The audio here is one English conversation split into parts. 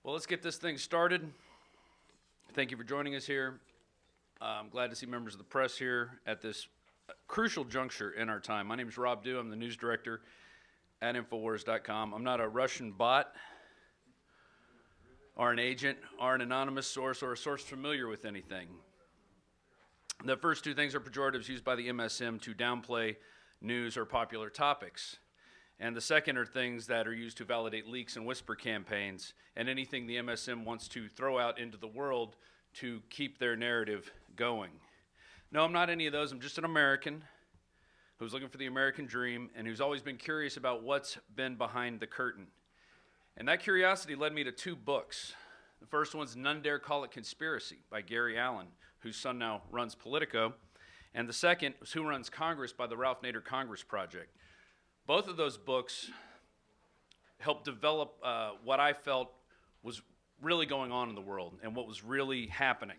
Well, let's get this thing started. Thank you for joining us here. I'm glad to see members of the press here at this crucial juncture in our time. My name is Rob Dew. I'm the news director at InfoWars.com. I'm not a Russian bot or an agent or an anonymous source or a source familiar with anything. The first two things are pejoratives used by the MSM to downplay news or popular topics. And the second are things that are used to validate leaks and whisper campaigns and anything the MSM wants to throw out into the world to keep their narrative going. No, I'm not any of those. I'm just an American who's looking for the American dream and who's always been curious about what's been behind the curtain. And that curiosity led me to two books. The first one's None Dare Call It Conspiracy by Gary Allen, whose son now runs Politico. And the second was Who Runs Congress by the Ralph Nader Congress Project. Both of those books helped develop what I felt was really going on in the world and what was really happening.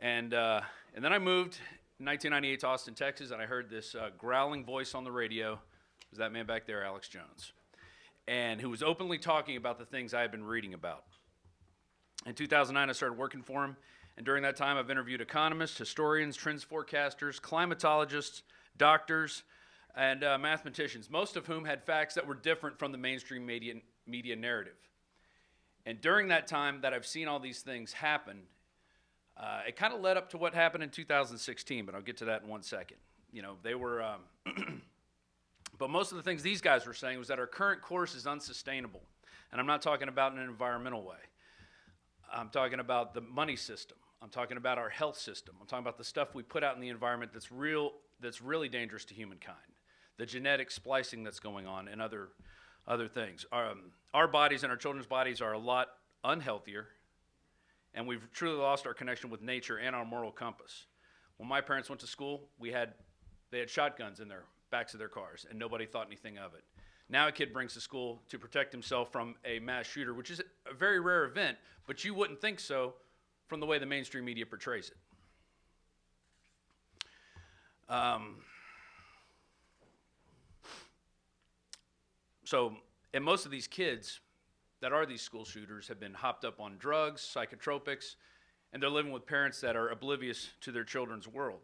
And then I moved in 1998 to Austin, Texas, and I heard this growling voice on the radio. It was that man back there, Alex Jones, and who was openly talking about the things I had been reading about. In 2009, I started working for him, and during that time, I've interviewed economists, historians, trends forecasters, climatologists, doctors, and mathematicians, most of whom had facts that were different from the mainstream media narrative. And during that time that I've seen all these things happen, it kind of led up to what happened in 2016, but I'll get to that in 1 second. You know, they were, but most of the things these guys were saying was that our current course is unsustainable. And I'm not talking about in an environmental way. I'm talking about the money system. I'm talking about our health system. I'm talking about the stuff we put out in the environment that's really dangerous to humankind. The genetic splicing that's going on and other things. Our bodies and our children's bodies are a lot unhealthier, and we've truly lost our connection with nature and our moral compass. When my parents went to school, they had shotguns in their backs of their cars, and nobody thought anything of it. Now a kid brings to school to protect himself from a mass shooter, which is a very rare event, but you wouldn't think so from the way the mainstream media portrays it. And most of these kids that are these school shooters have been hopped up on drugs, psychotropics, and they're living with parents that are oblivious to their children's world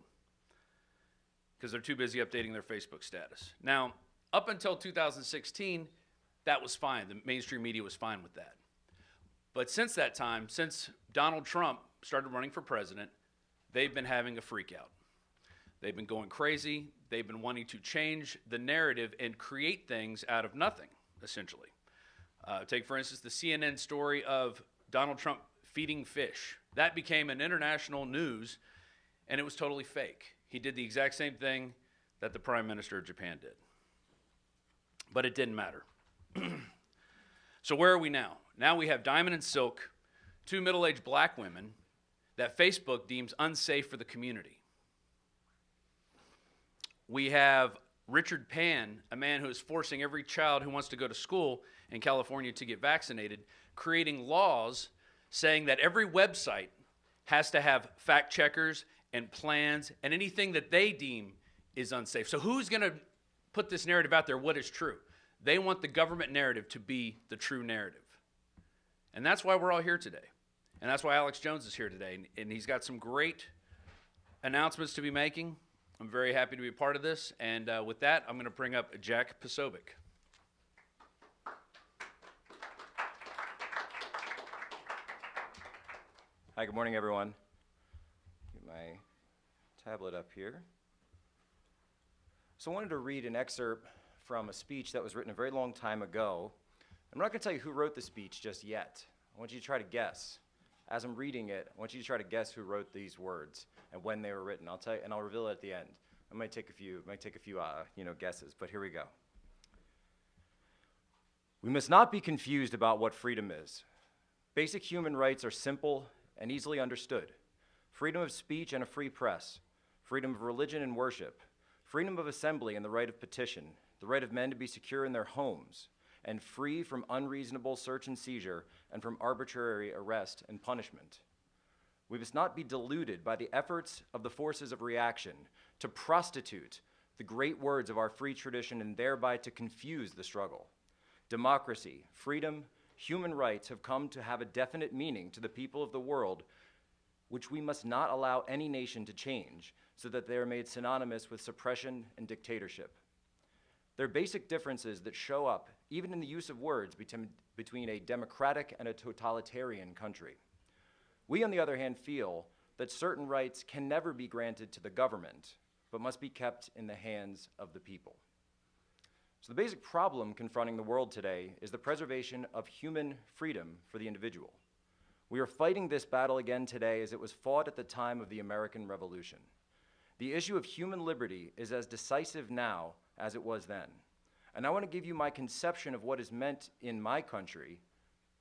because they're too busy updating their Facebook status. Now, up until 2016, that was fine. The mainstream media was fine with that. But since that time, since Donald Trump started running for president, they've been having a freak out. They've been going crazy. They've been wanting to change the narrative and create things out of nothing, essentially. Take, for instance, the CNN story of Donald Trump feeding fish. That became an international news, and it was totally fake. He did the exact same thing that the Prime Minister of Japan did. But it didn't matter. So where are we now? Now we have Diamond and Silk, two middle-aged black women that Facebook deems unsafe for the community. We have Richard Pan, a man who is forcing every child who wants to go to school in California to get vaccinated, creating laws saying that every website has to have fact checkers and plans and anything that they deem is unsafe. So who's going to put this narrative out there, what is true? They want the government narrative to be the true narrative. And that's why we're all here today. And that's why Alex Jones is here today. And he's got some great announcements to be making. I'm very happy to be a part of this. And with that, I'm going to bring up Jack Posobiec. Hi, good morning, everyone. Get my tablet up here. So I wanted to read an excerpt from a speech that was written a very long time ago. I'm not going to tell you who wrote the speech just yet. I want you to try to guess. As I'm reading it, I want you to try to guess who wrote these words and when they were written. I'll tell you, and I'll reveal it at the end. I might take a few guesses, but here we go. We must not be confused about what freedom is. Basic human rights are simple and easily understood. Freedom of speech and a free press, freedom of religion and worship, freedom of assembly and the right of petition, the right of men to be secure in their homes, and free from unreasonable search and seizure and from arbitrary arrest and punishment. We must not be deluded by the efforts of the forces of reaction to prostitute the great words of our free tradition and thereby to confuse the struggle. Democracy, freedom, human rights have come to have a definite meaning to the people of the world, which we must not allow any nation to change so that they are made synonymous with suppression and dictatorship. There are basic differences that show up, even in the use of words, between a democratic and a totalitarian country. We, on the other hand, feel that certain rights can never be granted to the government, but must be kept in the hands of the people. So the basic problem confronting the world today is the preservation of human freedom for the individual. We are fighting this battle again today as it was fought at the time of the American Revolution. The issue of human liberty is as decisive now as it was then. And I want to give you my conception of what is meant in my country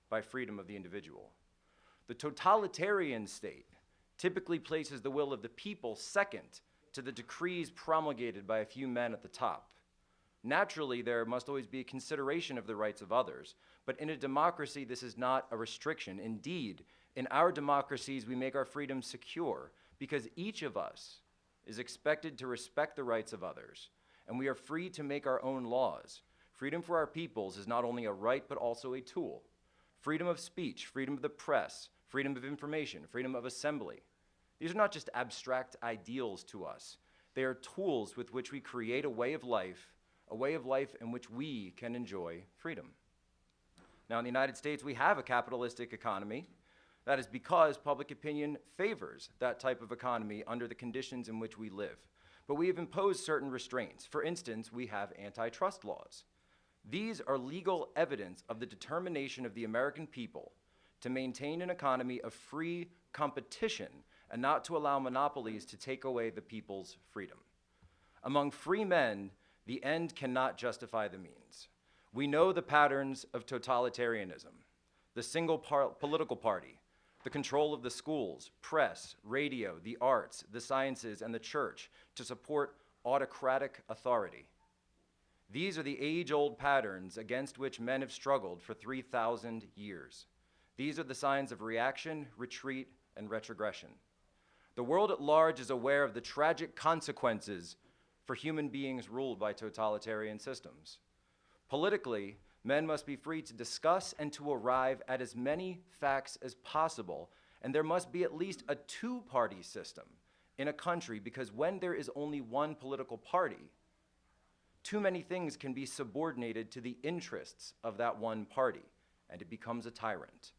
by freedom of the individual. The totalitarian state typically places the will of the people second to the decrees promulgated by a few men at the top. Naturally, there must always be a consideration of the rights of others, but in a democracy, this is not a restriction. Indeed, in our democracies, we make our freedom secure because each of us is expected to respect the rights of others, and we are free to make our own laws. Freedom for our peoples is not only a right, but also a tool. Freedom of speech, freedom of the press, freedom of information, freedom of assembly. These are not just abstract ideals to us. They are tools with which we create a way of life in which we can enjoy freedom. Now, in the United States, we have a capitalistic economy. That is because public opinion favors that type of economy under the conditions in which we live. But we have imposed certain restraints. For instance, we have antitrust laws. These are legal evidence of the determination of the American people to maintain an economy of free competition and not to allow monopolies to take away the people's freedom. Among free men, the end cannot justify the means. We know the patterns of totalitarianism, the single political party, the control of the schools, press, radio, the arts, the sciences, and the church to support autocratic authority. These are the age-old patterns against which men have struggled for 3,000 years. These are the signs of reaction, retreat, and retrogression. The world at large is aware of the tragic consequences for human beings ruled by totalitarian systems. Politically, men must be free to discuss and to arrive at as many facts as possible, and there must be at least a two-party system in a country, because when there is only one political party, too many things can be subordinated to the interests of that one party, and it becomes a tyrant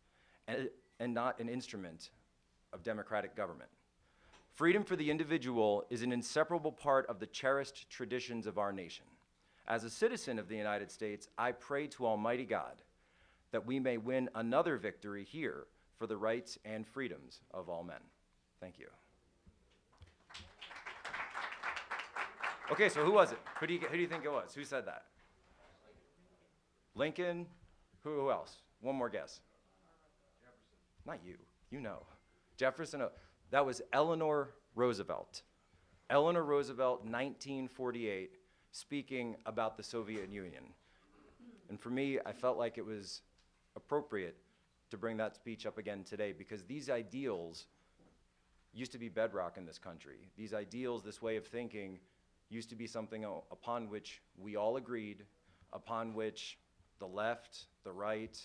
and not an instrument of democratic government. Freedom for the individual is an inseparable part of the cherished traditions of our nation. As a citizen of the United States, I pray to Almighty God that we may win another victory here for the rights and freedoms of all men. Thank you. Okay, so who was it? Who do you think it was? Who said that? Lincoln? Who else? One more guess. Jefferson. Not you. You know. Jefferson. That was Eleanor Roosevelt. Eleanor Roosevelt, 1948, speaking about the Soviet Union. And for me, I felt like it was appropriate to bring that speech up again today, because these ideals used to be bedrock in this country. These ideals, this way of thinking, used to be something upon which we all agreed, upon which the left, the right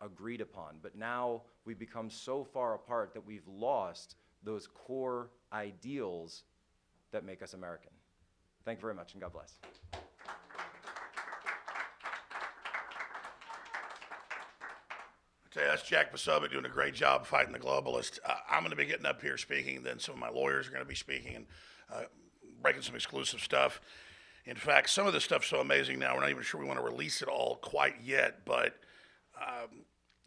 agreed upon. But now we've become so far apart that we've lost those core ideals that make us American. Thank you very much, and God bless. That's Jack Posobiec doing a great job fighting the globalists. I'm going to be getting up here speaking, then some of my lawyers are going to be speaking and breaking some exclusive stuff. In fact, some of this stuff's so amazing now, we're not even sure we want to release it all quite yet, but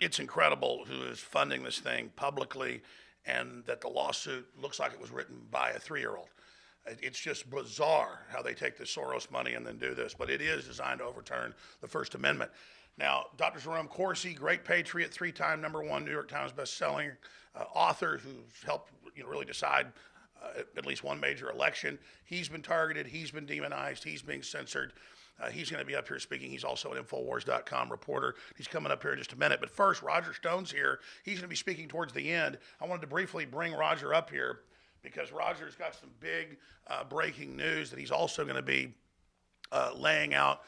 it's incredible who is funding this thing publicly, and that the lawsuit looks like it was written by a 3-year-old. It's just bizarre how they take this Soros money and then do this, but it is designed to overturn the First Amendment. Now, Dr. Jerome Corsi, great patriot, 3-time #1 New York Times bestselling author who's helped really decide at least one major election. He's been targeted, he's been demonized, he's being censored. He's going to be up here speaking. He's also an InfoWars.com reporter. He's coming up here in just a minute. But first, Roger Stone's here. He's going to be speaking towards the end. I wanted to briefly bring Roger up here because Roger's got some big breaking news that he's also going to be laying out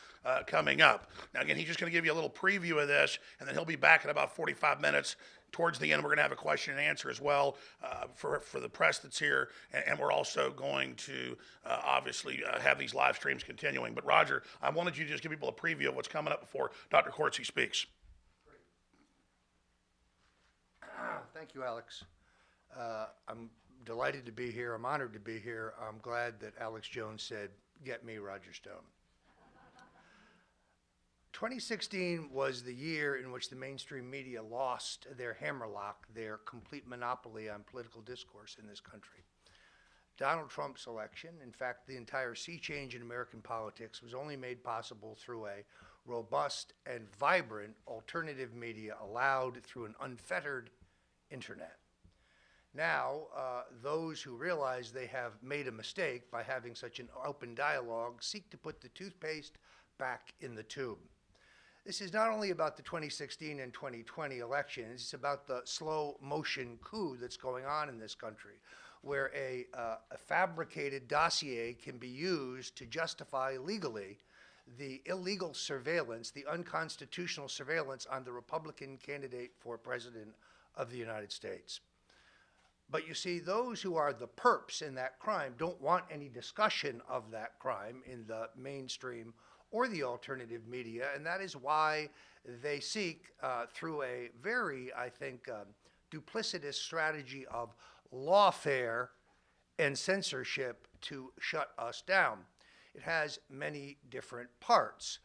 coming up. Now, again, he's just going to give you a little preview of this, and then he'll be back in about 45 minutes. Towards the end, we're going to have a question and answer as well for the press that's here, and we're also going to obviously have these live streams continuing. But Roger, I wanted you to just give people a preview of what's coming up before Dr. Corsi speaks. Thank you, Alex. I'm delighted to be here. I'm honored to be here. I'm glad that Alex Jones said, "Get me, Roger Stone." 2016 was the year in which the mainstream media lost their hammerlock, their complete monopoly on political discourse in this country. Donald Trump's election, in fact, the entire sea change in American politics, was only made possible through a robust and vibrant alternative media allowed through an unfettered internet. Now, those who realize they have made a mistake by having such an open dialogue seek to put the toothpaste back in the tube. This is not only about the 2016 and 2020 elections, it's about the slow motion coup that's going on in this country, where a fabricated dossier can be used to justify legally the illegal surveillance, the unconstitutional surveillance on the Republican candidate for president of the United States. But you see, those who are the perps in that crime don't want any discussion of that crime in the mainstream or the alternative media, and that is why they seek, through a very, I think, duplicitous strategy of lawfare and censorship, to shut us down. It has many different parts.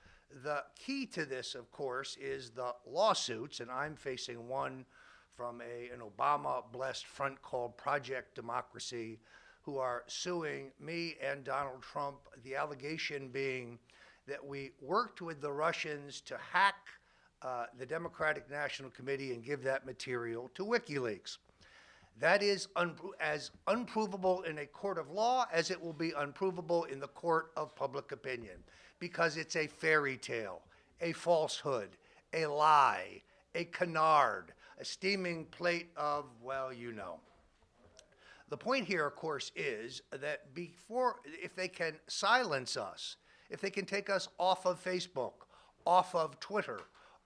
The key to this, of course, is the lawsuits, and I'm facing one from an Obama-blessed front called Project Democracy, who are suing me and Donald Trump, the allegation being that we worked with the Russians to hack the Democratic National Committee and give that material to WikiLeaks. That is as unprovable in a court of law as it will be unprovable in the court of public opinion, because it's a fairy tale, a falsehood, a lie, a canard, a steaming plate of, well, you know. The point here, of course, is that if they can silence us, if they can take us off of Facebook, off of Twitter,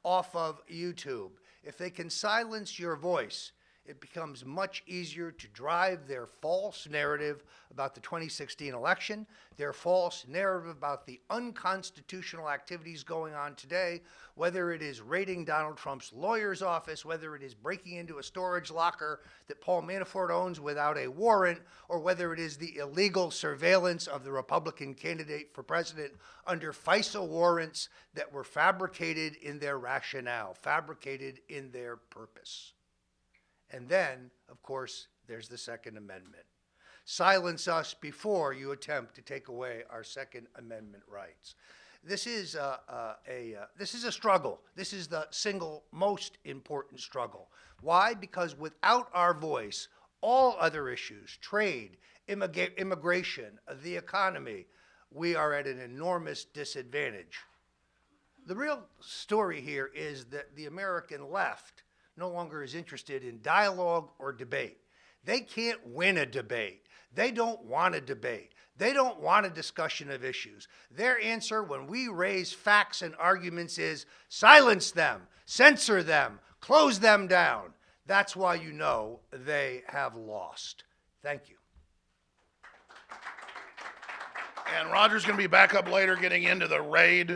off of YouTube, if they can silence your voice, it becomes much easier to drive their false narrative about the 2016 election, their false narrative about the unconstitutional activities going on today, whether it is raiding Donald Trump's lawyer's office, whether it is breaking into a storage locker that Paul Manafort owns without a warrant, or whether it is the illegal surveillance of the Republican candidate for president under FISA warrants that were fabricated in their rationale, fabricated in their purpose. And then, of course, there's the Second Amendment. Silence us before you attempt to take away our Second Amendment rights. This is a struggle. This is the single most important struggle. Why? Because without our voice, all other issues, trade, immigration, the economy, we are at an enormous disadvantage. The real story here is that the American left no longer is interested in dialogue or debate. They can't win a debate. They don't want a debate. They don't want a discussion of issues. Their answer when we raise facts and arguments is silence them, censor them, close them down. That's why you know they have lost. Thank you. And Roger's going to be back up later getting into the raid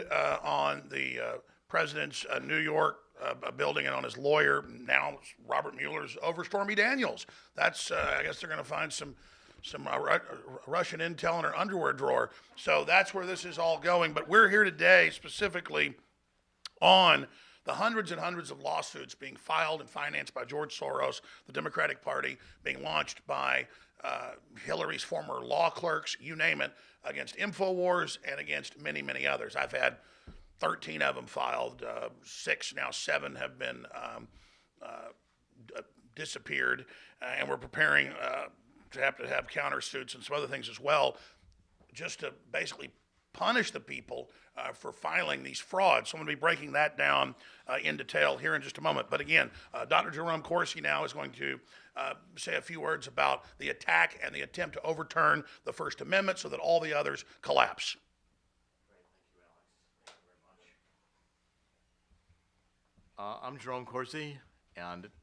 on the president's New York building and on his lawyer, now Robert Mueller's, over Stormy Daniels. That's, I guess they're going to find some Russian intel in her underwear drawer. So that's where this is all going. But we're here today specifically on the hundreds and hundreds of lawsuits being filed and financed by George Soros, the Democratic Party, being launched by Hillary's former law clerks, you name it, against InfoWars and against many, many others. I've had 13 of them filed, 6, now 7 have been disappeared, and we're preparing to have countersuits and some other things as well, just to basically punish the people for filing these frauds. So I'm going to be breaking that down in detail here in just a moment. But again, Dr. Jerome Corsi now is going to say a few words about the attack and the attempt to overturn the First Amendment so that all the others collapse. I'm Jerome Corsi, and it's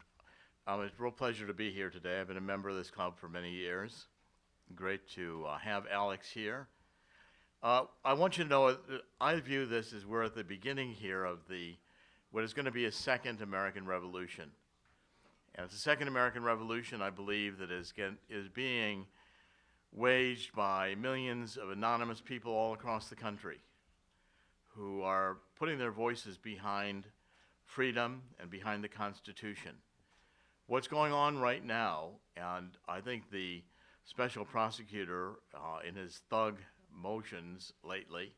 a real pleasure to be here today. I've been a member of this club for many years. Great to have Alex here. I want you to know that I view this as we're at the beginning here of what is going to be a second American Revolution. And it's a second American Revolution, I believe, that is being waged by millions of anonymous people all across the country who are putting their voices behind freedom and behind the Constitution. What's going on right now, and I think the special prosecutor in his thug motions lately,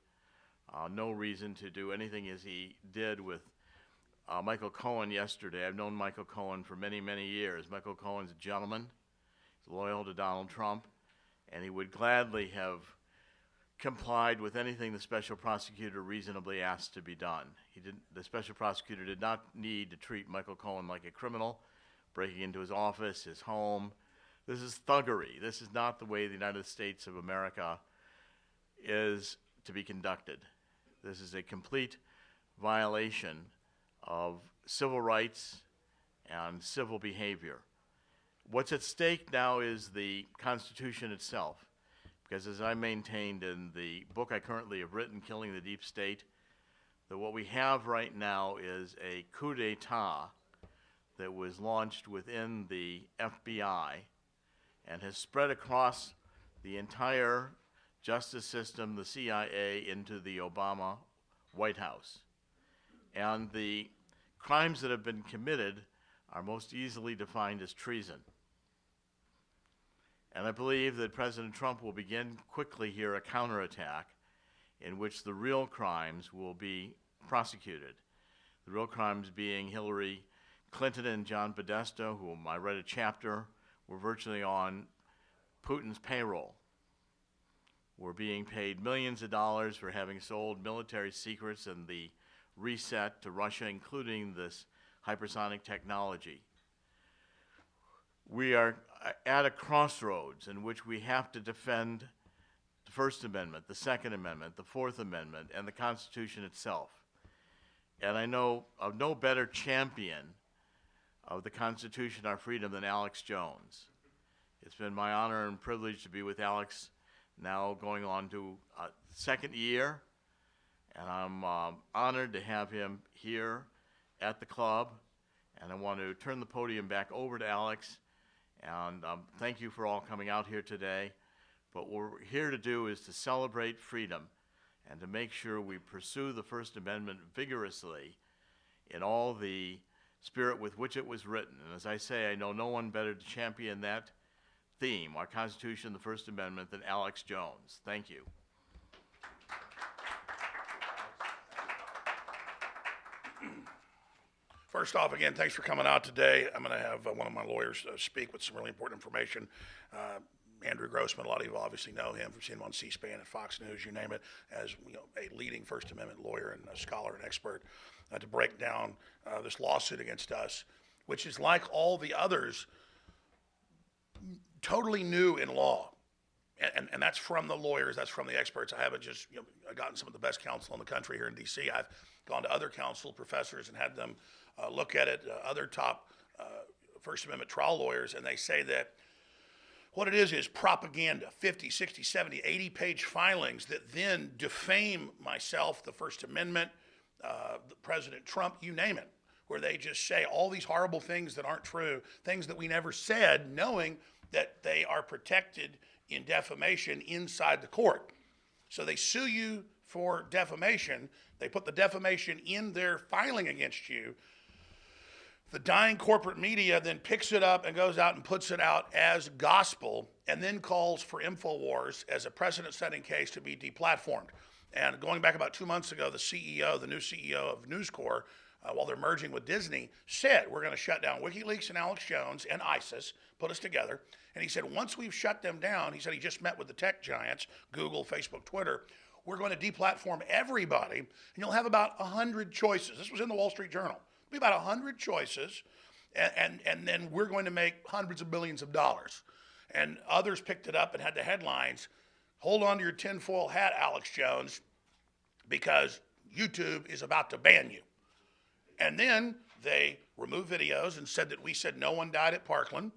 no reason to do anything as he did with Michael Cohen yesterday. I've known Michael Cohen for many, many years. Michael Cohen's a gentleman. He's loyal to Donald Trump, and he would gladly have complied with anything the special prosecutor reasonably asked to be done. The special prosecutor did not need to treat Michael Cohen like a criminal, breaking into his office, his home. This is thuggery. This is not the way the United States of America is to be conducted. This is a complete violation of civil rights and civil behavior. What's at stake now is the Constitution itself, because as I maintained in the book I currently have written, Killing the Deep State, that what we have right now is a coup d'etat that was launched within the FBI and has spread across the entire justice system, the CIA, into the Obama White House. And the crimes that have been committed are most easily defined as treason. And I believe that President Trump will begin quickly here a counterattack in which the real crimes will be prosecuted. The real crimes being Hillary Clinton and John Podesta, whom I read a chapter, were virtually on Putin's payroll. Were being paid millions of dollars for having sold military secrets and the reset to Russia, including this hypersonic technology. We are at a crossroads in which we have to defend the First Amendment, the Second Amendment, the Fourth Amendment, and the Constitution itself. And I know of no better champion of the Constitution, our freedom, than Alex Jones. It's been my honor and privilege to be with Alex now going on to a second year, and I'm honored to have him here at the club, and I want to turn the podium back over to Alex, and thank you for all coming out here today. But what we're here to do is to celebrate freedom and to make sure we pursue the First Amendment vigorously in all the spirit with which it was written. And as I say, I know no one better to champion that theme, our Constitution, the First Amendment, than Alex Jones. Thank you. First off, again, thanks for coming out today. I'm going to have one of my lawyers speak with some really important information. Andrew Grossman, a lot of you obviously know him from seeing him on C-SPAN and Fox News, you name it, as a leading First Amendment lawyer and a scholar and expert to break down this lawsuit against us, which is like all the others, totally new in law. And that's from the lawyers, that's from the experts. I haven't just gotten some of the best counsel in the country here in D.C. I've gone to other counsel professors and had them look at it, other top First Amendment trial lawyers, and they say that what it is propaganda, 50, 60, 70, 80-page filings that then defame myself, the First Amendment, President Trump, you name it, where they just say all these horrible things that aren't true, things that we never said, knowing that they are protected in defamation inside the court. So they sue you for defamation. They put the defamation in their filing against you. The dying corporate media then picks it up and goes out and puts it out as gospel and then calls for InfoWars as a precedent-setting case to be deplatformed. And going back about 2 months ago, the new CEO of News Corp, while they're merging with Disney, said, we're going to shut down WikiLeaks and Alex Jones and ISIS, put us together. And he said, once we've shut them down, he said he just met with the tech giants, Google, Facebook, Twitter, we're going to deplatform everybody, and you'll have about 100 choices. This was in the Wall Street Journal. It'll be about 100 choices, and then we're going to make hundreds of billions of dollars. And others picked it up and had the headlines, hold on to your tinfoil hat, Alex Jones, because YouTube is about to ban you. And then They removed videos and said that we said no one died at Parkland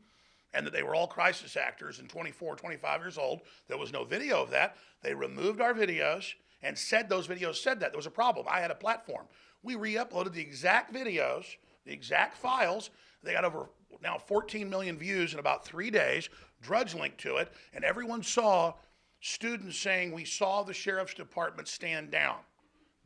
and that they were all crisis actors and 24, 25 years old. There was no video of that. They removed our videos and said those videos said that. There was a problem. I had a platform. We re-uploaded the exact videos, the exact files. They got over now 14 million views in about 3 days, Drudge linked to it, and everyone saw students saying, we saw the sheriff's department stand down.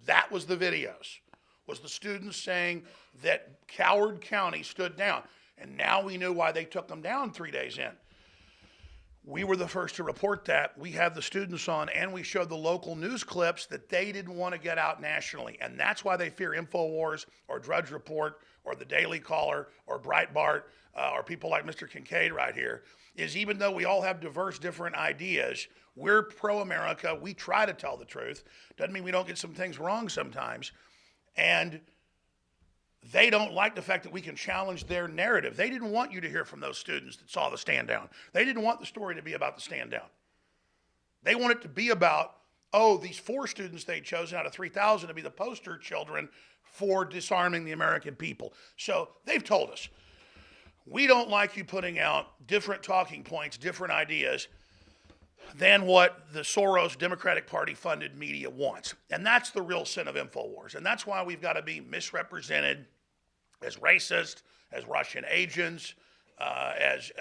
That was the videos, was the students saying that Coward County stood down. And now we knew why they took them down 3 days in. We were the first to report that. We had the students on, and we showed the local news clips that they didn't want to get out nationally. And that's why they fear InfoWars or Drudge Report or the Daily Caller or Breitbart or people like Mr. Kincaid right here, is even though we all have diverse, different ideas, we're pro-America. We try to tell the truth. Doesn't mean we don't get some things wrong sometimes. And they don't like the fact that we can challenge their narrative. They didn't want you to hear from those students that saw the stand down. They didn't want the story to be about the stand down. They want it to be about, oh, these 4 students they'd chosen out of 3,000 to be the poster children for disarming the American people. So they've told us, we don't like you putting out different talking points, different ideas than what the Soros Democratic Party funded media wants. And that's the real sin of InfoWars. And that's why we've got to be misrepresented as racist, as Russian agents, as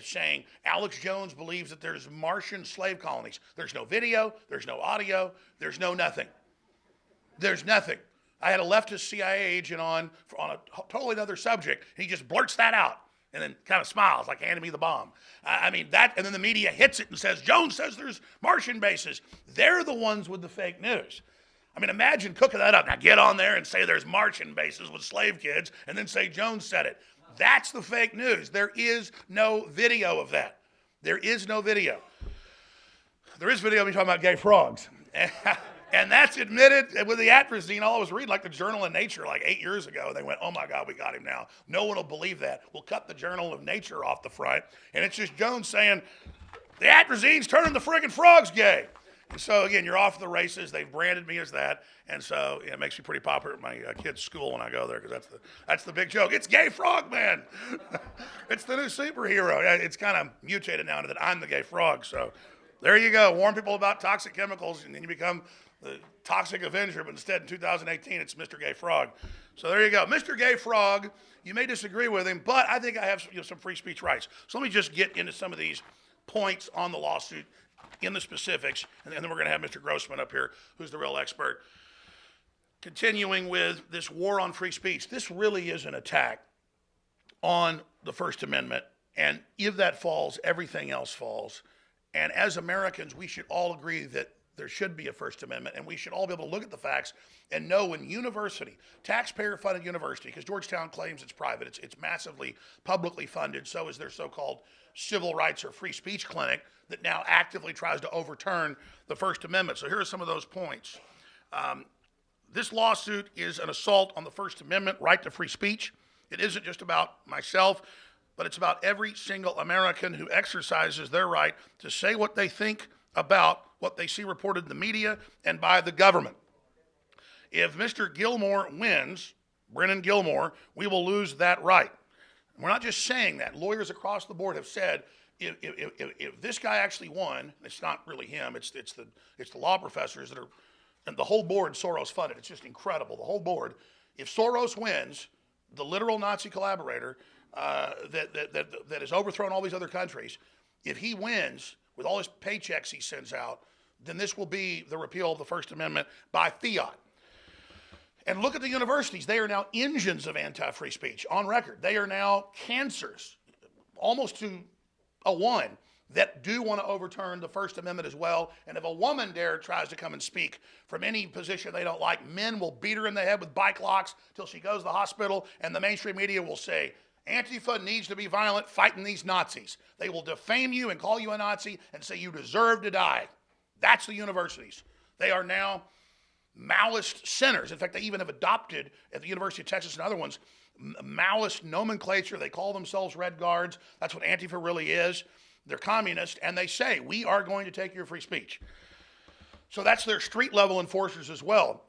saying Alex Jones believes that there's Martian slave colonies. There's no video, there's no audio, there's no nothing. There's nothing. I had a leftist CIA agent on a totally another subject, and he just blurts that out and then kind of smiles like handing me the bomb. I mean, that, and then the media hits it and says, Jones says there's Martian bases. They're the ones with the fake news. I mean, imagine cooking that up. Now get on there and say there's Martian bases with slave kids and then say Jones said it. That's the fake news. There is no video of that. There is no video. There is video of me talking about gay frogs. And that's admitted with the atrazine. All I was reading, like the Journal of Nature, like 8 years ago. They went, oh my God, we got him now. No one will believe that. We'll cut the Journal of Nature off the front. And it's just Jones saying, the atrazine's turning the friggin' frogs gay. And so, again, you're off the races. They've branded me as that. And so it makes me pretty popular at my kids' school when I go there, because that's the big joke. It's Gay Frog Man. It's the new superhero. It's kind of mutated now into that I'm the gay frog. So there you go. Warn people about toxic chemicals, and then you become the toxic avenger. But instead, in 2018, it's Mr. Gay Frog. So there you go. Mr. Gay Frog, you may disagree with him, but I think I have some free speech rights. So let me just get into some of these points on the lawsuit in the specifics, and then we're going to have Mr. Grossman up here, who's the real expert. Continuing with this war on free speech, this really is an attack on the First Amendment, and if that falls, everything else falls. And as Americans, we should all agree that there should be a First Amendment, and we should all be able to look at the facts and know when university, taxpayer-funded university, because Georgetown claims it's private, it's massively publicly funded, so is their so-called civil rights or free speech clinic that now actively tries to overturn the First Amendment. So here are some of those points. This lawsuit is an assault on the First Amendment right to free speech. It isn't just about myself, but it's about every single American who exercises their right to say what they think about what they see reported in the media and by the government. If Mr. Gilmore wins, Brendan Gilmore, we will lose that right. We're not just saying that. Lawyers across the board have said if this guy actually won, it's not really him, it's the law professors that are, and the whole board Soros funded. It's just incredible, the whole board. If Soros wins, the literal Nazi collaborator that has overthrown all these other countries, if he wins with all his paychecks he sends out, then this will be the repeal of the First Amendment by fiat. And look at the universities. They are now engines of anti-free speech on record. They are now cancers, almost to a one, that do want to overturn the First Amendment as well. And if a woman tries to come and speak from any position they don't like, men will beat her in the head with bike locks till she goes to the hospital, and the mainstream media will say, Antifa needs to be violent fighting these Nazis. They will defame you and call you a Nazi and say you deserve to die. That's the universities. They are now Maoist centers. In fact, they even have adopted, at the University of Texas and other ones, Maoist nomenclature. They call themselves Red Guards. That's what Antifa really is. They're communist, and they say, we are going to take your free speech. So that's their street-level enforcers as well.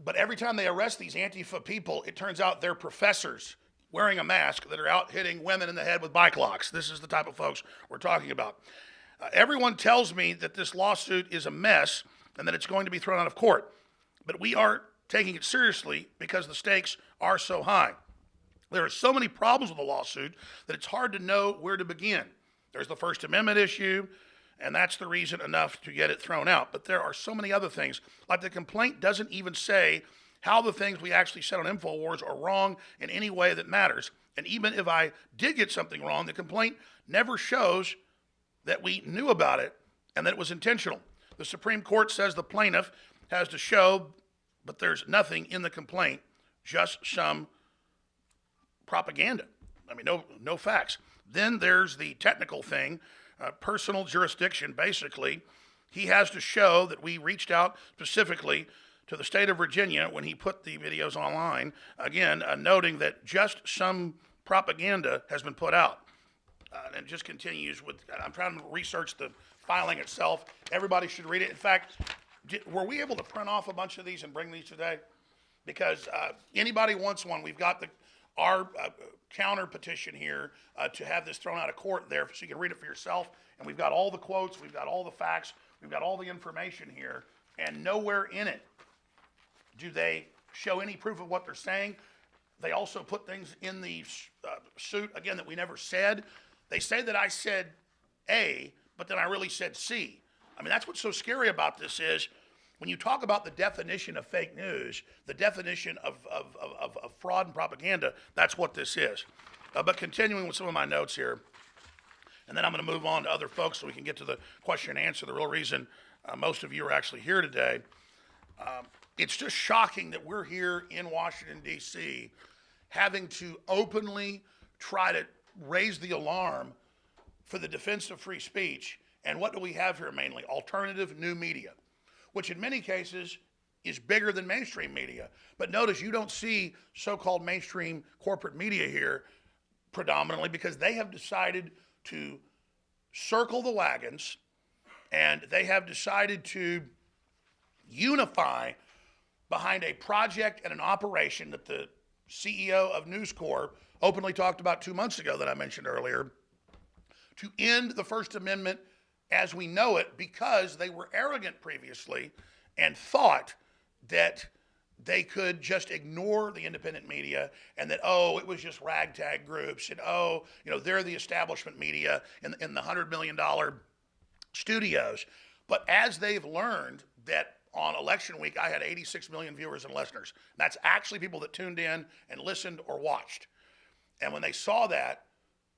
But every time they arrest these Antifa people, it turns out they're professors wearing a mask that are out hitting women in the head with bike locks. This is the type of folks we're talking about. Everyone tells me that this lawsuit is a mess and that it's going to be thrown out of court. But we aren't taking it seriously because the stakes are so high. There are so many problems with the lawsuit that it's hard to know where to begin. There's the First Amendment issue, and that's the reason enough to get it thrown out. But there are so many other things. Like the complaint doesn't even say how the things we actually said on InfoWars are wrong in any way that matters. And even if I did get something wrong, the complaint never shows that we knew about it and that it was intentional. The Supreme Court says the plaintiff has to show, but there's nothing in the complaint, just some propaganda. I mean, no facts. Then there's the technical thing, personal jurisdiction. Basically, he has to show that we reached out specifically to the state of Virginia when he put the videos online, again, noting that just some propaganda has been put out. And it just continues with, I'm trying to research the filing itself. Everybody should read it. In fact, were we able to print off a bunch of these and bring these today? Because anybody wants one, we've got our counter petition here to have this thrown out of court there so you can read it for yourself. And we've got all the quotes, we've got all the facts, we've got all the information here, and nowhere in it do they show any proof of what they're saying. They also put things in the suit, again, that we never said. They say that I said A, but then I really said C. I mean, that's what's so scary about this is when you talk about the definition of fake news, the definition of fraud and propaganda, that's what this is. But continuing with some of my notes here, and then I'm going to move on to other folks so we can get to the question and answer, the real reason most of you are actually here today. It's just shocking that we're here in Washington, D.C., having to openly try to raise the alarm for the defense of free speech. And what do we have here mainly? Alternative new media, which in many cases is bigger than mainstream media. But notice you don't see so-called mainstream corporate media here predominantly because they have decided to circle the wagons and they have decided to unify behind a project and an operation that the CEO of News Corp openly talked about 2 months ago that I mentioned earlier, to end the First Amendment as we know it because they were arrogant previously and thought that they could just ignore the independent media and that, oh, it was just ragtag groups and, oh, they're the establishment media in the $100 million studios. But as they've learned that on election week, I had 86 million viewers and listeners. That's actually people that tuned in and listened or watched. And when they saw that,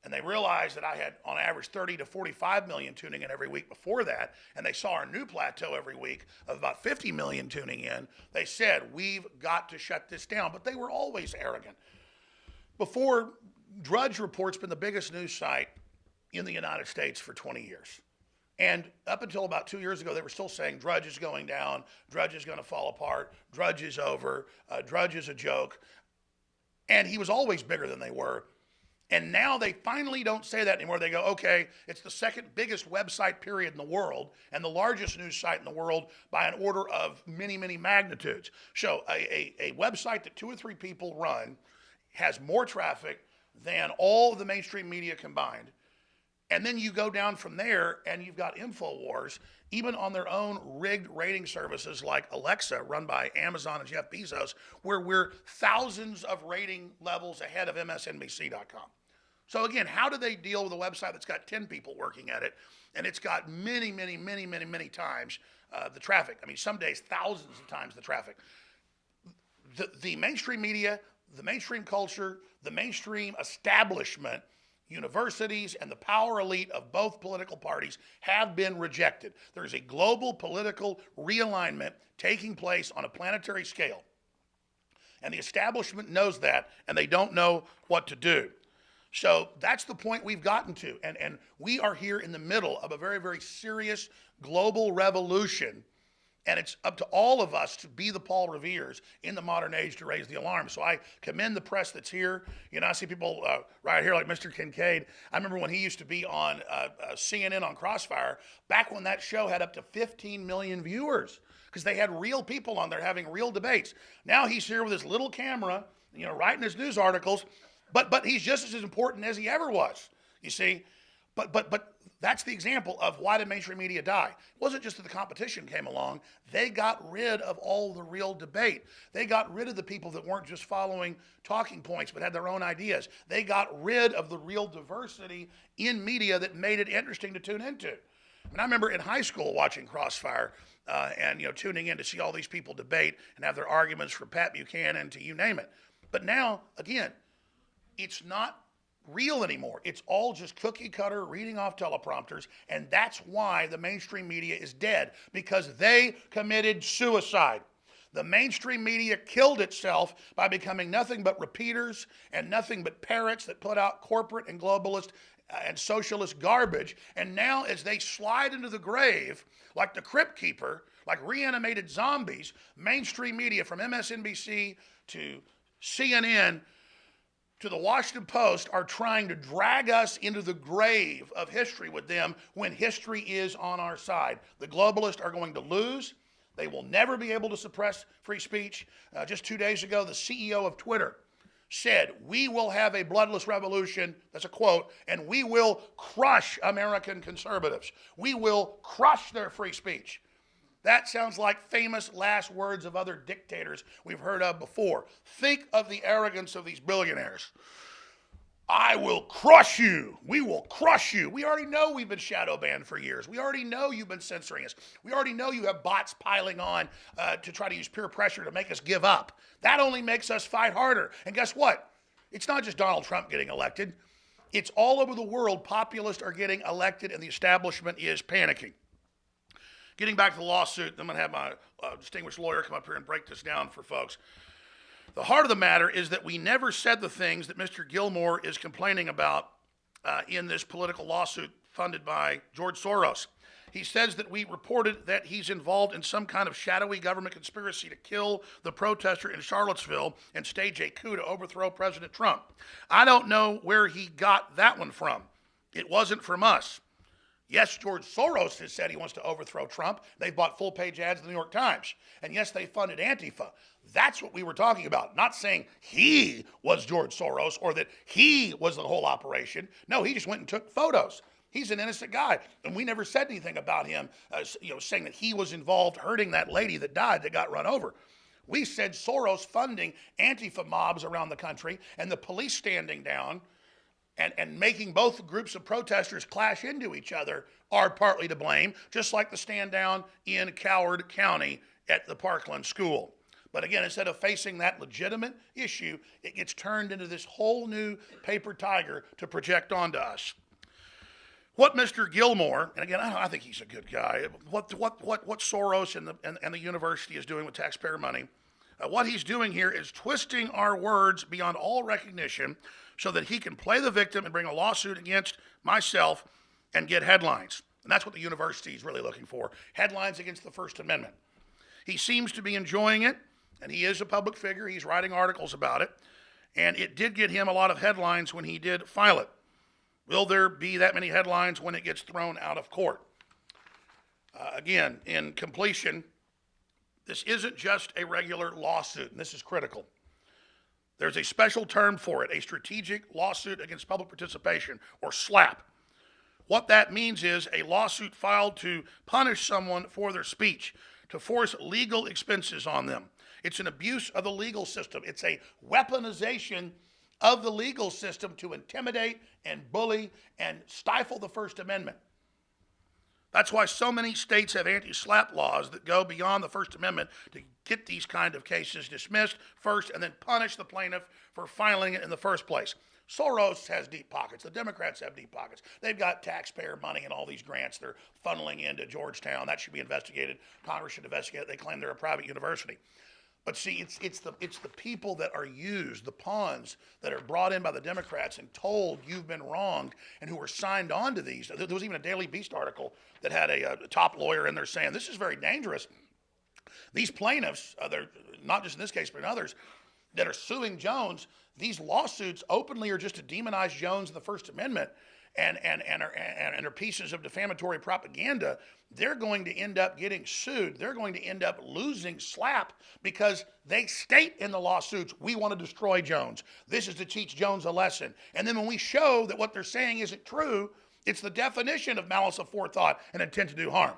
and they realized that I had on average 30 to 45 million tuning in every week before that, and they saw our new plateau every week of about 50 million tuning in, they said, we've got to shut this down. But they were always arrogant. Before, Drudge Report's been the biggest news site in the United States for 20 years. And up until about 2 years ago, they were still saying Drudge is going down, Drudge is going to fall apart, Drudge is over, Drudge is a joke. And he was always bigger than they were. And now they finally don't say that anymore. They go, okay, it's the second biggest website period in the world and the largest news site in the world by an order of many, many magnitudes. So a website that 2 or 3 people run has more traffic than all of the mainstream media combined. And then you go down from there and you've got InfoWars, even on their own rigged rating services like Alexa, run by Amazon and Jeff Bezos, where we're thousands of rating levels ahead of MSNBC.com. So again, how do they deal with a website that's got 10 people working at it and it's got many, many, many, many, many times the traffic? I mean, some days thousands of times the traffic. The mainstream media, the mainstream culture, the mainstream establishment, universities and the power elite of both political parties have been rejected. There is a global political realignment taking place on a planetary scale. And the establishment knows that, and they don't know what to do. So that's the point we've gotten to. And we are here in the middle of a very, very serious global revolution. And it's up to all of us to be the Paul Reveres in the modern age to raise the alarm. So I commend the press that's here. You know, I see people right here like Mr. Kincaid. I remember when he used to be on CNN on Crossfire, back when that show had up to 15 million viewers, because they had real people on there having real debates. Now he's here with his little camera, you know, writing his news articles, but he's just as important as he ever was, you see. But that's the example of why did mainstream media die. It wasn't just that the competition came along. They got rid of all the real debate. They got rid of the people that weren't just following talking points but had their own ideas. They got rid of the real diversity in media that made it interesting to tune into. I mean, I remember in high school watching Crossfire and, you know, tuning in to see all these people debate and have their arguments from Pat Buchanan to you name it. But now, again, it's not real anymore. It's all just cookie cutter reading off teleprompters, and that's why the mainstream media is dead, because they committed suicide. The mainstream media killed itself by becoming nothing but repeaters and nothing but parrots that put out corporate and globalist and socialist garbage. And now as they slide into the grave, like the Crypt Keeper, like reanimated zombies, mainstream media from MSNBC to CNN to the Washington Post are trying to drag us into the grave of history with them when history is on our side. The globalists are going to lose. They will never be able to suppress free speech. Just 2 days ago, the CEO of Twitter said, "We will have a bloodless revolution," that's a quote, "and we will crush American conservatives. We will crush their free speech." That sounds like famous last words of other dictators we've heard of before. Think of the arrogance of these billionaires. I will crush you. We will crush you. We already know we've been shadow banned for years. We already know you've been censoring us. We already know you have bots piling on to try to use peer pressure to make us give up. That only makes us fight harder. And guess what? It's not just Donald Trump getting elected. It's all over the world. Populists are getting elected and the establishment is panicking. Getting back to the lawsuit, I'm going to have my distinguished lawyer come up here and break this down for folks. The heart of the matter is that we never said the things that Mr. Gilmore is complaining about in this political lawsuit funded by George Soros. He says that we reported that he's involved in some kind of shadowy government conspiracy to kill the protester in Charlottesville and stage a coup to overthrow President Trump. I don't know where he got that one from. It wasn't from us. Yes, George Soros has said he wants to overthrow Trump. They've bought full-page ads in the New York Times. And yes, they funded Antifa. That's what we were talking about. Not saying he was George Soros or that he was the whole operation. No, he just went and took photos. He's an innocent guy. And we never said anything about him, saying that he was involved hurting that lady that died that got run over. We said Soros funding Antifa mobs around the country and the police standing down and making both groups of protesters clash into each other are partly to blame, just like the stand down in Coward County at the Parkland school. But again, instead of facing that legitimate issue, it gets turned into this whole new paper tiger to project onto us. What Mr. Gilmore, and again, I think he's a good guy, what Soros and the university is doing with taxpayer money, what he's doing here is twisting our words beyond all recognition so that he can play the victim and bring a lawsuit against myself and get headlines. And that's what the university is really looking for, headlines against the First Amendment. He seems to be enjoying it, and he is a public figure. He's writing articles about it, and it did get him a lot of headlines when he did file it. Will there be that many headlines when it gets thrown out of court? Again, in completion, this isn't just a regular lawsuit, and this is critical. There's a special term for it, a strategic lawsuit against public participation, or SLAPP. What that means is a lawsuit filed to punish someone for their speech, to force legal expenses on them. It's an abuse of the legal system. It's a weaponization of the legal system to intimidate and bully and stifle the First Amendment. That's why so many states have anti-SLAPP laws that go beyond the First Amendment to get these kind of cases dismissed first and then punish the plaintiff for filing it in the first place. Soros has deep pockets. The Democrats have deep pockets. They've got taxpayer money and all these grants they're funneling into Georgetown. That should be investigated. Congress should investigate it. They claim they're a private university. But see, it's the people that are used, the pawns that are brought in by the Democrats and told you've been wronged and who are signed on to these. There was even a Daily Beast article that had a top lawyer in there saying this is very dangerous These plaintiffs, they're not just in this case, but in others, that are suing Jones, these lawsuits openly are just to demonize Jones and the First Amendment and are pieces of defamatory propaganda. They're going to end up getting sued. They're going to end up losing slap because they state in the lawsuits, we want to destroy Jones. This is to teach Jones a lesson. And then when we show that what they're saying isn't true, it's the definition of malice aforethought and intent to do harm.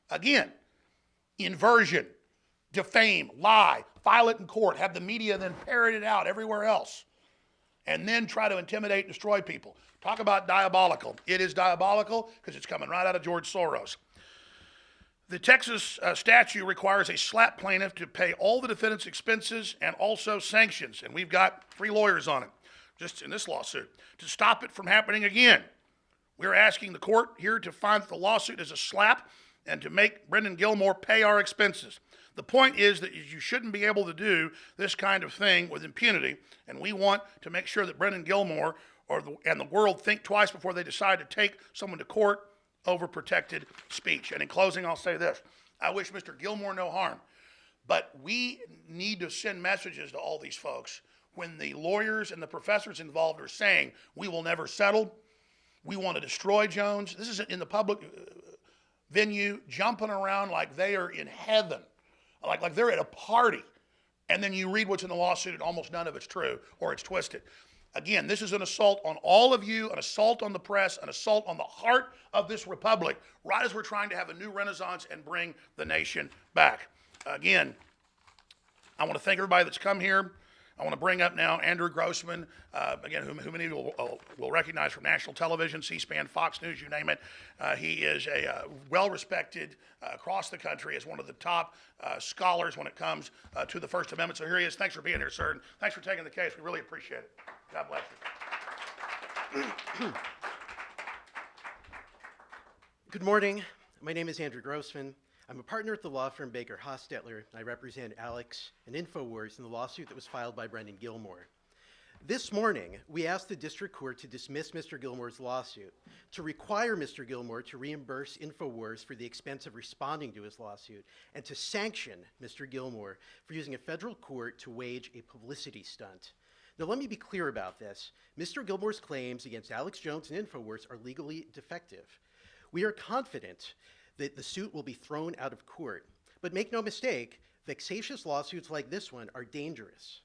Again, inversion, defame, lie, file it in court, have the media then parrot it out everywhere else, and then try to intimidate and destroy people. Talk about diabolical. It is diabolical because it's coming right out of George Soros. The Texas statute requires a slap plaintiff to pay all the defendant's expenses and also sanctions, and we've got 3 lawyers on it, just in this lawsuit, to stop it from happening again. We're asking the court here to find that the lawsuit is a slap and to make Brendan Gilmore pay our expenses. The point is that you shouldn't be able to do this kind of thing with impunity, and we want to make sure that Brendan Gilmore and the world think twice before they decide to take someone to court over protected speech. And in closing, I'll say this. I wish Mr. Gilmore no harm, but we need to send messages to all these folks when the lawyers and the professors involved are saying, we will never settle, we want to destroy Jones. This is in the public venue, jumping around like they are in heaven, like they're at a party. And then you read what's in the lawsuit and almost none of it's true or it's twisted. Again, this is an assault on all of you, an assault on the press, an assault on the heart of this republic, right as we're trying to have a new renaissance and bring the nation back. Again, I want to thank everybody that's come here. I want to bring up now Andrew Grossman, again, who many of you will recognize from national television, C-SPAN, Fox News, you name it. He is a well-respected across the country as one of the top scholars when it comes to the First Amendment. So here he is. Thanks for being here, sir. And thanks for taking the case. We really appreciate it. God bless you. Good morning. My name is Andrew Grossman. I'm a partner at the law firm Baker Hostetler. I represent Alex and InfoWars in the lawsuit that was filed by Brendan Gilmore. This morning, we asked the district court to dismiss Mr. Gilmore's lawsuit, to require Mr. Gilmore to reimburse InfoWars for the expense of responding to his lawsuit, and to sanction Mr. Gilmore for using a federal court to wage a publicity stunt. Now, let me be clear about this. Mr. Gilmore's claims against Alex Jones and InfoWars are legally defective. We are confident that the suit will be thrown out of court. But make no mistake, vexatious lawsuits like this one are dangerous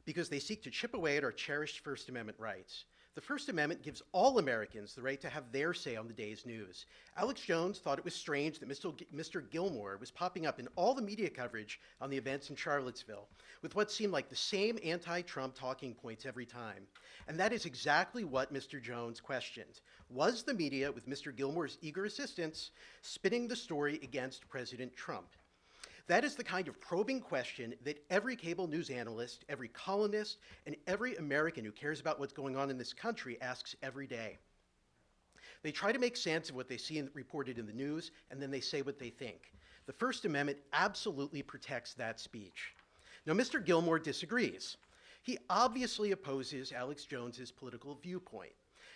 because they seek to chip away at our cherished First Amendment rights. The First Amendment gives all Americans the right to have their say on the day's news. Alex Jones thought it was strange that Mr. Gilmore was popping up in all the media coverage on the events in Charlottesville with what seemed like the same anti-Trump talking points every time. And that is exactly what Mr. Jones questioned. Was the media, with Mr. Gilmore's eager assistance, spinning the story against President Trump? That is the kind of probing question that every cable news analyst, every columnist, and every American who cares about what's going on in this country asks every day. They try to make sense of what they see reported in the news, and then they say what they think. The First Amendment absolutely protects that speech. Now, Mr. Gilmore disagrees. He obviously opposes Alex Jones's political viewpoint.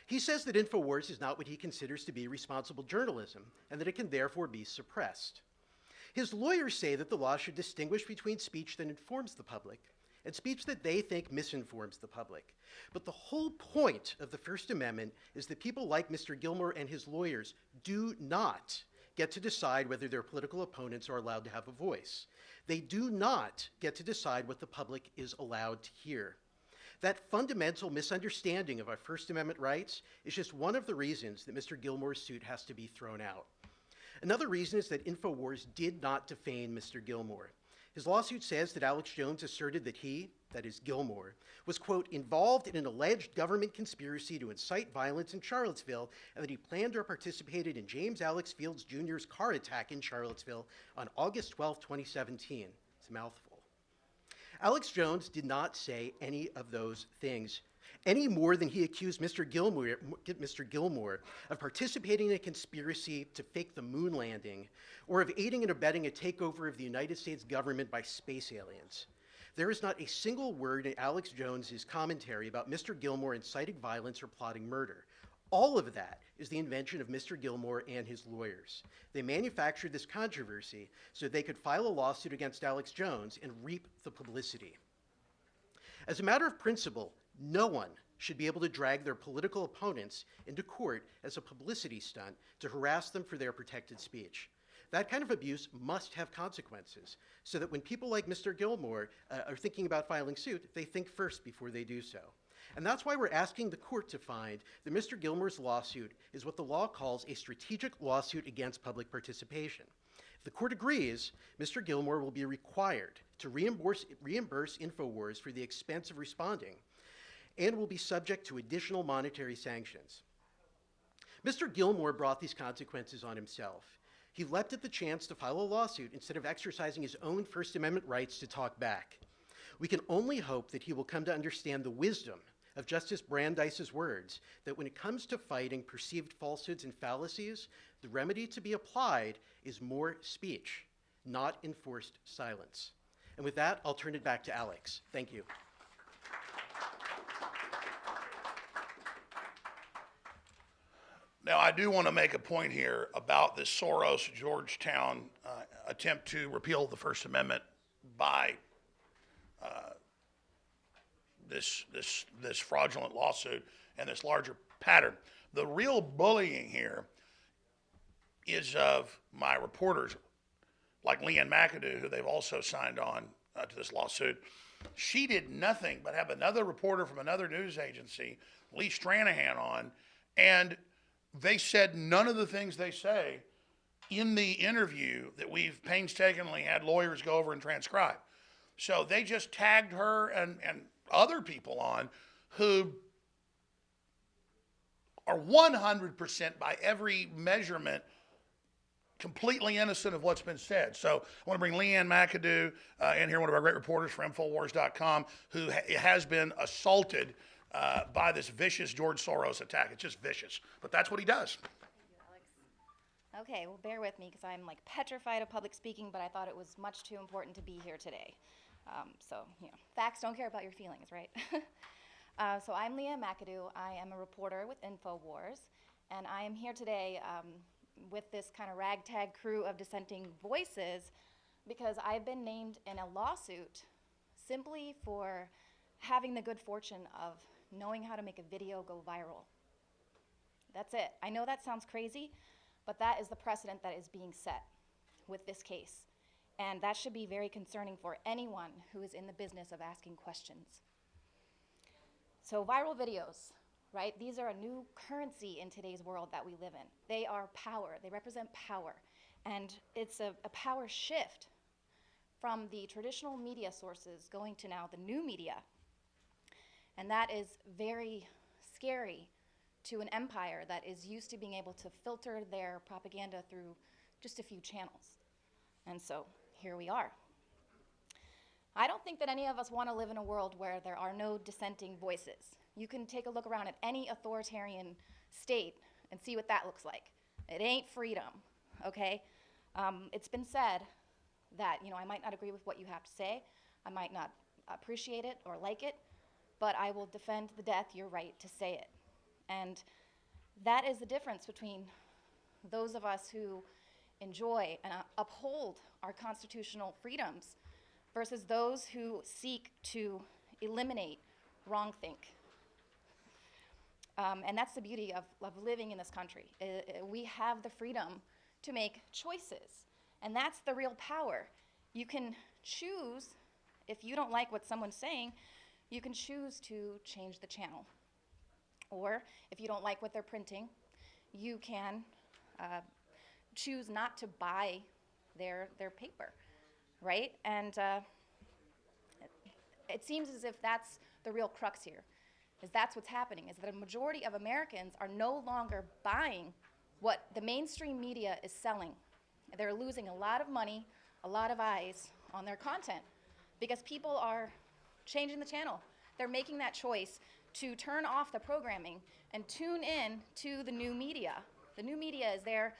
He says that InfoWars is not what he considers to be responsible journalism, and that it can therefore be suppressed. His lawyers say that the law should distinguish between speech that informs the public and speech that they think misinforms the public. But the whole point of the First Amendment is that people like Mr. Gilmore and his lawyers do not get to decide whether their political opponents are allowed to have a voice. They do not get to decide what the public is allowed to hear. That fundamental misunderstanding of our First Amendment rights is just one of the reasons that Mr. Gilmore's suit has to be thrown out. Another reason is that InfoWars did not defame Mr. Gilmore. His lawsuit says that Alex Jones asserted that he, that is Gilmore, was, quote, involved in an alleged government conspiracy to incite violence in Charlottesville, and that he planned or participated in James Alex Fields Jr.'s car attack in Charlottesville on August 12, 2017. It's a mouthful. Alex Jones did not say any of those things, any more than he accused Mr. Gilmore of participating in a conspiracy to fake the moon landing, or of aiding and abetting a takeover of the United States government by space aliens. There is not a single word in Alex Jones's commentary about Mr. Gilmore inciting violence or plotting murder. All of that is the invention of Mr. Gilmore and his lawyers. They manufactured this controversy so they could file a lawsuit against Alex Jones and reap the publicity. As a matter of principle, no one should be able to drag their political opponents into court as a publicity stunt to harass them for their protected speech. That kind of abuse must have consequences, so that when people like Mr. Gilmore are thinking about filing suit, they think first before they do so. And that's why we're asking the court to find that Mr. Gilmore's lawsuit is what the law calls a strategic lawsuit against public participation. If the court agrees, Mr. Gilmore will be required to reimburse InfoWars for the expense of responding and will be subject to additional monetary sanctions. Mr. Gilmore brought these consequences on himself. He leapt at the chance to file a lawsuit instead of exercising his own First Amendment rights to talk back. We can only hope that he will come to understand the wisdom of Justice Brandeis's words, that when it comes to fighting perceived falsehoods and fallacies, the remedy to be applied is more speech, not enforced silence. And with that, I'll turn it back to Alex. Thank you. Now, I do want to make a point here about this Soros Georgetown attempt to repeal the First Amendment by this fraudulent lawsuit and this larger pattern. The real bullying here is of my reporters, like Leanne McAdoo, who they've also signed on to this lawsuit. She did nothing but have another reporter from another news agency, Lee Stranahan, on, and they said none of the things they say in the interview that we've painstakingly had lawyers go over and transcribe. So they just tagged her and other people on who are 100% by every measurement completely innocent of what's been said. So I want to bring Leanne McAdoo in here, one of our great reporters for InfoWars.com, who has been assaulted by this vicious George Soros attack. It's just vicious, but that's what he does. Thank you, Alex. Okay, well, bear with me because I'm like petrified of public speaking, but I thought it was much too important to be here today. So, facts don't care about your feelings, right? So I'm Leanne McAdoo. I am a reporter with InfoWars, and I am here today with this kind of ragtag crew of dissenting voices because I've been named in a lawsuit simply for having the good fortune of knowing how to make a video go viral. That's it. I know that sounds crazy, but that is the precedent that is being set with this case. And that should be very concerning for anyone who is in the business of asking questions. So viral videos, right? These are a new currency in today's world that we live in. They are power. They represent power. And it's a power shift from the traditional media sources going to now the new media. And that is very scary to an empire that is used to being able to filter their propaganda through just a few channels. And so here we are. I don't think that any of us want to live in a world where there are no dissenting voices. You can take a look around at any authoritarian state and see what that looks like. It ain't freedom, okay? It's been said that, I might not agree with what you have to say, I might not appreciate it or like it, but I will defend to the death your right to say it. And that is the difference between those of us who enjoy and uphold our constitutional freedoms versus those who seek to eliminate wrongthink. And that's the beauty of living in this country. We have the freedom to make choices, and that's the real power. You can choose, if you don't like what someone's saying, you can choose to change the channel. Or if you don't like what they're printing, you can choose not to buy their paper, right? And it seems as if that's the real crux here, is that's what's happening, is that a majority of Americans are no longer buying what the mainstream media is selling. They're losing a lot of money, a lot of eyes on their content because people are changing the channel. They're making that choice to turn off the programming and tune in to the new media. The new media is there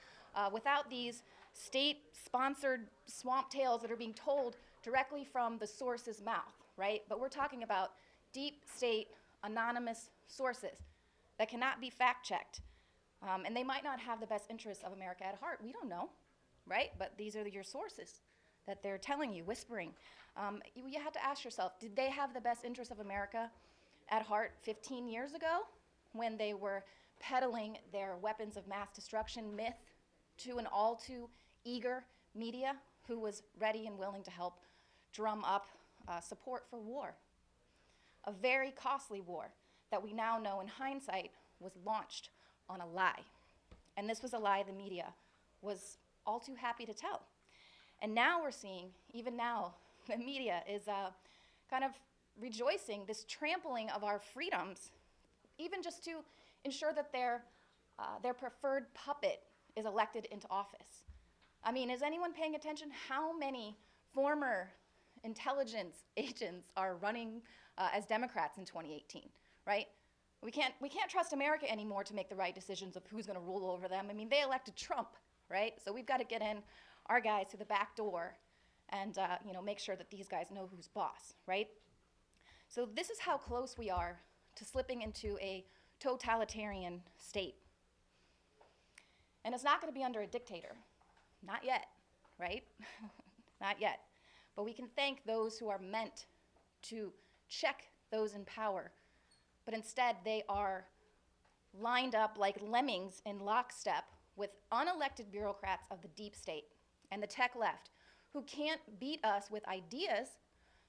without these state-sponsored swamp tales that are being told directly from the source's mouth, right? But we're talking about deep state, anonymous sources. that cannot be fact-checked. And they might not have the best interests of America at heart. We don't know, right? But these are your sources that they're telling you, whispering. You have to ask yourself, did they have the best interests of America at heart 15 years ago when they were peddling their weapons of mass destruction myth to an all too eager media who was ready and willing to help drum up support for war? A very costly war that we now know in hindsight was launched on a lie. And this was a lie the media was all too happy to tell. And now we're seeing, even now, the media is kind of rejoicing this trampling of our freedoms, even just to ensure that their preferred puppet is elected into office. I mean, is anyone paying attention how many former intelligence agents are running as Democrats in 2018, right? We can't trust America anymore to make the right decisions of who's going to rule over them. I mean, they elected Trump, right? So we've got to get in our guys through the back door and make sure that these guys know who's boss, right? So this is how close we are to slipping into a totalitarian state. And it's not going to be under a dictator. Not yet, right? Not yet. But we can thank those who are meant to check those in power. But instead, they are lined up like lemmings in lockstep with unelected bureaucrats of the deep state and the tech left who can't beat us with ideas,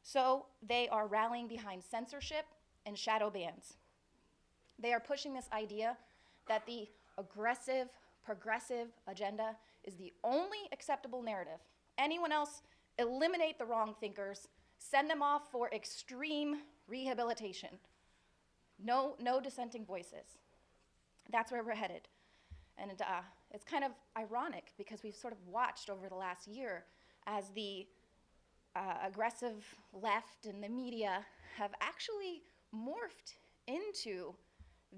so they are rallying behind censorship and shadow bans. They are pushing this idea that the aggressive, progressive agenda is the only acceptable narrative. Anyone else, eliminate the wrong thinkers, send them off for extreme rehabilitation. No dissenting voices. That's where we're headed. And it's kind of ironic because we've sort of watched over the last year as the aggressive left and the media have actually morphed into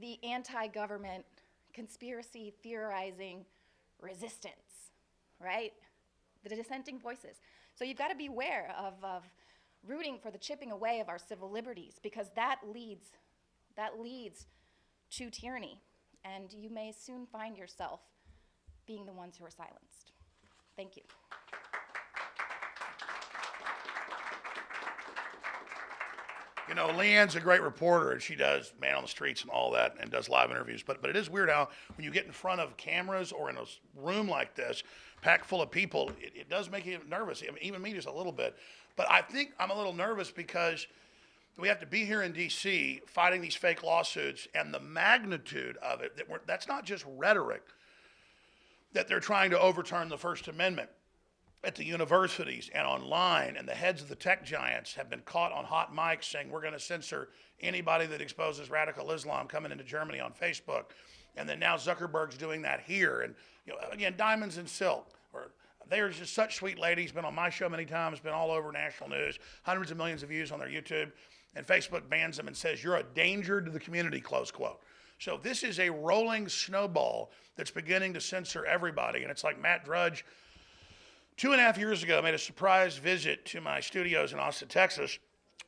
the anti-government conspiracy theorizing resistance, right? The dissenting voices. So you've got to beware of rooting for the chipping away of our civil liberties, because that leads to tyranny, and you may soon find yourself being the ones who are silenced. Thank you. You know, Leanne's a great reporter, and she does Man on the Streets and all that, and does live interviews. But it is weird how when you get in front of cameras or in a room like this, packed full of people, it does make you nervous. I mean, even me just a little bit. But I think I'm a little nervous because we have to be here in D.C. fighting these fake lawsuits, and the magnitude of it, that's not just rhetoric, that they're trying to overturn the First Amendment at the universities and online, and the heads of the tech giants have been caught on hot mics saying we're going to censor anybody that exposes radical Islam coming into Germany on Facebook. And then now Zuckerberg's doing that here. And again, Diamonds and Silk, they're just such sweet ladies, been on my show many times, been all over national news, hundreds of millions of views on their YouTube, and Facebook bans them and says you're a danger to the community, close quote. So this is a rolling snowball that's beginning to censor everybody. And it's like Matt Drudge 2.5 years ago made a surprise visit to my studios in Austin, Texas,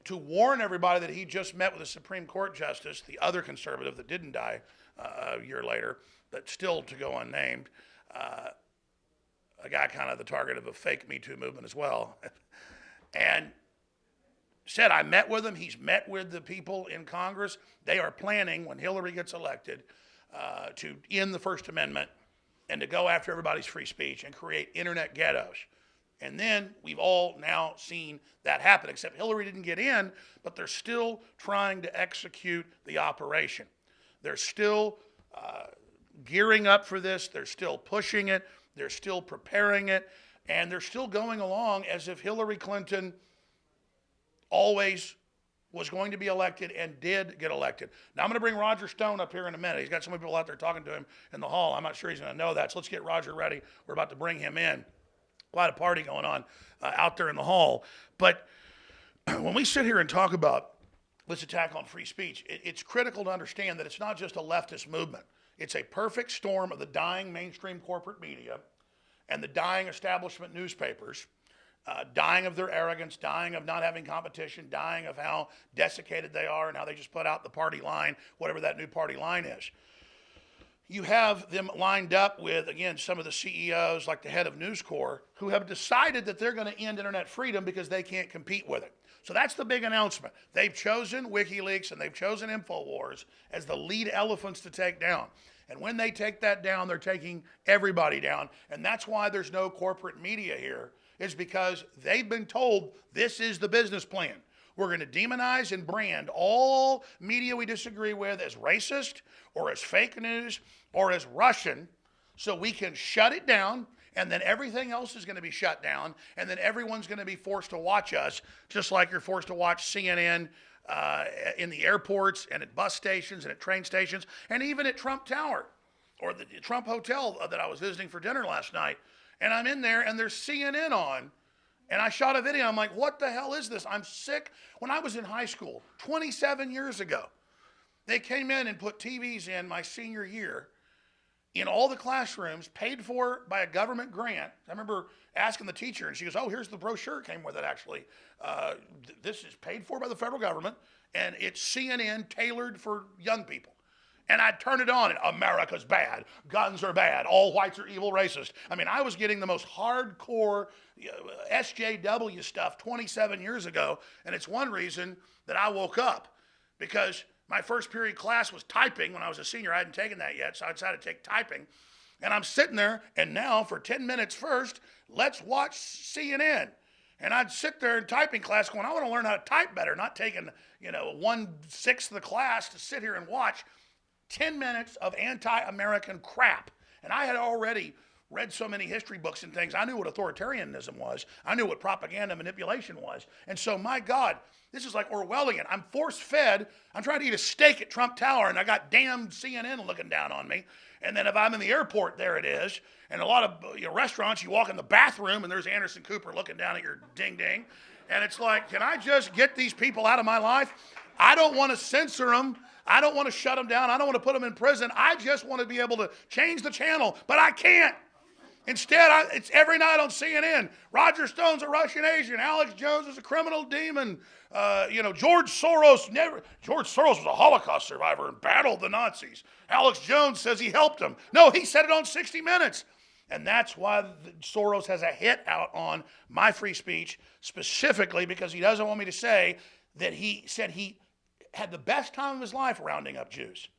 to warn everybody that he just met with a Supreme Court justice, the other conservative that didn't die a year later, but still to go unnamed, a guy kind of the target of a fake Me Too movement as well, and said, I met with him. He's met with the people in Congress. They are planning, when Hillary gets elected, to end the First Amendment and to go after everybody's free speech and create internet ghettos. And then we've all now seen that happen, except Hillary didn't get in, but they're still trying to execute the operation. They're still gearing up for this. They're still pushing it. They're still preparing it. And they're still going along as if Hillary Clinton always was going to be elected and did get elected. Now, I'm going to bring Roger Stone up here in a minute. He's got so many people out there talking to him in the hall. I'm not sure he's going to know that. So let's get Roger ready. We're about to bring him in. Quite a party going on out there in the hall. But when we sit here and talk about this attack on free speech, it's critical to understand that it's not just a leftist movement. It's a perfect storm of the dying mainstream corporate media and the dying establishment newspapers dying of their arrogance, dying of not having competition, dying of how desiccated they are and how they just put out the party line, whatever that new party line is. You have them lined up with, again, some of the CEOs, like the head of News Corp, who have decided that they're going to end internet freedom because they can't compete with it. So that's the big announcement. They've chosen WikiLeaks and they've chosen InfoWars as the lead elephants to take down. And when they take that down, they're taking everybody down. And that's why there's no corporate media here, is because they've been told this is the business plan. We're going to demonize and brand all media we disagree with as racist or as fake news or as Russian, so we can shut it down, and then everything else is going to be shut down, and then everyone's going to be forced to watch us, just like you're forced to watch CNN in the airports and at bus stations and at train stations and even at Trump Tower or the Trump Hotel that I was visiting for dinner last night. And I'm in there and there's CNN on, and I shot a video. I'm like, what the hell is this? I'm sick. When I was in high school 27 years ago, they came in and put TVs in my senior year in all the classrooms, paid for by a government grant. I remember asking the teacher, and she goes, oh, here's the brochure came with it, actually. This is paid for by the federal government, and it's CNN tailored for young people. And I'd turn it on, and America's bad, guns are bad, all whites are evil, racist. I mean, I was getting the most hardcore SJW stuff 27 years ago, and it's one reason that I woke up, because my first period class was typing. When I was a senior, I hadn't taken that yet, so I decided to take typing. And I'm sitting there, and now for 10 minutes first, let's watch CNN. And I'd sit there in typing class going, I want to learn how to type better, not taking, 1/6 of the class to sit here and watch 10 minutes of anti-American crap. And I had already read so many history books and things. I knew what authoritarianism was. I knew what propaganda manipulation was. And so, my God, this is like Orwellian. I'm force-fed. I'm trying to eat a steak at Trump Tower, and I got damn CNN looking down on me. And then if I'm in the airport, there it is. And a lot of restaurants, you walk in the bathroom, and there's Anderson Cooper looking down at your ding-ding. And it's like, can I just get these people out of my life? I don't want to censor them. I don't want to shut them down. I don't want to put them in prison. I just want to be able to change the channel, but I can't. Instead, it's every night on CNN. Roger Stone's a Russian Asian. Alex Jones is a criminal demon. George Soros was a Holocaust survivor and battled the Nazis. Alex Jones says he helped them. No, he said it on 60 Minutes. And that's why Soros has a hit out on my free speech, specifically because he doesn't want me to say that he said he had the best time of his life rounding up Jews.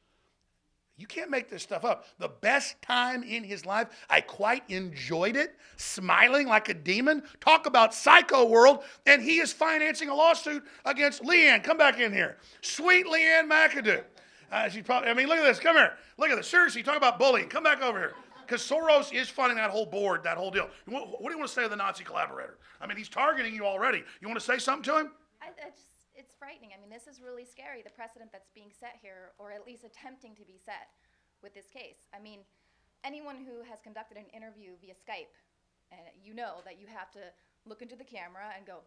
You can't make this stuff up. The best time in his life, I quite enjoyed it, smiling like a demon. Talk about psycho world. And he is financing a lawsuit against Leanne. Come back in here. Sweet Leanne McAdoo. Look at this. Come here. Look at this. Seriously, talk about bullying. Come back over here. Because Soros is funding that whole board, that whole deal. What do you want to say to the Nazi collaborator? I mean, he's targeting you already. You want to say something to him? It's frightening. I mean, this is really scary, the precedent that's being set here, or at least attempting to be set with this case. I mean, anyone who has conducted an interview via Skype, and you know that you have to look into the camera and go,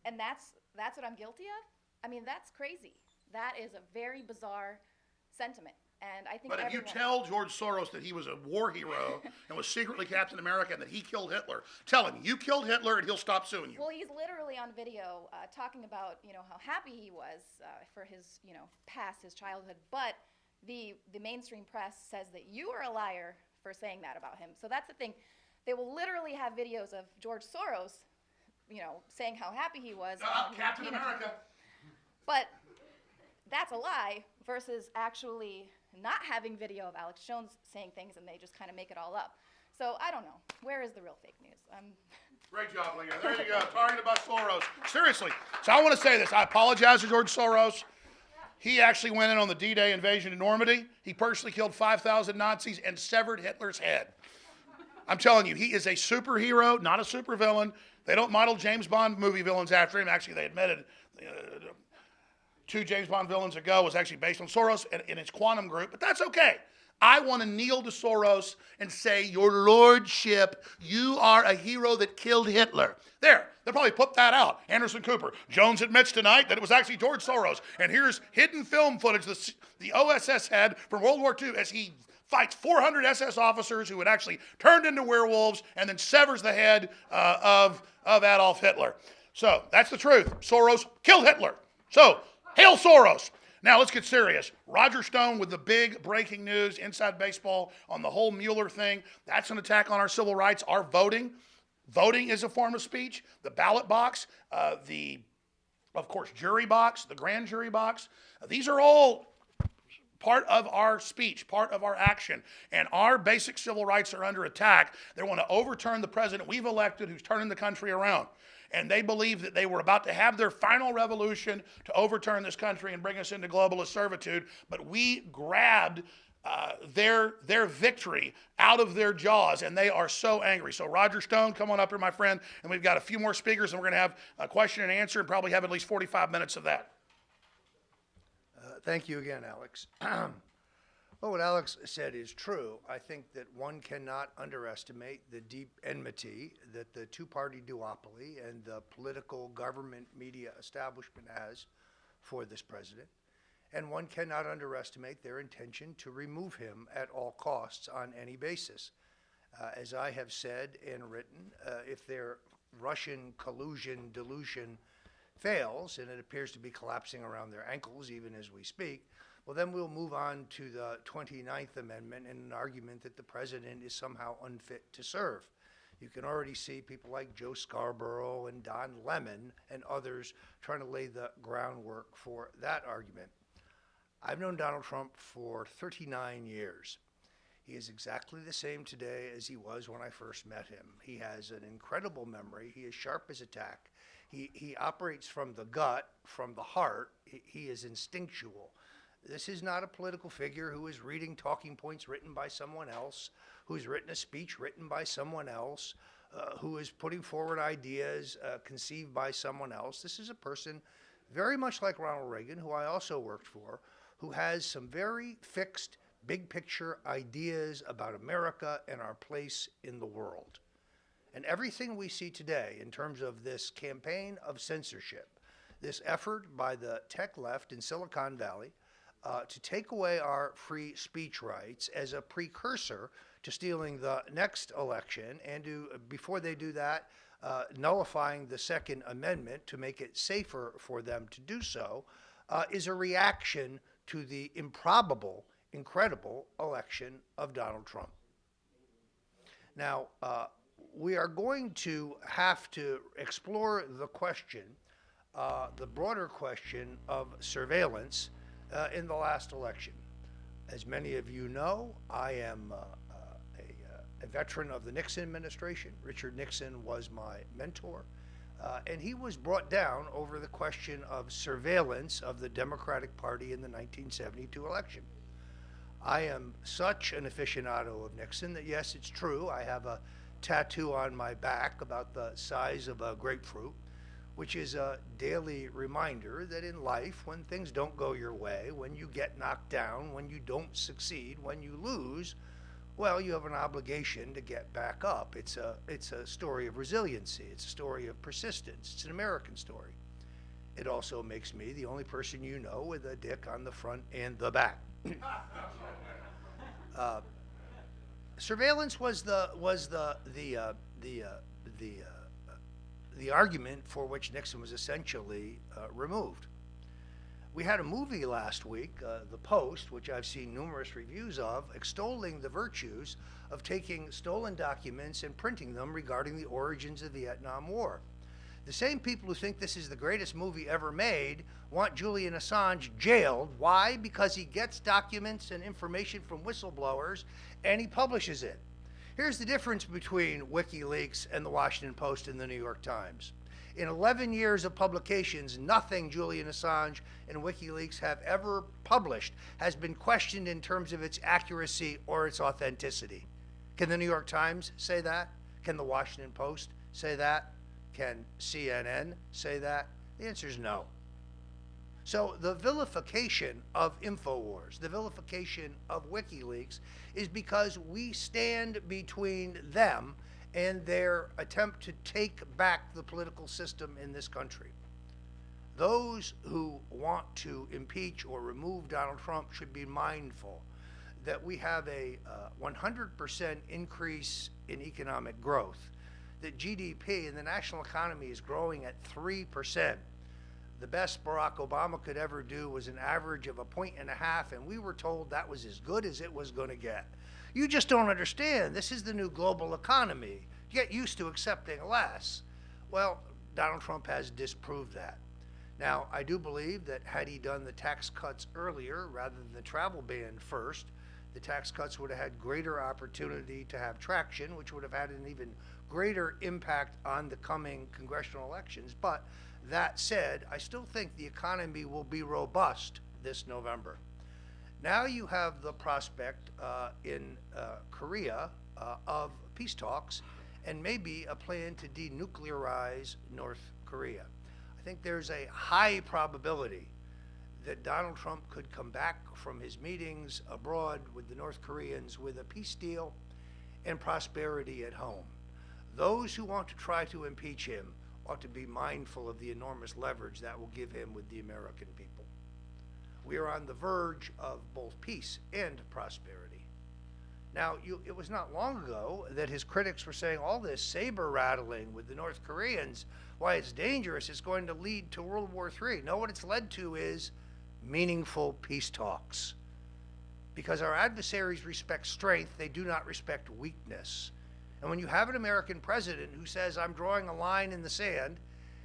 and that's what I'm guilty of? I mean, that's crazy. That is a very bizarre sentiment. And I think But if you tell George Soros that he was a war hero and was secretly Captain America and that he killed Hitler, tell him you killed Hitler and he'll stop suing you. Well, he's literally on video talking about, how happy he was for his, past, his childhood. But the mainstream press says that you are a liar for saying that about him. So that's the thing. They will literally have videos of George Soros, saying how happy he was. Captain America. But that's a lie versus actually not having video of Alex Jones saying things and they just kind of make it all up. So I don't know. Where is the real fake news? Great job, Leanne. There you go. Targeted by Soros. Seriously. So I want to say this. I apologize to George Soros. He actually went in on the D-Day invasion in Normandy. He personally killed 5,000 Nazis and severed Hitler's head. I'm telling you, he is a superhero, not a supervillain. They don't model James Bond movie villains after him. Actually, they admitted 2 James Bond villains ago was actually based on Soros and its quantum group, but that's okay. I want to kneel to Soros and say, your lordship, you are a hero that killed Hitler. There, they'll probably put that out. Anderson Cooper. Jones admits tonight that it was actually George Soros. And here's hidden film footage the OSS had from World War II as he fights 400 SS officers who had actually turned into werewolves and then severs the head of Adolf Hitler. So that's the truth. Soros killed Hitler. So, hail Soros. Now let's get serious. Roger Stone with the big breaking news inside baseball on the whole Mueller thing. That's an attack on our civil rights, our voting. Voting is a form of speech. The ballot box, of course, jury box, the grand jury box. These are all part of our speech, part of our action. And our basic civil rights are under attack. They want to overturn the president we've elected who's turning the country around. And they believe that they were about to have their final revolution to overturn this country and bring us into globalist servitude. But we grabbed their victory out of their jaws, and they are so angry. So Roger Stone, come on up here, my friend, and we've got a few more speakers, and we're going to have a question and answer and probably have at least 45 minutes of that. Thank you again, Alex. Well, what Alex said is true. I think that one cannot underestimate the deep enmity that the two-party duopoly and the political government media establishment has for this president. And one cannot underestimate their intention to remove him at all costs on any basis. As I have said and written, if their Russian collusion delusion fails, and it appears to be collapsing around their ankles even as we speak, well, then we'll move on to the 29th Amendment and an argument that the president is somehow unfit to serve. You can already see people like Joe Scarborough and Don Lemon and others trying to lay the groundwork for that argument. I've known Donald Trump for 39 years. He is exactly the same today as he was when I first met him. He has an incredible memory. He is sharp as a tack. He operates from the gut, from the heart. He is instinctual. This is not a political figure who is reading talking points written by someone else, who's written a speech written by someone else, who is putting forward ideas conceived by someone else. This is a person very much like Ronald Reagan, who I also worked for, who has some very fixed, big picture ideas about America and our place in the world. And everything we see today in terms of this campaign of censorship, this effort by the tech left in Silicon Valley to take away our free speech rights as a precursor to stealing the next election, and to, before they do that, nullifying the Second Amendment to make it safer for them to do so, is a reaction to the improbable, incredible election of Donald Trump. Now, we are going to have to explore the question, the broader question of surveillance in the last election. As many of you know, I am a veteran of the Nixon administration. Richard Nixon was my mentor. And he was brought down over the question of surveillance of the Democratic Party in the 1972 election. I am such an aficionado of Nixon that, yes, it's true, I have a tattoo on my back about the size of a grapefruit, which is a daily reminder that in life, when things don't go your way, when you get knocked down, when you don't succeed, when you lose, well, you have an obligation to get back up. It's a story of resiliency. It's a story of persistence. It's an American story. It also makes me the only person you know with a dick on the front and the back. Surveillance was the argument for which Nixon was essentially removed. We had a movie last week, The Post, which I've seen numerous reviews of, extolling the virtues of taking stolen documents and printing them regarding the origins of the Vietnam War. The same people who think this is the greatest movie ever made want Julian Assange jailed. Why? Because he gets documents and information from whistleblowers and he publishes it. Here's the difference between WikiLeaks and the Washington Post and the New York Times. In 11 years of publications, nothing Julian Assange and WikiLeaks have ever published has been questioned in terms of its accuracy or its authenticity. Can the New York Times say that? Can the Washington Post say that? Can CNN say that? The answer is no. So the vilification of InfoWars, the vilification of WikiLeaks, is because we stand between them and their attempt to take back the political system in this country. Those who want to impeach or remove Donald Trump should be mindful that we have a 100% increase in economic growth, that GDP and the national economy is growing at 3%. The best Barack Obama could ever do was an average of 1.5 points, and we were told that was as good as it was going to get. You just don't understand. This is the new global economy. Get used to accepting less. Well, Donald Trump has disproved that. Now, I do believe that had he done the tax cuts earlier rather than the travel ban first, the tax cuts would have had greater opportunity to have traction, which would have had an even greater impact on the coming congressional elections. But that said, I still think the economy will be robust this November. Now you have the prospect in Korea of peace talks and maybe a plan to denuclearize North Korea. I think there's a high probability that Donald Trump could come back from his meetings abroad with the North Koreans with a peace deal and prosperity at home. Those who want to try to impeach him ought to be mindful of the enormous leverage that will give him with the American people. We are on the verge of both peace and prosperity. Now, it was not long ago that his critics were saying all this saber rattling with the North Koreans, why it's dangerous, it's going to lead to World War III. No, what it's led to is meaningful peace talks. Because our adversaries respect strength, they do not respect weakness. And when you have an American president who says, I'm drawing a line in the sand,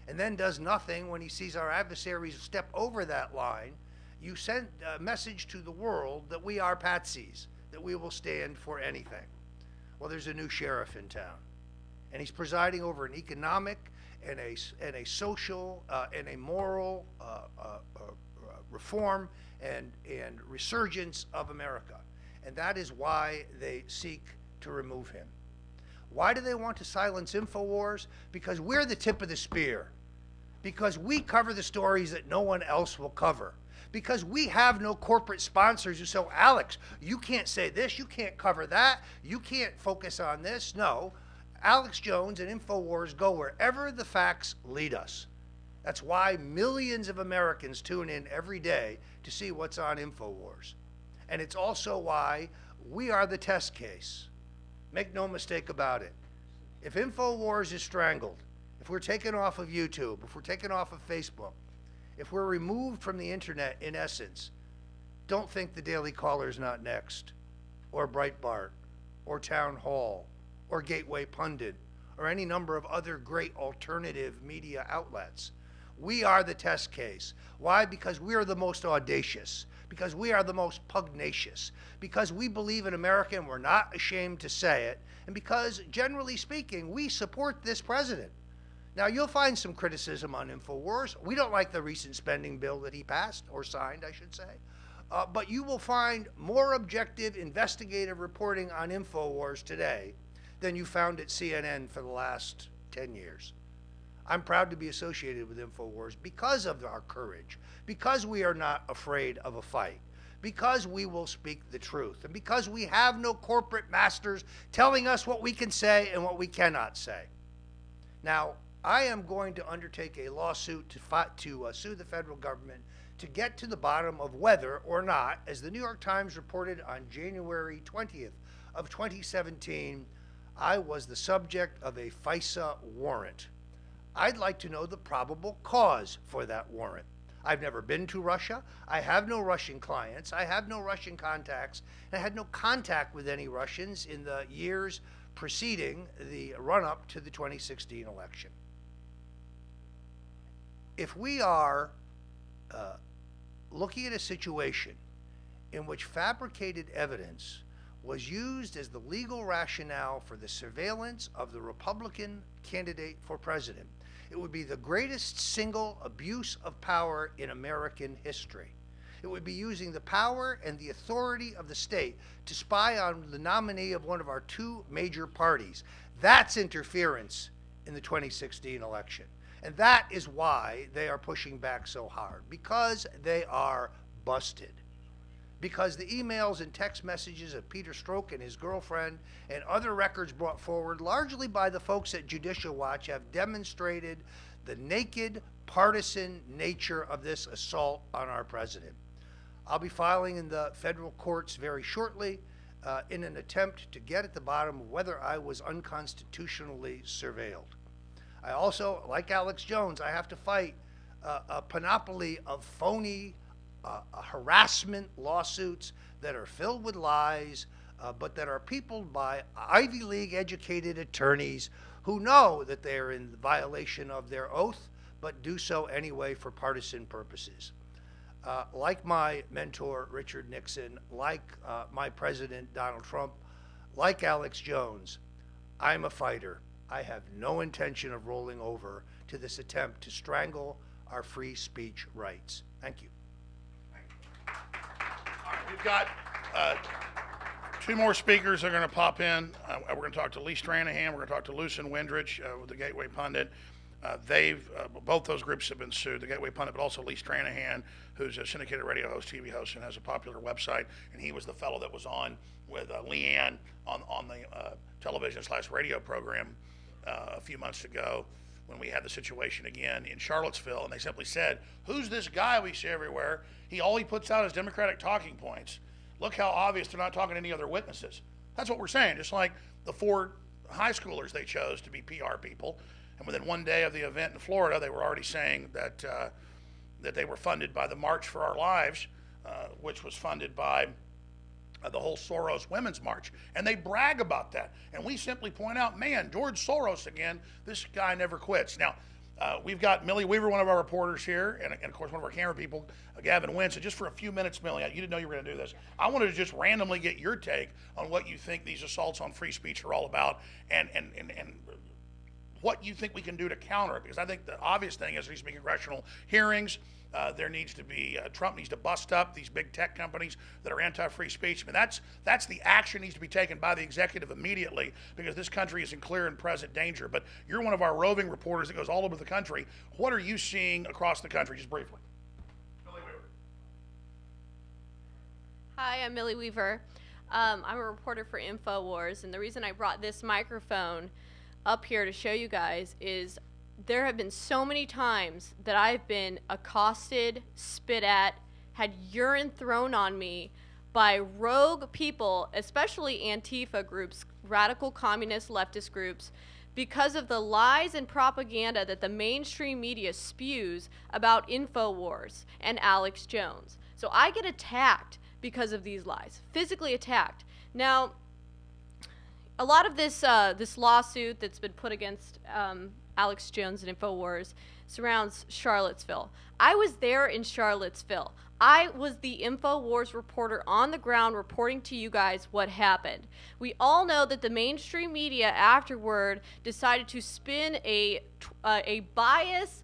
and then does nothing when he sees our adversaries step over that line, you send a message to the world that we are patsies, that we will stand for anything. Well, there's a new sheriff in town, and he's presiding over an economic and a social and a moral reform and resurgence of America. And that is why they seek to remove him. Why do they want to silence InfoWars? Because we're the tip of the spear. Because we cover the stories that no one else will cover. Because we have no corporate sponsors who say, Alex, you can't say this, you can't cover that, you can't focus on this. No, Alex Jones and InfoWars go wherever the facts lead us. That's why millions of Americans tune in every day to see what's on InfoWars. And it's also why we are the test case. Make no mistake about it. If InfoWars is strangled, if we're taken off of YouTube, if we're taken off of Facebook, if we're removed from the internet, in essence, don't think the Daily Caller's not next, or Breitbart, or Town Hall, or Gateway Pundit, or any number of other great alternative media outlets. We are the test case. Why? Because we are the most audacious, because we are the most pugnacious, because we believe in America and we're not ashamed to say it, and because, generally speaking, we support this president. Now, you'll find some criticism on InfoWars. We don't like the recent spending bill that he passed, or signed, I should say. But you will find more objective investigative reporting on InfoWars today than you found at CNN for the last 10 years. I'm proud to be associated with InfoWars because of our courage, because we are not afraid of a fight, because we will speak the truth, and because we have no corporate masters telling us what we can say and what we cannot say. Now, I am going to undertake a lawsuit to sue the federal government to get to the bottom of whether or not, as the New York Times reported on January 20th of 2017, I was the subject of a FISA warrant. I'd like to know the probable cause for that warrant. I've never been to Russia. I have no Russian clients. I have no Russian contacts. And I had no contact with any Russians in the years preceding the run-up to the 2016 election. If we are looking at a situation in which fabricated evidence was used as the legal rationale for the surveillance of the Republican candidate for president, it would be the greatest single abuse of power in American history. It would be using the power and the authority of the state to spy on the nominee of one of our two major parties. That's interference in the 2016 election. And that is why they are pushing back so hard, because they are busted. Because the emails and text messages of Peter Strzok and his girlfriend and other records brought forward largely by the folks at Judicial Watch have demonstrated the naked partisan nature of this assault on our president. I'll be filing in the federal courts very shortly in an attempt to get at the bottom of whether I was unconstitutionally surveilled. I also, like Alex Jones, I have to fight a panoply of phony harassment lawsuits that are filled with lies, but that are peopled by Ivy League educated attorneys who know that they are in violation of their oath, but do so anyway for partisan purposes. Like my mentor, Richard Nixon, like my president, Donald Trump, like Alex Jones, I'm a fighter. I have no intention of rolling over to this attempt to strangle our free speech rights. Thank you. All right, we've got two more speakers that are going to pop in. We're going to talk to Lee Stranahan. We're going to talk to Lucien Windrich with the Gateway Pundit. Both those groups have been sued, the Gateway Pundit, but also Lee Stranahan, who's a syndicated radio host, TV host, and has a popular website. And he was the fellow that was on with Leanne on the television/radio program a few months ago when we had the situation again in Charlottesville. And they simply said, who's this guy we see everywhere? All he puts out is Democratic talking points. Look how obvious they're not talking to any other witnesses. That's what we're saying. Just like the 4 high schoolers they chose to be PR people. And within one day of the event in Florida, they were already saying that that they were funded by the March for Our Lives, which was funded by the whole Soros Women's March. And they brag about that. And we simply point out, man, George Soros again, this guy never quits. Now, we've got Millie Weaver, one of our reporters here, and of course, one of our camera people, Gavin Wentz. So just for a few minutes, Millie, you didn't know you were going to do this. I wanted to just randomly get your take on what you think these assaults on free speech are all about, and what you think we can do to counter it. Because I think the obvious thing is there needs to be congressional hearings. There needs to be, Trump needs to bust up these big tech companies that are anti-free speech. I mean, that's the action needs to be taken by the executive immediately, because this country is in clear and present danger. But you're one of our roving reporters that goes all over the country. What are you seeing across the country, just briefly? Millie Weaver. Hi, I'm Millie Weaver. I'm a reporter for InfoWars, and the reason I brought this microphone up here to show you guys is there have been so many times that I've been accosted, spit at, had urine thrown on me by rogue people, especially Antifa groups, radical communist leftist groups, because of the lies and propaganda that the mainstream media spews about InfoWars and Alex Jones. So I get attacked because of these lies, physically attacked. Now, a lot of this lawsuit that's been put against Alex Jones and InfoWars surrounds Charlottesville. I was there in Charlottesville. I was the InfoWars reporter on the ground reporting to you guys what happened. We all know that the mainstream media afterward decided to spin a biased,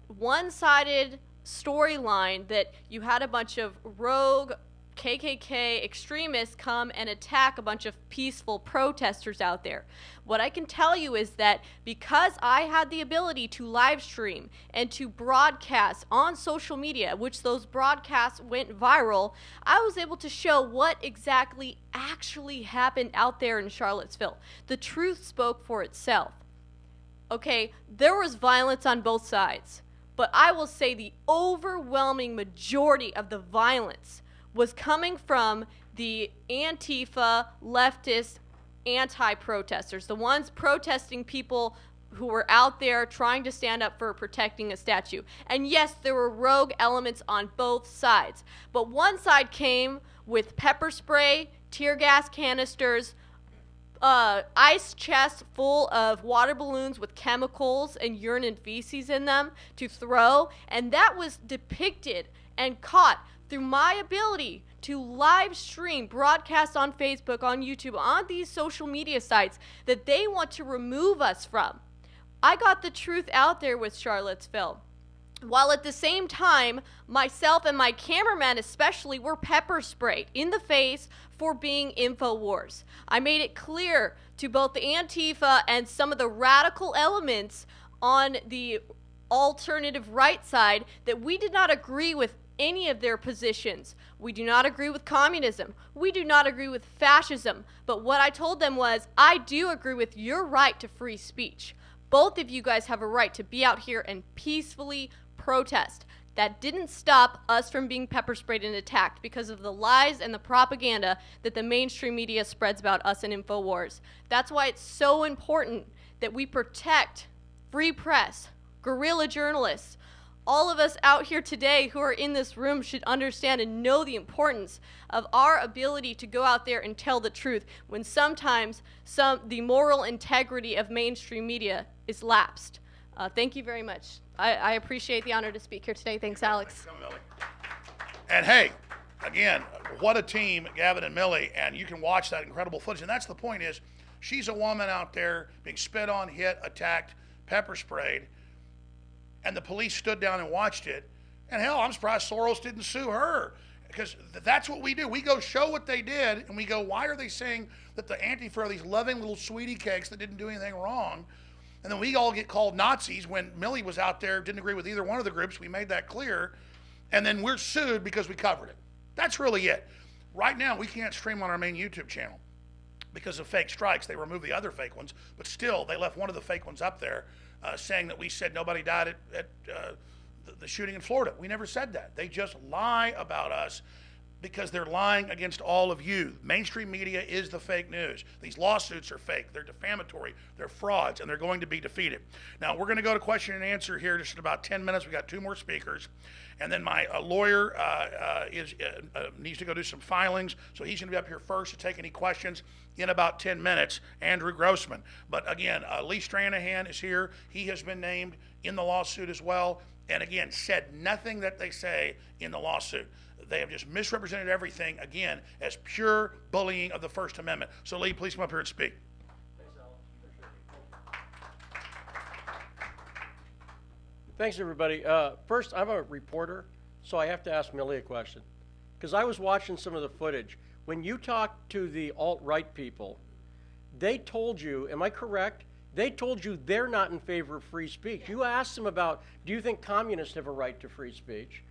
one-sided storyline that you had a bunch of rogue KKK extremists come and attack a bunch of peaceful protesters out there. What I can tell you is that because I had the ability to live stream and to broadcast on social media, which those broadcasts went viral, I was able to show what exactly actually happened out there in Charlottesville. The truth spoke for itself. Okay, there was violence on both sides, but I will say the overwhelming majority of the violence was coming from the Antifa, leftist, anti-protesters, the ones protesting people who were out there trying to stand up for protecting a statue. And yes, there were rogue elements on both sides. But one side came with pepper spray, tear gas canisters, ice chests full of water balloons with chemicals and urine and feces in them to throw. And that was depicted and caught through my ability to live stream, broadcast on Facebook, on YouTube, on these social media sites that they want to remove us from. I got the truth out there with Charlottesville, while at the same time, myself and my cameraman especially were pepper sprayed in the face for being InfoWars. I made it clear to both the Antifa and some of the radical elements on the alternative right side that we did not agree with any of their positions. We do not agree with communism. We do not agree with fascism. But what I told them was, I do agree with your right to free speech. Both of you guys have a right to be out here and peacefully protest. that didn't stop us from being pepper sprayed and attacked because of the lies and the propaganda that the mainstream media spreads about us in InfoWars. That's why it's so important that we protect free press, guerrilla journalists. All of us out here today who are in this room should understand and know the importance of our ability to go out there and tell the truth when sometimes the moral integrity of mainstream media is lapsed. Thank you very much. I appreciate the honor to speak here today. Thanks, Alex. And hey, again, what a team, Gavin and Millie, and you can watch that incredible footage. And that's the point is, she's a woman out there being spit on, hit, attacked, pepper sprayed, and the police stood down and watched it. And hell, I'm surprised Soros didn't sue her, because that's what we do. We go show what they did, and we go, why are they saying that the Antifa are these loving little sweetie cakes that didn't do anything wrong? And then we all get called Nazis when Millie was out there, didn't agree with either one of the groups. We made that clear. And then we're sued because we covered it. That's really it. Right now, we can't stream on our main YouTube channel because of fake strikes. They removed the other fake ones, but still, they left one of the fake ones up there saying that we said nobody died at the shooting in Florida. We never said that. They just lie about us because they're lying against all of you. Mainstream media is the fake news. These lawsuits are fake. They're defamatory. They're frauds, and they're going to be defeated. Now, we're going to go to question and answer here just in about 10 minutes. We got 2 more speakers. And then my lawyer needs to go do some filings, so he's going to be up here first to take any questions in about 10 minutes, Andrew Grossman. But again, Lee Stranahan is here. He has been named in the lawsuit as well, and again, said nothing that they say in the lawsuit. They have just misrepresented everything, again, as pure bullying of the First Amendment. So Lee, please come up here and speak. Thanks, everybody. First, I'm a reporter, so I have to ask Millie a question. Because I was watching some of the footage. When you talked to the alt-right people, they told you, am I correct? They told you they're not in favor of free speech. Yes. You asked them about, do you think communists have a right to free speech?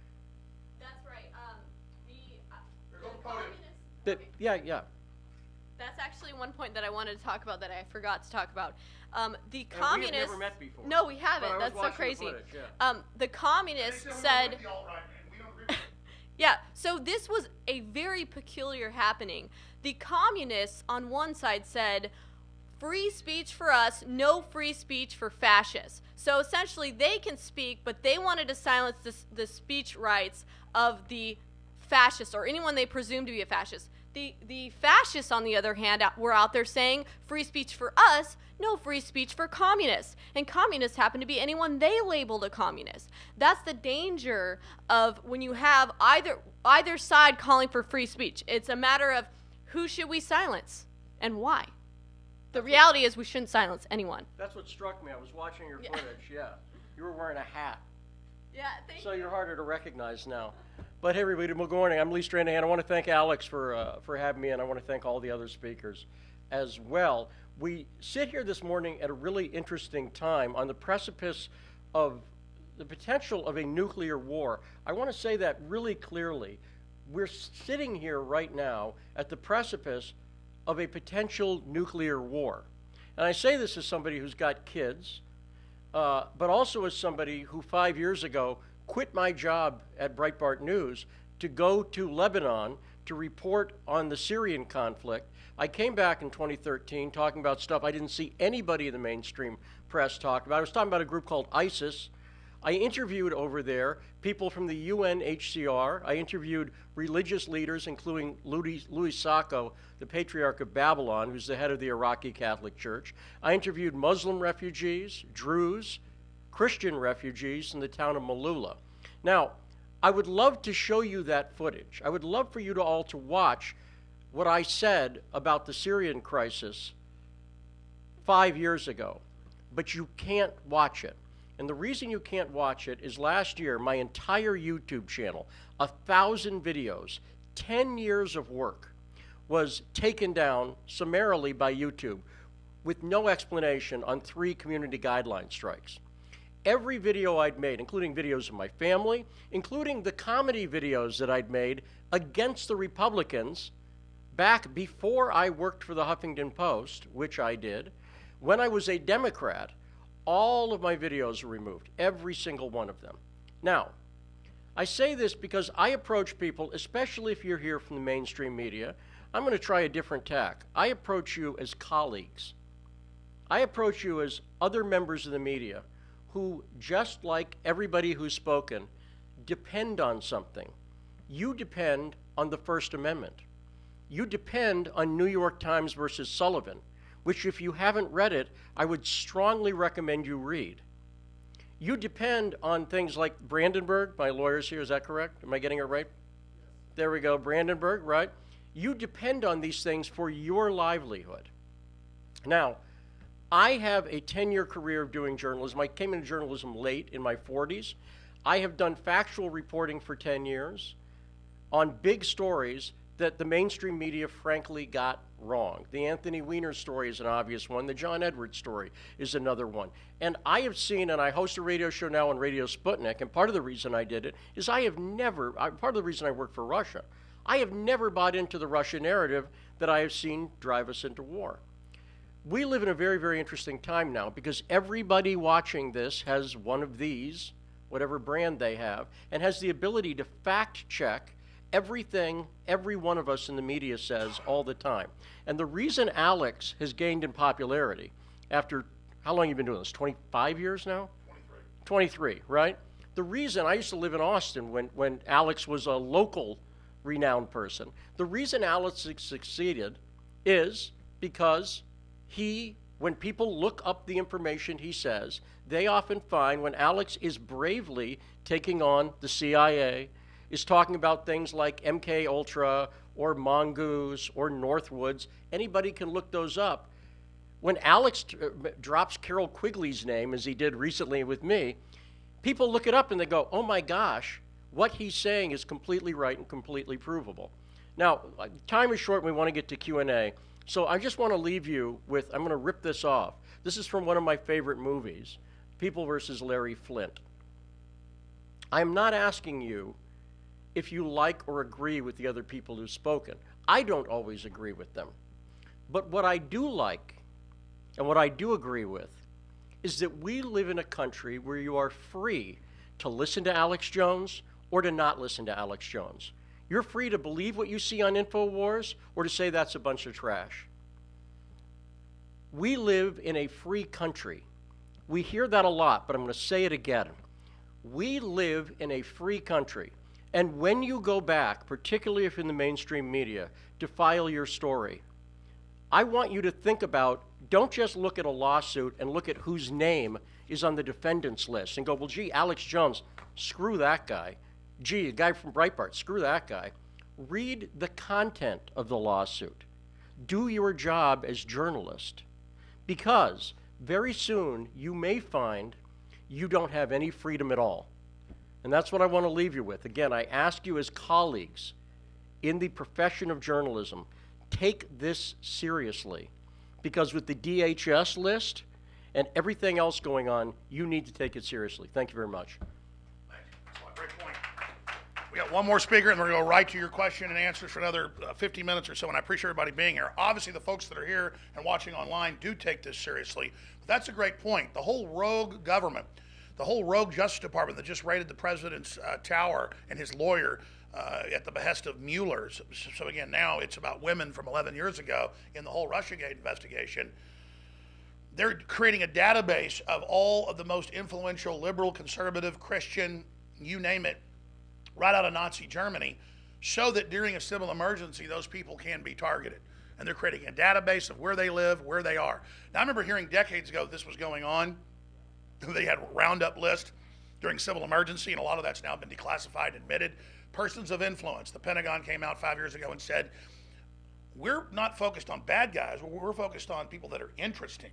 That's right. Yeah. That's actually one point that I wanted to talk about that I forgot to talk about. The And we have communists. never met before. No, we But I haven't. was That's so watching the crazy. footage, yeah. The communists said. Yeah, so this was a very peculiar happening. The communists on one side said, free speech for us, no free speech for fascists. So essentially they can speak, but they wanted to silence the speech rights of the fascists or anyone they presume to be a fascist. The fascists, on the other hand, were out there saying free speech for us, no free speech for communists. And communists happen to be anyone they labeled a communist. That's the danger of when you have either side calling for free speech. It's a matter of who should we silence and why. The reality is we shouldn't silence anyone. That's what struck me. I was watching your footage, yeah. You were wearing a hat. Yeah, thank So you. you're harder to recognize now. But hey, everybody, good morning. I'm Lee Stranahan. I want to thank Alex for having me, and I want to thank all the other speakers as well. We sit here this morning at a really interesting time on the precipice of the potential of a nuclear war. I want to say that really clearly. We're sitting here right now at the precipice of a potential nuclear war. And I say this as somebody who's got kids, but also as somebody who 5 years ago quit my job at Breitbart News to go to Lebanon to report on the Syrian conflict. I came back in 2013 talking about stuff I didn't see anybody in the mainstream press talk about. I was talking about a group called ISIS. I interviewed over there people from the UNHCR. I interviewed religious leaders, including Louis Sacco, the Patriarch of Babylon, who's the head of the Iraqi Catholic Church. I interviewed Muslim refugees, Druze, Christian refugees in the town of Malula. Now, I would love to show you that footage. I would love for you all to watch what I said about the Syrian crisis 5 years ago, but you can't watch it. And the reason you can't watch it is last year, my entire YouTube channel, 1,000 videos, 10 years of work, was taken down summarily by YouTube with no explanation on 3 community guideline strikes. Every video I'd made, including videos of my family, including the comedy videos that I'd made against the Republicans back before I worked for the Huffington Post, which I did, when I was a Democrat, all of my videos were removed, every single one of them. Now, I say this because I approach people, especially if you're here from the mainstream media, I'm going to try a different tack. I approach you as colleagues. I approach you as other members of the media who, just like everybody who's spoken, depend on something. You depend on the First Amendment. You depend on New York Times versus Sullivan, which if you haven't read it, I would strongly recommend you read. You depend on things like Brandenburg, my lawyer's here, is that correct? Am I getting it right? There we go, Brandenburg, right? You depend on these things for your livelihood. Now, I have a 10-year career of doing journalism. I came into journalism late in my 40s. I have done factual reporting for 10 years on big stories that the mainstream media frankly got wrong. The Anthony Weiner story is an obvious one. The John Edwards story is another one. And I have seen, and I host a radio show now on Radio Sputnik, and part of the reason I did it is part of the reason I work for Russia, I have never bought into the Russia narrative that I have seen drive us into war. We live in a very, very interesting time now because everybody watching this has one of these, whatever brand they have, and has the ability to fact check everything every one of us in the media says all the time. And the reason Alex has gained in popularity after, how long have you been doing this, 25 years now? 23, right? The reason, I used to live in Austin when Alex was a local renowned person. The reason Alex succeeded is because when people look up the information he says, they often find when Alex is bravely taking on the CIA, is talking about things like MK Ultra or Mongoose or Northwoods. Anybody can look those up. When Alex drops Carol Quigley's name, as he did recently with me, people look it up and they go, oh my gosh, what he's saying is completely right and completely provable. Now, time is short and we want to get to Q&A, so I just want to leave you with, I'm going to rip this off. This is from one of my favorite movies, People versus Larry Flint. I'm not asking you if you like or agree with the other people who've spoken. I don't always agree with them. But what I do like, and what I do agree with, is that we live in a country where you are free to listen to Alex Jones or to not listen to Alex Jones. You're free to believe what you see on InfoWars or to say that's a bunch of trash. We live in a free country. We hear that a lot, but I'm going to say it again. We live in a free country. And when you go back, particularly if in the mainstream media, to file your story, I want you to think about, don't just look at a lawsuit and look at whose name is on the defendant's list and go, well, gee, Alex Jones, screw that guy. Gee, a guy from Breitbart, screw that guy. Read the content of the lawsuit. Do your job as journalist. Because very soon you may find you don't have any freedom at all. And that's what I want to leave you with. Again, I ask you as colleagues in the profession of journalism, take this seriously. Because with the DHS list and everything else going on, you need to take it seriously. Thank you very much. Thank you. That's a great point. We got one more speaker, and we're going to go right to your question and answers for another 50 minutes or so, and I appreciate everybody being here. Obviously, the folks that are here and watching online do take this seriously. But that's a great point. The whole rogue government, the whole rogue Justice Department that just raided the president's tower and his lawyer at the behest of Mueller. So again, now it's about women from 11 years ago in the whole Russiagate investigation. They're creating a database of all of the most influential liberal, conservative, Christian, you name it, right out of Nazi Germany, so that during a civil emergency, those people can be targeted. And they're creating a database of where they live, where they are. Now, I remember hearing decades ago this was going on. They had a roundup list during civil emergency, and a lot of that's now been declassified and admitted. Persons of influence. The Pentagon came out 5 years ago and said, we're not focused on bad guys, we're focused on people that are interesting.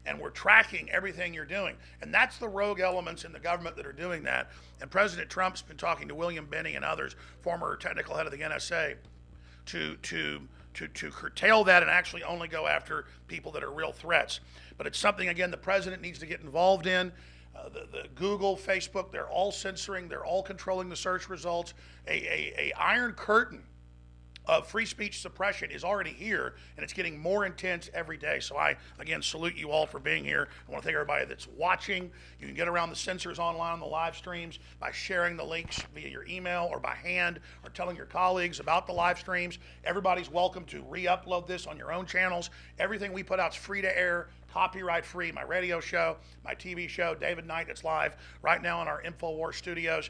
And we're tracking everything you're doing. And that's the rogue elements in the government that are doing that. And President Trump's been talking to William Binney and others, former technical head of the NSA, to curtail that and actually only go after people that are real threats. But it's something, again, the president needs to get involved in. The Google, Facebook, they're all censoring, they're all controlling the search results. A iron curtain of free speech suppression is already here, and it's getting more intense every day. So I, again, salute you all for being here. I want to thank everybody that's watching. You can get around the censors online on the live streams by sharing the links via your email or by hand or telling your colleagues about the live streams. Everybody's welcome to re-upload this on your own channels. Everything we put out is free to air, copyright free. My radio show, my TV show, David Knight, it's live right now in our InfoWars studios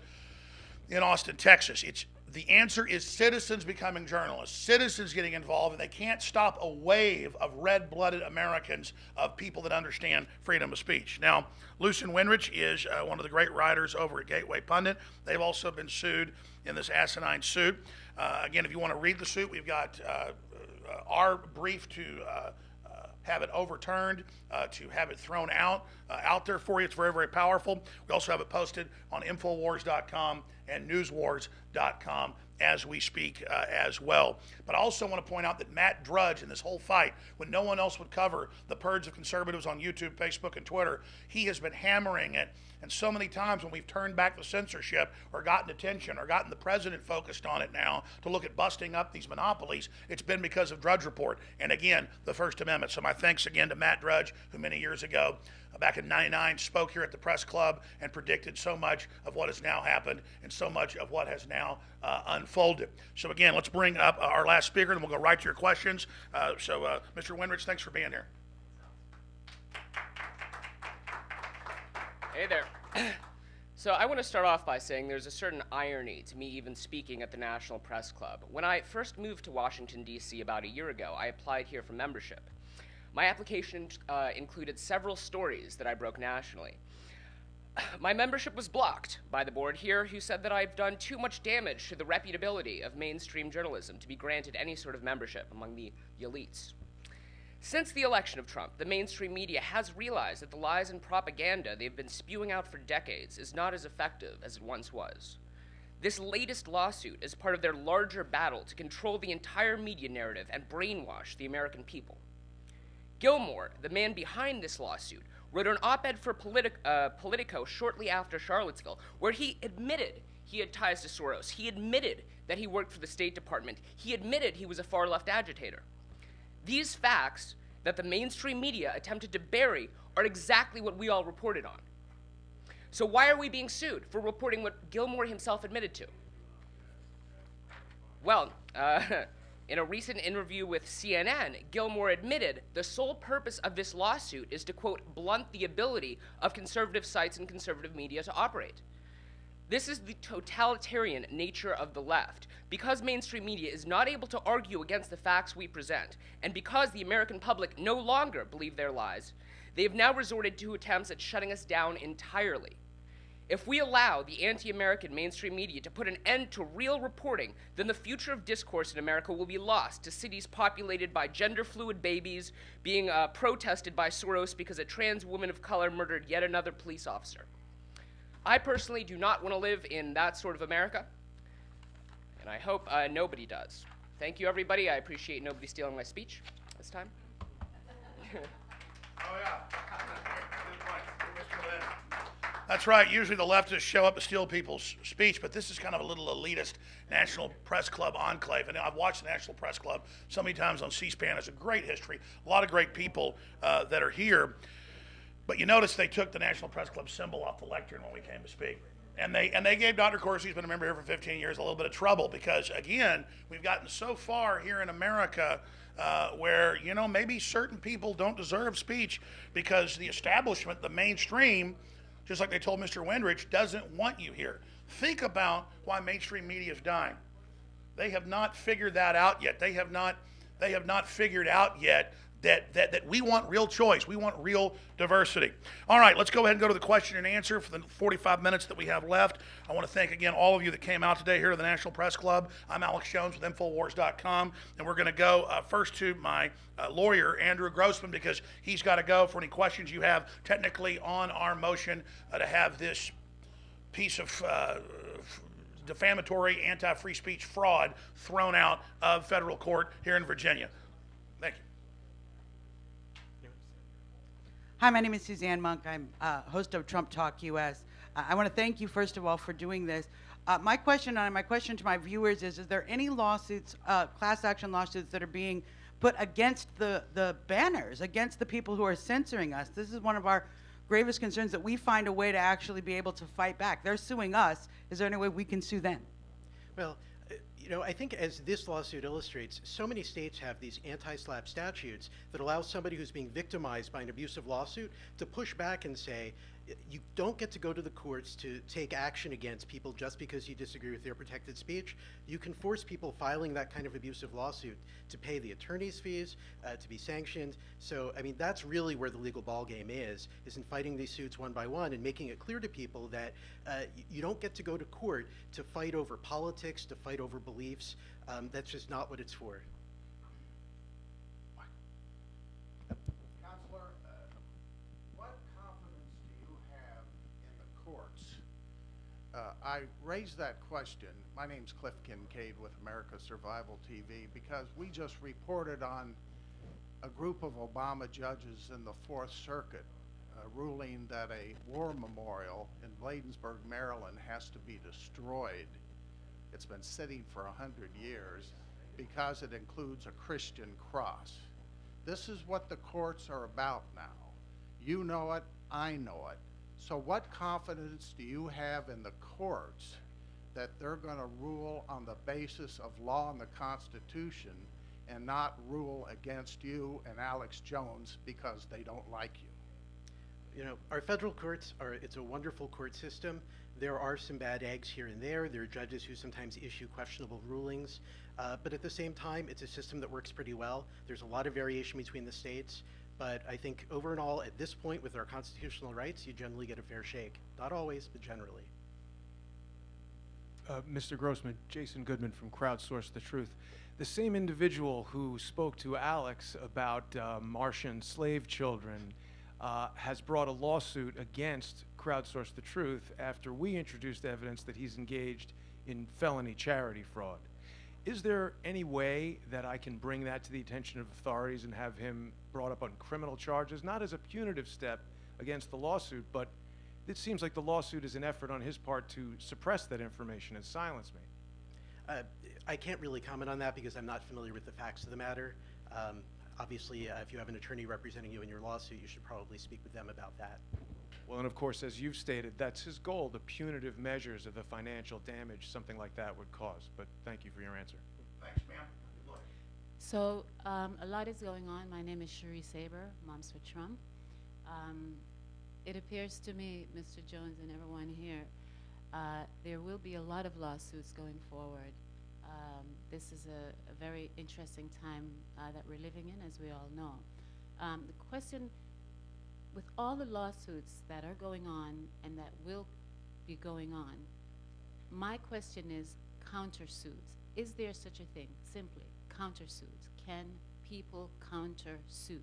in Austin, Texas. The answer is citizens becoming journalists, citizens getting involved, and they can't stop a wave of red-blooded Americans, of people that understand freedom of speech. Now, Lucien Winrich is one of the great writers over at Gateway Pundit. They've also been sued in this asinine suit. Again, if you want to read the suit, we've got our brief to have it overturned, to have it thrown out there for you. It's very, very powerful. We also have it posted on Infowars.com and Newswars.com as we speak as well. But I also want to point out that Matt Drudge, in this whole fight, when no one else would cover the purge of conservatives on YouTube, Facebook, and Twitter, he has been hammering it. And so many times when we've turned back the censorship or gotten attention or gotten the president focused on it now to look at busting up these monopolies, it's been because of Drudge Report and, again, the First Amendment. So my thanks again to Matt Drudge, who many years ago, back in '99, spoke here at the press club and predicted so much of what has now happened and so much of what has now unfolded. So again, let's bring up our last speaker and we'll go right to your questions. Mr. Winrich, thanks for being here. Hey there. So I want to start off by saying there's a certain irony to me even speaking at the National Press Club. When I first moved to Washington, D.C. about a year ago, I applied here for membership. My application included several stories that I broke nationally. My membership was blocked by the board here, who said that I've done too much damage to the reputability of mainstream journalism to be granted any sort of membership among the elites. Since the election of Trump, the mainstream media has realized that the lies and propaganda they've been spewing out for decades is not as effective as it once was. This latest lawsuit is part of their larger battle to control the entire media narrative and brainwash the American people. Gilmore, the man behind this lawsuit, wrote an op-ed for Politico shortly after Charlottesville, where he admitted he had ties to Soros. He admitted that he worked for the State Department. He admitted he was a far-left agitator. These facts that the mainstream media attempted to bury are exactly what we all reported on. So why are we being sued for reporting what Gilmore himself admitted to? Well, in a recent interview with CNN, Gilmore admitted the sole purpose of this lawsuit is to, quote, blunt the ability of conservative sites and conservative media to operate. This is the totalitarian nature of the left. Because mainstream media is not able to argue against the facts we present, and because the American public no longer believe their lies, they have now resorted to attempts at shutting us down entirely. If we allow the anti-American mainstream media to put an end to real reporting, then the future of discourse in America will be lost to cities populated by gender-fluid babies being protested by Soros because a trans woman of color murdered yet another police officer. I personally do not want to live in that sort of America, and I hope nobody does. Thank you, everybody. I appreciate nobody stealing my speech this time. Oh, yeah. Good point. Mr. Lynn. That's right. Usually the leftists show up to steal people's speech, but this is kind of a little elitist National Press Club enclave. And I've watched the National Press Club so many times on C-SPAN. It's a great history. A lot of great people that are here. But you notice they took the National Press Club symbol off the lectern when we came to speak. And they gave Dr. Corsi, who's been a member here for 15 years, a little bit of trouble because, again, we've gotten so far here in America where, you know, maybe certain people don't deserve speech because the establishment, the mainstream, just like they told Mr. Winrich, doesn't want you here. Think about why mainstream media is dying. They have not figured that out yet. They have not figured out yet that we want real choice. We want real diversity. All right, let's go ahead and go to the question and answer for the 45 minutes that we have left. I want to thank again all of you that came out today here to the National Press Club. I'm Alex Jones with Infowars.com, and we're going to go first to my lawyer, Andrew Grossman, because he's got to go for any questions you have technically on our motion to have this piece of defamatory anti-free speech fraud thrown out of federal court here in Virginia. Thank you. Hi, my name is Suzanne Monk. I'm host of Trump Talk US. I want to thank you, first of all, for doing this. My question to my viewers is there any lawsuits, class action lawsuits that are being put against the banners, against the people who are censoring us? This is one of our gravest concerns, that we find a way to actually be able to fight back. They're suing us. Is there any way we can sue them? Well, I think as this lawsuit illustrates, so many states have these anti-SLAPP statutes that allow somebody who's being victimized by an abusive lawsuit to push back and say, you don't get to go to the courts to take action against people just because you disagree with their protected speech. You can force people filing that kind of abusive lawsuit to pay the attorney's fees, to be sanctioned. So, I mean, that's really where the legal ballgame is in fighting these suits one by one and making it clear to people that you don't get to go to court to fight over politics, to fight over beliefs. That's just not what it's for. Counselor, what confidence do you have in the courts? I raised that question. My name's Cliff Kincaid with America Survival TV because we just reported on a group of Obama judges in the Fourth Circuit ruling that a war memorial in Bladensburg, Maryland has to be destroyed. It's been sitting for 100 years because it includes a Christian cross. This is what the courts are about now. You know it, I know it. So what confidence do you have in the courts that they're going to rule on the basis of law and the Constitution and not rule against you and Alex Jones because they don't like you? You know, our federal courts it's a wonderful court system. There are some bad eggs here and there. There are judges who sometimes issue questionable rulings. But at the same time, it's a system that works pretty well. There's a lot of variation between the states. But I think over and all, at this point, with our constitutional rights, you generally get a fair shake. Not always, but generally. Mr. Grossman, Jason Goodman from Crowdsource the Truth. The same individual who spoke to Alex about Martian slave children has brought a lawsuit against Crowdsource the Truth after we introduced evidence that he's engaged in felony charity fraud. Is there any way that I can bring that to the attention of authorities and have him brought up on criminal charges, not as a punitive step against the lawsuit, but it seems like the lawsuit is an effort on his part to suppress that information and silence me? I can't really comment on that because I'm not familiar with the facts of the matter. Obviously, if you have an attorney representing you in your lawsuit, you should probably speak with them about that. Well, and of course, as you've stated, that's his goal, the punitive measures of the financial damage something like that would cause. But thank you for your answer. Thanks, ma'am. Good luck. So a lot is going on. My name is Cherie Saber, Moms for Trump. It appears to me, Mr. Jones and everyone here, there will be a lot of lawsuits going forward. This is a very interesting time that we're living in, as we all know. The question, with all the lawsuits that are going on and that will be going on, my question is countersuits. Is there such a thing? Simply, countersuits. Can people countersuit?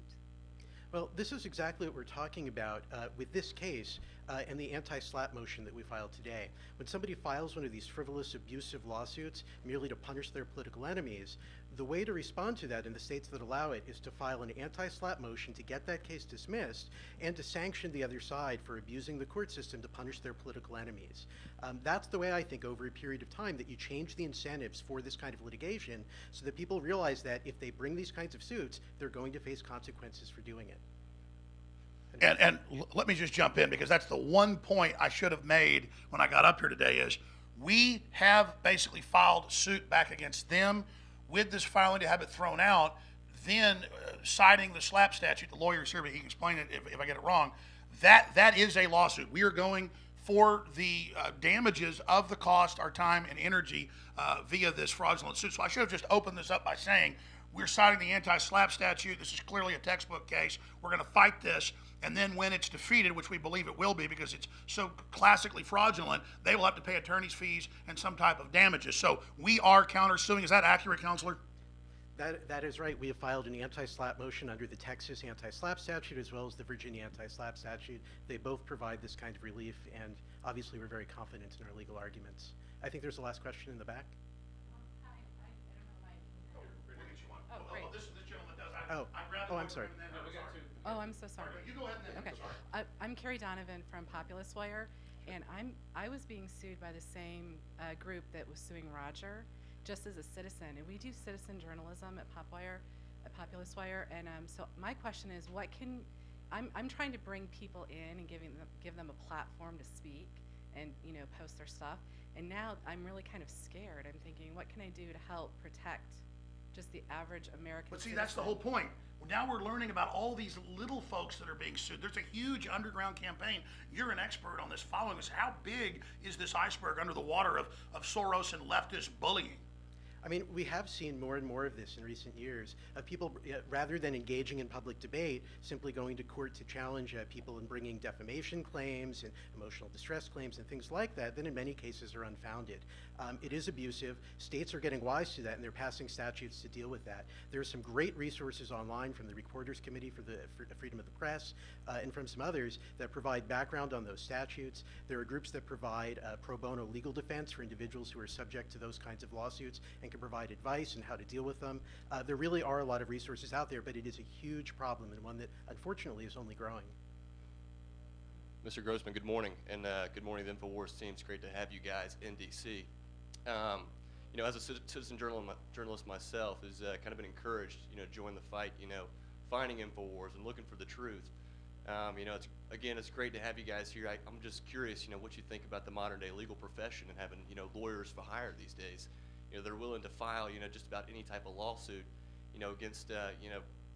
Well, this is exactly what we're talking about with this case and the anti-SLAPP motion that we filed today. When somebody files one of these frivolous, abusive lawsuits merely to punish their political enemies, the way to respond to that in the states that allow it is to file an anti-SLAPP motion to get that case dismissed and to sanction the other side for abusing the court system to punish their political enemies. That's the way I think over a period of time that you change the incentives for this kind of litigation so that people realize that if they bring these kinds of suits, they're going to face consequences for doing it. And let me just jump in because that's the one point I should have made when I got up here today is we have basically filed suit back against them with this filing to have it thrown out, then citing the SLAPP statute, the lawyer's here, but he can explain it if I get it wrong, that is a lawsuit. We are going for the damages of the cost, our time, and energy via this fraudulent suit. So I should have just opened this up by saying we're citing the anti-SLAPP statute. This is clearly a textbook case. We're going to fight this. And then when it's defeated, which we believe it will be because it's so classically fraudulent, they will have to pay attorney's fees and some type of damages. So we are countersuing. Is that accurate, Counselor? That is right. We have filed an anti-SLAPP motion under the Texas anti-SLAPP statute as well as the Virginia anti-SLAPP statute. They both provide this kind of relief, and obviously we're very confident in our legal arguments. I think there's the last question in the back. Oh, great. This gentleman does. I'm sorry. Oh, I'm so sorry. You go ahead and then. Okay. I'm Carrie Donovan from Populous Lawyer, And I was being sued by the same group that was suing Roger, just as a citizen. And we do citizen journalism at Populous Wire. And so my question is, I'm trying to bring people in and give them a platform to speak and post their stuff. And now I'm really kind of scared. I'm thinking, what can I do to help protect just the average American But see, citizen? that's the whole point. Now we're learning about all these little folks that are being sued. There's a huge underground campaign. You're an expert on this, following this. How big is this iceberg under the water of Soros and leftist bullying? I mean, we have seen more and more of this in recent years, of people, rather than engaging in public debate, simply going to court to challenge people and bringing defamation claims and emotional distress claims and things like that in many cases are unfounded. It is abusive. States are getting wise to that, and they're passing statutes to deal with that. There are some great resources online from the Reporters Committee for the Freedom of the Press and from some others that provide background on those statutes. There are groups that provide pro bono legal defense for individuals who are subject to those kinds of lawsuits and can provide advice on how to deal with them. There really are a lot of resources out there, but it is a huge problem and one that unfortunately is only growing. Mr. Grossman, good morning, and good morning to the InfoWars team. It's great to have you guys in D.C. As a citizen journalist myself, has kind of been encouraged, to join the fight, finding InfoWars and looking for the truth. It's great to have you guys here. I'm just curious, what you think about the modern day legal profession and having, lawyers for hire these days. They're willing to file, just about any type of lawsuit, against,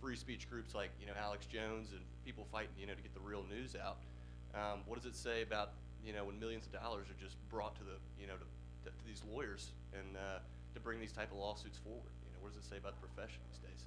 free speech groups like, Alex Jones and people fighting, to get the real news out. What does it say about, when millions of dollars are just brought to the, to these lawyers and to bring these type of lawsuits forward? What does it say about the profession these days?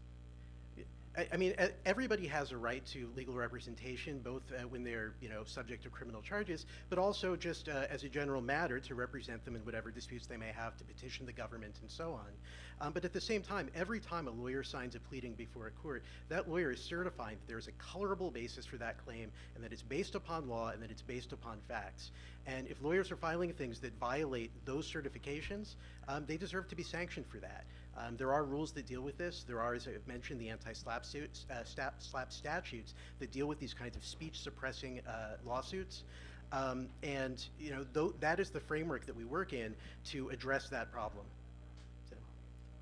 I mean, everybody has a right to legal representation, both when they're, subject to criminal charges, but also just as a general matter to represent them in whatever disputes they may have, to petition the government and so on. But at the same time, every time a lawyer signs a pleading before a court, that lawyer is certifying that there's a colorable basis for that claim and that it's based upon law and that it's based upon facts. And if lawyers are filing things that violate those certifications, they deserve to be sanctioned for that. There are rules that deal with this. There are, as I've mentioned, the anti-SLAPP SLAPP statutes that deal with these kinds of speech-suppressing lawsuits. That is the framework that we work in to address that problem. So,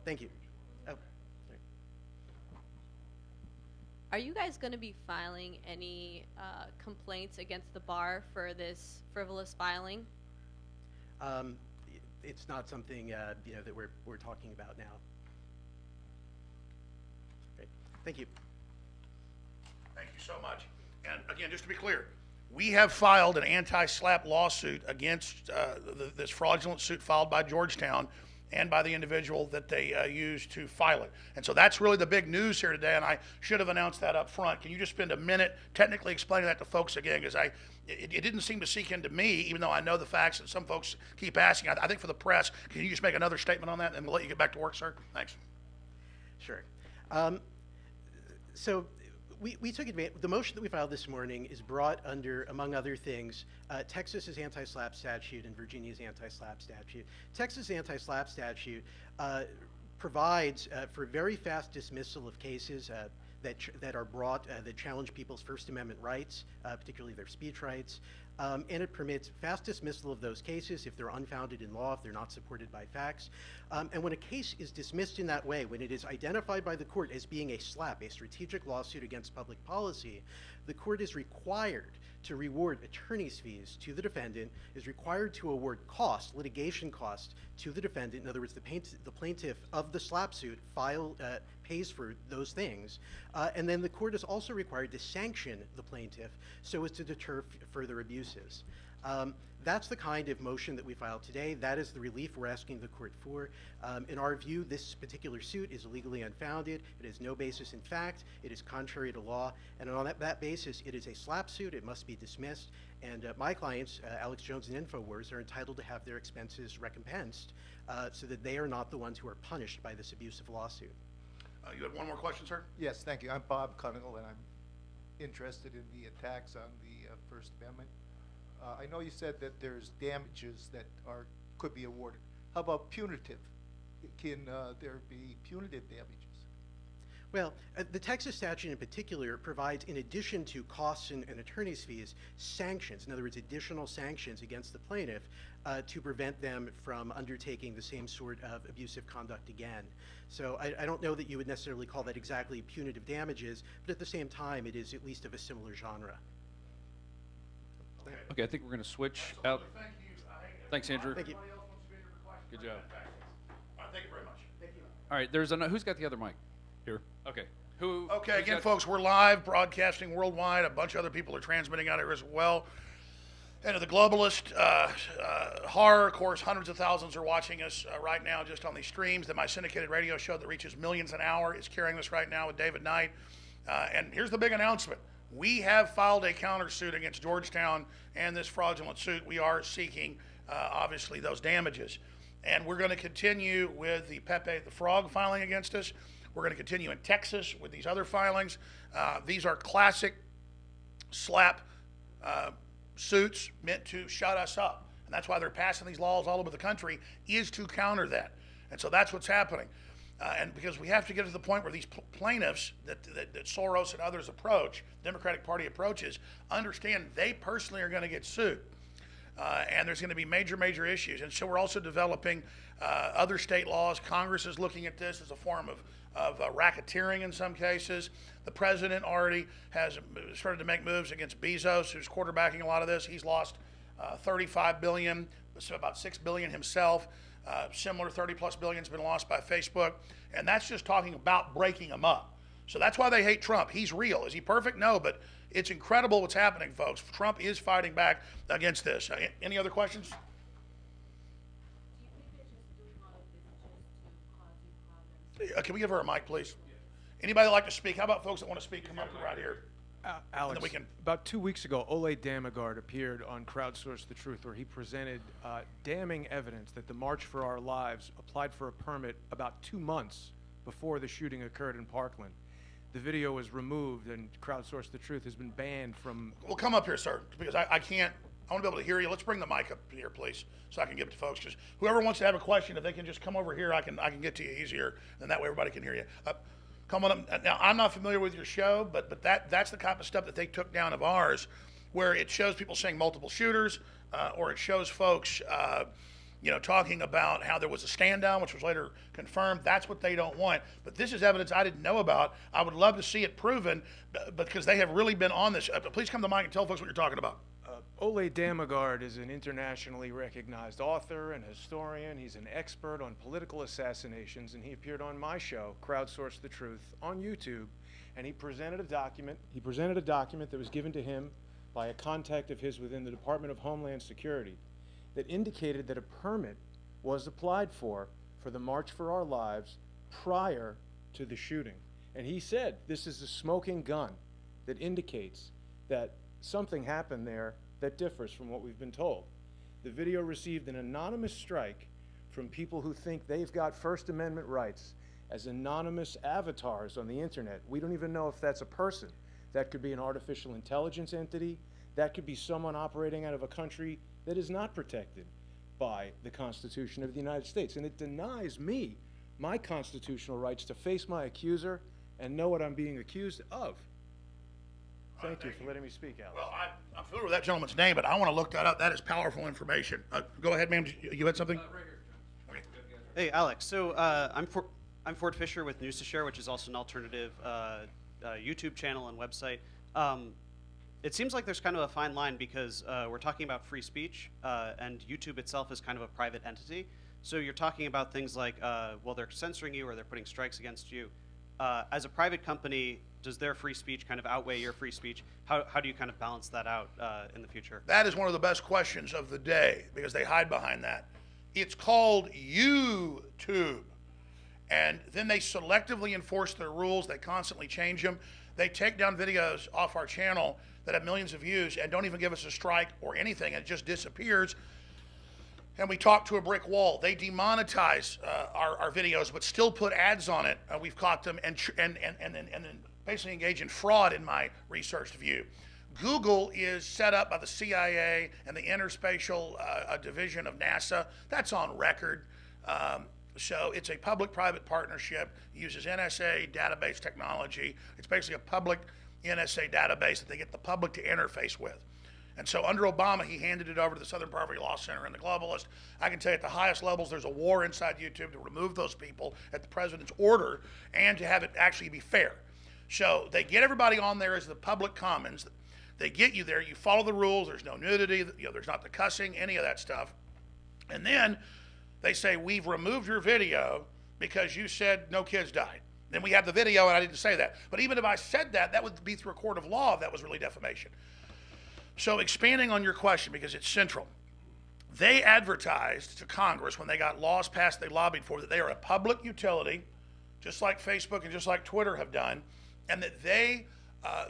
thank you. Oh, sorry. Are you guys going to be filing any complaints against the bar for this frivolous filing? It's not something that we're talking about now. Great. Thank you. Thank you so much. And again, just to be clear, we have filed an anti-SLAPP lawsuit against this fraudulent suit filed by Georgetown and by the individual that they used to file it. And so that's really the big news here today, and I should have announced that up front. Can you just spend a minute technically explaining that to folks again? Because it didn't seem to sink into me, even though I know the facts that some folks keep asking. I think for the press, can you just make another statement on that, and we'll let you get back to work, sir? Thanks. Sure. So we took advantage. The motion that we filed this morning is brought under, among other things, Texas's anti-SLAPP statute and Virginia's anti-SLAPP statute. Texas' anti-SLAPP statute provides for very fast dismissal of cases that are brought that challenge people's First Amendment rights, particularly their speech rights. And it permits fast dismissal of those cases if they're unfounded in law, if they're not supported by facts. And when a case is dismissed in that way, when it is identified by the court as being a SLAPP, a strategic lawsuit against public policy, the court is required to reward attorney's fees to the defendant, is required to award costs, litigation costs, to the defendant. In other words, the plaintiff of the SLAPP suit pays for those things. And then the court is also required to sanction the plaintiff so as to deter further abuses. That's the kind of motion that we filed today. That is the relief we're asking the court for. In our view, this particular suit is legally unfounded. It has no basis in fact. It is contrary to law. And on that basis, it is a SLAPP suit. It must be dismissed. And my clients, Alex Jones and InfoWars, are entitled to have their expenses recompensed so that they are not the ones who are punished by this abusive lawsuit. You had one more question, sir? Yes, thank you. I'm Bob Cunningham, and I'm interested in the attacks on the First Amendment. I know you said that there's damages that could be awarded. How about punitive? Can there be punitive damages? Well, the Texas statute in particular provides, in addition to costs and attorney's fees, sanctions, in other words, additional sanctions against the plaintiff to prevent them from undertaking the same sort of abusive conduct again. So I don't know that you would necessarily call that exactly punitive damages, but at the same time, it is at least of a similar genre. Okay, I think we're going to switch out. Thank you. Thanks, Andrew. Thank you. Good job. Thank you very much. Thank you. All right, who's got the other mic? Here. Okay. Okay, who's again, got- folks, we're live broadcasting worldwide. A bunch of other people are transmitting out here as well. And to the globalist horror, of course, hundreds of thousands are watching us right now just on these streams. That my syndicated radio show that reaches millions an hour is carrying this right now with David Knight. And here's the big announcement. We have filed a countersuit against Georgetown and this fraudulent suit. We are seeking, obviously, those damages. And we're going to continue with the Pepe the Frog filing against us. We're going to continue in Texas with these other filings. These are classic slap suits meant to shut us up. And that's why they're passing these laws all over the country, is to counter that. And so that's what's happening. And because we have to get to the point where these plaintiffs that Soros and others approach, Democratic Party approaches, understand they personally are going to get sued. And there's going to be major issues. And so we're also developing other state laws. Congress is looking at this as a form of racketeering in some cases. The president already has started to make moves against Bezos, who's quarterbacking a lot of this. He's lost $35 billion, so about $6 billion himself. Similar 30+ billion has been lost by Facebook. And that's just talking about breaking them up. So that's why they hate Trump. He's real. Is he perfect? No, but it's incredible what's happening, folks. Trump is fighting back against this. Any other questions? Can we give her a mic, please? Anybody like to speak? How about folks that want to speak? Come up right here. Alex, we can- about 2 weeks ago, Ole Damagard appeared on Crowdsource the Truth, where he presented damning evidence that the March for Our Lives applied for a permit about 2 months before the shooting occurred in Parkland. The video was removed, and Crowdsource the Truth has been banned from... Well, come up here, sir, because I can't. I want to be able to hear you. Let's bring the mic up here, please, so I can give it to folks. Just whoever wants to have a question, if they can just come over here, I can get to you easier, and that way everybody can hear you. Come on up. Now, I'm not familiar with your show, but that's the type of stuff that they took down of ours, where it shows people saying multiple shooters, or it shows folks, talking about how there was a stand down, which was later confirmed. That's what they don't want. But this is evidence I didn't know about. I would love to see it proven, because they have really been on this. Please come to the mic and tell folks what you're talking about. Ole Damagard is an internationally recognized author and historian. He's an expert on political assassinations, and he appeared on my show, Crowdsource the Truth, on YouTube, and he presented a document. He presented a document that was given to him by a contact of his within the Department of Homeland Security that indicated that a permit was applied for the March for Our Lives prior to the shooting. And he said this is a smoking gun that indicates that something happened there that differs from what we've been told. The video received an anonymous strike from people who think they've got First Amendment rights as anonymous avatars on the internet. We don't even know if that's a person. That could be an artificial intelligence entity. That could be someone operating out of a country that is not protected by the Constitution of the United States. And it denies me my constitutional rights to face my accuser and know what I'm being accused of. Thank you for letting me speak, Alex. Well, I'm familiar with that gentleman's name, but I want to look that up. That is powerful information. Go ahead, ma'am. You had something? Okay. Hey, Alex. So I'm Ford Fisher with News to Share, which is also an alternative YouTube channel and website. It seems like there's kind of a fine line because we're talking about free speech, and YouTube itself is kind of a private entity. So you're talking about things like, well, they're censoring you or they're putting strikes against you. As a private company, does their free speech kind of outweigh your free speech? How do you kind of balance that out in the future? That is one of the best questions of the day, because they hide behind that. It's called YouTube. And then they selectively enforce their rules. They constantly change them. They take down videos off our channel that have millions of views and don't even give us a strike or anything. It just disappears. And we talk to a brick wall. They demonetize our videos, but still put ads on it. We've caught them and then basically engage in fraud, in my researched view. Google is set up by the CIA and the Interspatial Division of NASA. That's on record. So it's a public-private partnership, uses NSA database technology. It's basically a public NSA database that they get the public to interface with. And so under Obama, he handed it over to the Southern Poverty Law Center and the Globalist. I can tell you at the highest levels, there's a war inside YouTube to remove those people at the president's order and to have it actually be fair. So they get everybody on there as the public commons. They get you there. You follow the rules. There's no nudity. There's not the cussing, any of that stuff. And then they say, we've removed your video because you said no kids died. Then we have the video, and I didn't say that. But even if I said that, that would be through a court of law if that was really defamation. So expanding on your question, because it's central, they advertised to Congress when they got laws passed they lobbied for that they are a public utility, just like Facebook and just like Twitter have done, and that they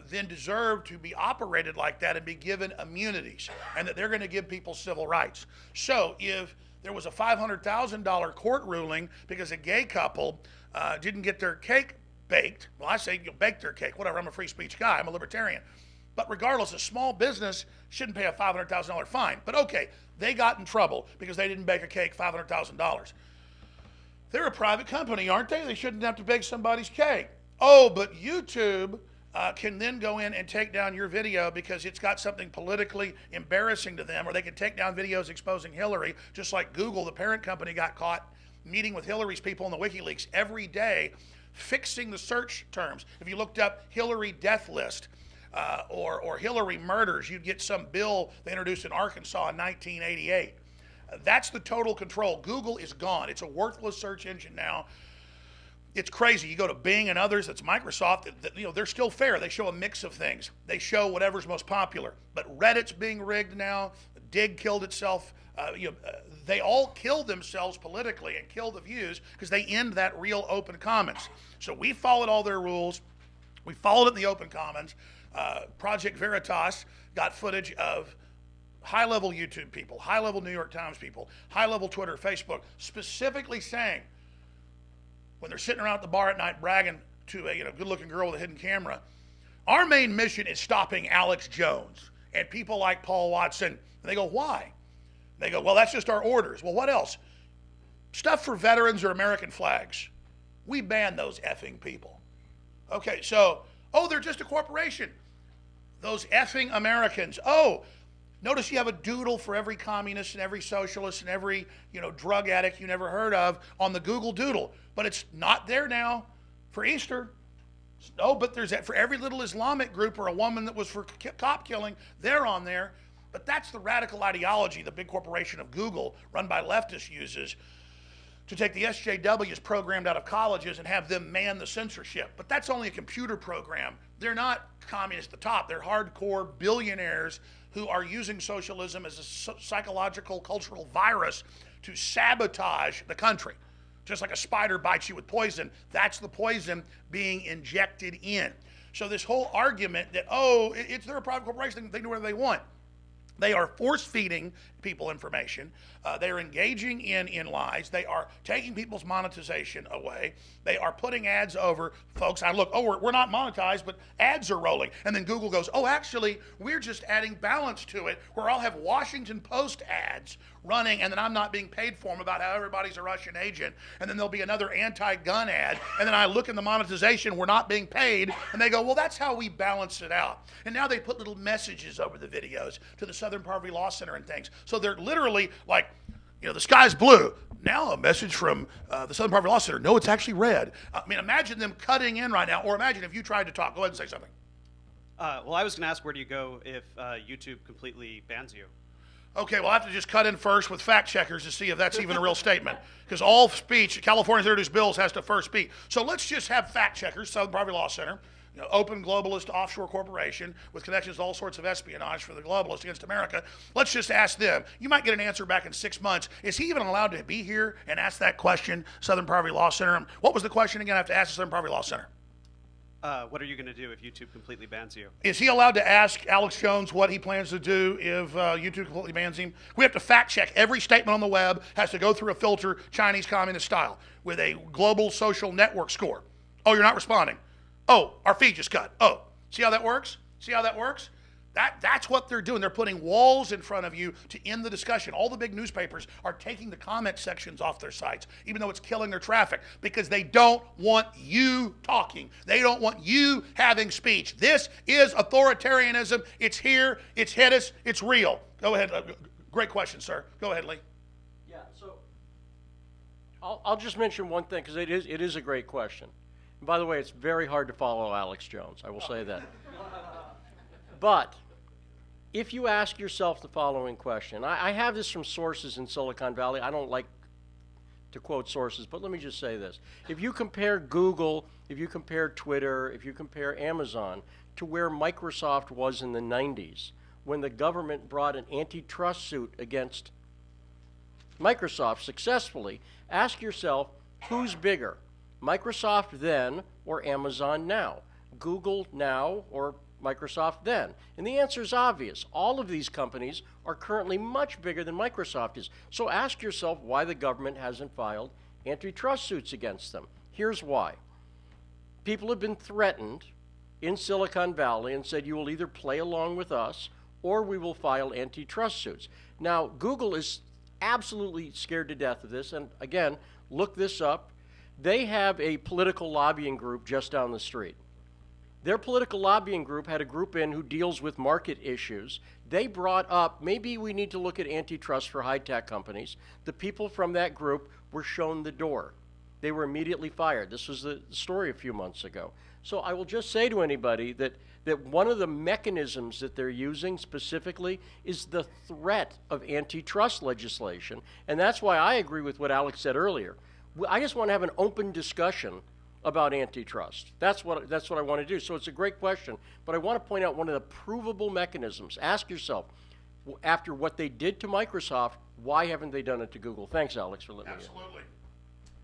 then deserve to be operated like that and be given immunities, and that they're going to give people civil rights. So if there was a $500,000 court ruling because a gay couple didn't get their cake baked, well, I say bake their cake, whatever, I'm a free speech guy, I'm a libertarian. But regardless, a small business shouldn't pay a $500,000 fine. But okay, they got in trouble because they didn't bake a cake $500,000. They're a private company, aren't they? They shouldn't have to bake somebody's cake. Oh, but YouTube can then go in and take down your video because it's got something politically embarrassing to them, or they can take down videos exposing Hillary, just like Google, the parent company, got caught meeting with Hillary's people in the WikiLeaks every day, fixing the search terms. If you looked up Hillary death list, or Hillary murders, you'd get some bill they introduced in Arkansas in 1988. That's the total control. Google is gone. It's a worthless search engine now. It's crazy. You go to Bing and others, it's Microsoft, they're still fair. They show a mix of things. They show whatever's most popular. But Reddit's being rigged now. Dig killed itself. They all kill themselves politically and kill the views because they end that real open commons. So we followed all their rules. We followed it in the open commons. Project Veritas got footage of high-level YouTube people, high-level New York Times people, high-level Twitter, Facebook, specifically saying when they're sitting around at the bar at night bragging to a good-looking girl with a hidden camera, our main mission is stopping Alex Jones and people like Paul Watson. And they go, why? They go, well, that's just our orders. Well, what else? Stuff for veterans or American flags. We ban those effing people. Okay, so, oh, they're just a corporation. Those effing Americans. Oh, notice you have a doodle for every communist and every socialist and every, drug addict you never heard of on the Google Doodle. But it's not there now for Easter. No, but there's that for every little Islamic group or a woman that was for cop killing, they're on there. But that's the radical ideology the big corporation of Google, run by leftists, uses to take the SJWs programmed out of colleges and have them man the censorship. But that's only a computer program. They're not communists at the top. They're hardcore billionaires who are using socialism as a psychological, cultural virus to sabotage the country. Just like a spider bites you with poison, that's the poison being injected in. So this whole argument that, they're a private corporation, they do whatever they want. They are force-feeding people information. They are engaging in lies. They are taking people's monetization away. They are putting ads over folks. I look, we're not monetized, but ads are rolling. And then Google goes, actually, we're just adding balance to it, where I'll have Washington Post ads running, and then I'm not being paid for them about how everybody's a Russian agent. And then there'll be another anti-gun ad. And then I look in the monetization, we're not being paid. And they go, well, that's how we balance it out. And now they put little messages over the videos to the Southern Poverty Law Center and things. So they're literally like, the sky's blue. Now a message from the Southern Poverty Law Center. No, it's actually red. I mean, imagine them cutting in right now. Or imagine if you tried to talk. Go ahead and say something. Well, I was going to ask, where do you go if YouTube completely bans you? Okay, well, I have to just cut in first with fact checkers to see if that's even a real statement. Because all speech, California's introduced bills, has to first be. So let's just have fact checkers, Southern Poverty Law Center, open globalist offshore corporation with connections to all sorts of espionage for the globalists against America. Let's just ask them. You might get an answer back in 6 months. Is he even allowed to be here and ask that question, Southern Poverty Law Center? What was the question again? I have to ask the Southern Poverty Law Center. What are you going to do if YouTube completely bans you? Is he allowed to ask Alex Jones what he plans to do if YouTube completely bans him? We have to fact check. Every statement on the web has to go through a filter, Chinese communist style, with a global social network score. Oh, you're not responding. Oh, our feed just cut. Oh, see how that works? See how that works? That's what they're doing. They're putting walls in front of you to end the discussion. All the big newspapers are taking the comment sections off their sites, even though it's killing their traffic, because they don't want you talking. They don't want you having speech. This is authoritarianism. It's here. It's hit us. It's real. Go ahead. Great question, sir. Go ahead, Lee. Yeah, so I'll just mention one thing, because it is a great question. And by the way, it's very hard to follow Alex Jones. I will say that. But if you ask yourself the following question, I have this from sources in Silicon Valley. I don't like to quote sources, but let me just say this. If you compare Google, if you compare Twitter, if you compare Amazon to where Microsoft was in the 90s, when the government brought an antitrust suit against Microsoft successfully, ask yourself, who's bigger, Microsoft then or Amazon now? Google now or Microsoft then? And the answer is obvious. All of these companies are currently much bigger than Microsoft is. So ask yourself why the government hasn't filed antitrust suits against them. Here's why. People have been threatened in Silicon Valley and said, you will either play along with us or we will file antitrust suits. Now, Google is absolutely scared to death of this. And again, look this up. They have a political lobbying group just down the street. Their political lobbying group had a group in who deals with market issues. They brought up, maybe we need to look at antitrust for high-tech companies. The people from that group were shown the door. They were immediately fired. This was the story a few months ago. So I will just say to anybody that one of the mechanisms that they're using specifically is the threat of antitrust legislation. And that's why I agree with what Alex said earlier. I just want to have an open discussion about antitrust. That's what I want to do. So it's a great question, but I want to point out one of the provable mechanisms. Ask yourself, after what they did to Microsoft, why haven't they done it to Google? Thanks, Alex, for letting me in. Absolutely.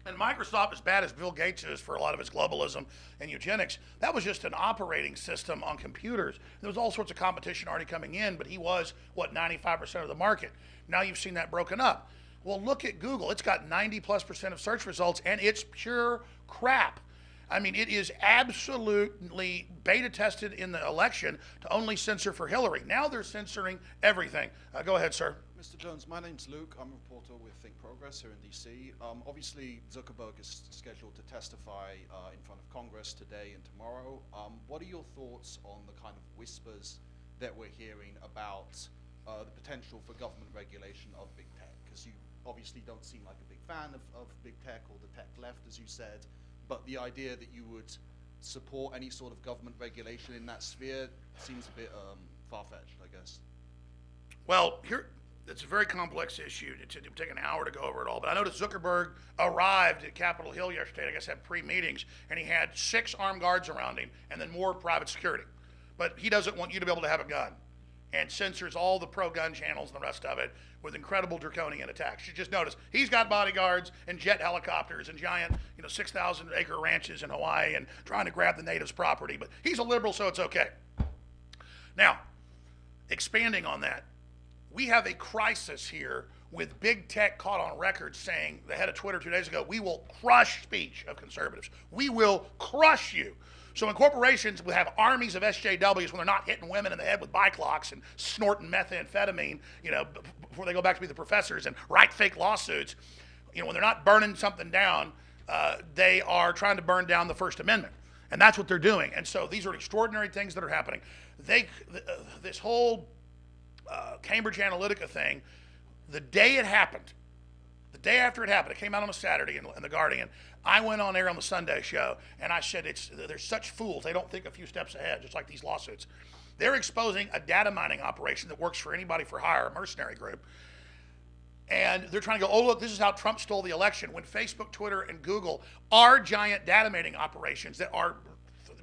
And Microsoft, as bad as Bill Gates is for a lot of his globalism and eugenics, that was just an operating system on computers. There was all sorts of competition already coming in, but he was, 95% of the market. Now you've seen that broken up. Well, look at Google. It's got 90+% of search results, and it's pure crap. I mean, it is absolutely beta tested in the election to only censor for Hillary. Now they're censoring everything. Go ahead, sir. Mr. Jones, my name's Luke. I'm a reporter with Think Progress here in DC. Obviously, Zuckerberg is scheduled to testify in front of Congress today and tomorrow. What are your thoughts on the kind of whispers that we're hearing about the potential for government regulation of big tech? Because you obviously don't seem like a big fan of big tech or the tech left, as you said. But the idea that you would support any sort of government regulation in that sphere seems a bit far-fetched, I guess. Well, it's a very complex issue. It would take an hour to go over it all. But I noticed Zuckerberg arrived at Capitol Hill yesterday, I guess had pre-meetings, and he had 6 armed guards around him and then more private security. But he doesn't want you to be able to have a gun, and censors all the pro-gun channels and the rest of it with incredible draconian attacks. You just notice he's got bodyguards and jet helicopters and giant, 6,000-acre ranches in Hawaii and trying to grab the natives' property. But he's a liberal, so it's okay. Now, expanding on that, we have a crisis here with big tech caught on record saying, the head of Twitter 2 days ago, we will crush speech of conservatives. We will crush you. So when corporations will have armies of SJWs when they're not hitting women in the head with bike locks and snorting methamphetamine, before they go back to be the professors and write fake lawsuits, when they're not burning something down, they are trying to burn down the First Amendment. And that's what they're doing. And so these are extraordinary things that are happening. This whole Cambridge Analytica thing, the day it happened, the day after it happened, it came out on a Saturday in The Guardian. I went on air on the Sunday show, and I said, they're such fools. They don't think a few steps ahead, just like these lawsuits. They're exposing a data mining operation that works for anybody for hire, a mercenary group. And they're trying to go, oh, look, this is how Trump stole the election, when Facebook, Twitter, and Google are giant data mining operations that are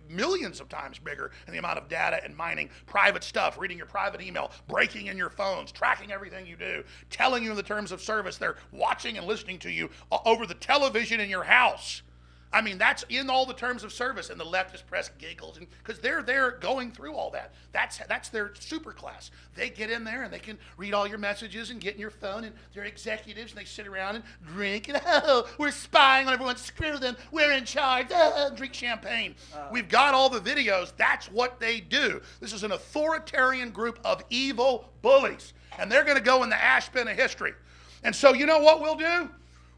millions of times bigger in the amount of data and mining private stuff, reading your private email, breaking in your phones, tracking everything you do, telling you the terms of service. They're watching and listening to you over the television in your house. I mean, that's in all the terms of service, and the leftist press giggles because they're there going through all that. That's their super class. They get in there and they can read all your messages and get in your phone, and they're executives, and they sit around and drink, and oh, we're spying on everyone, screw them, we're in charge, drink champagne. We've got all the videos. That's what they do. This is an authoritarian group of evil bullies, and they're going to go in the ash bin of history. And so you know what we'll do?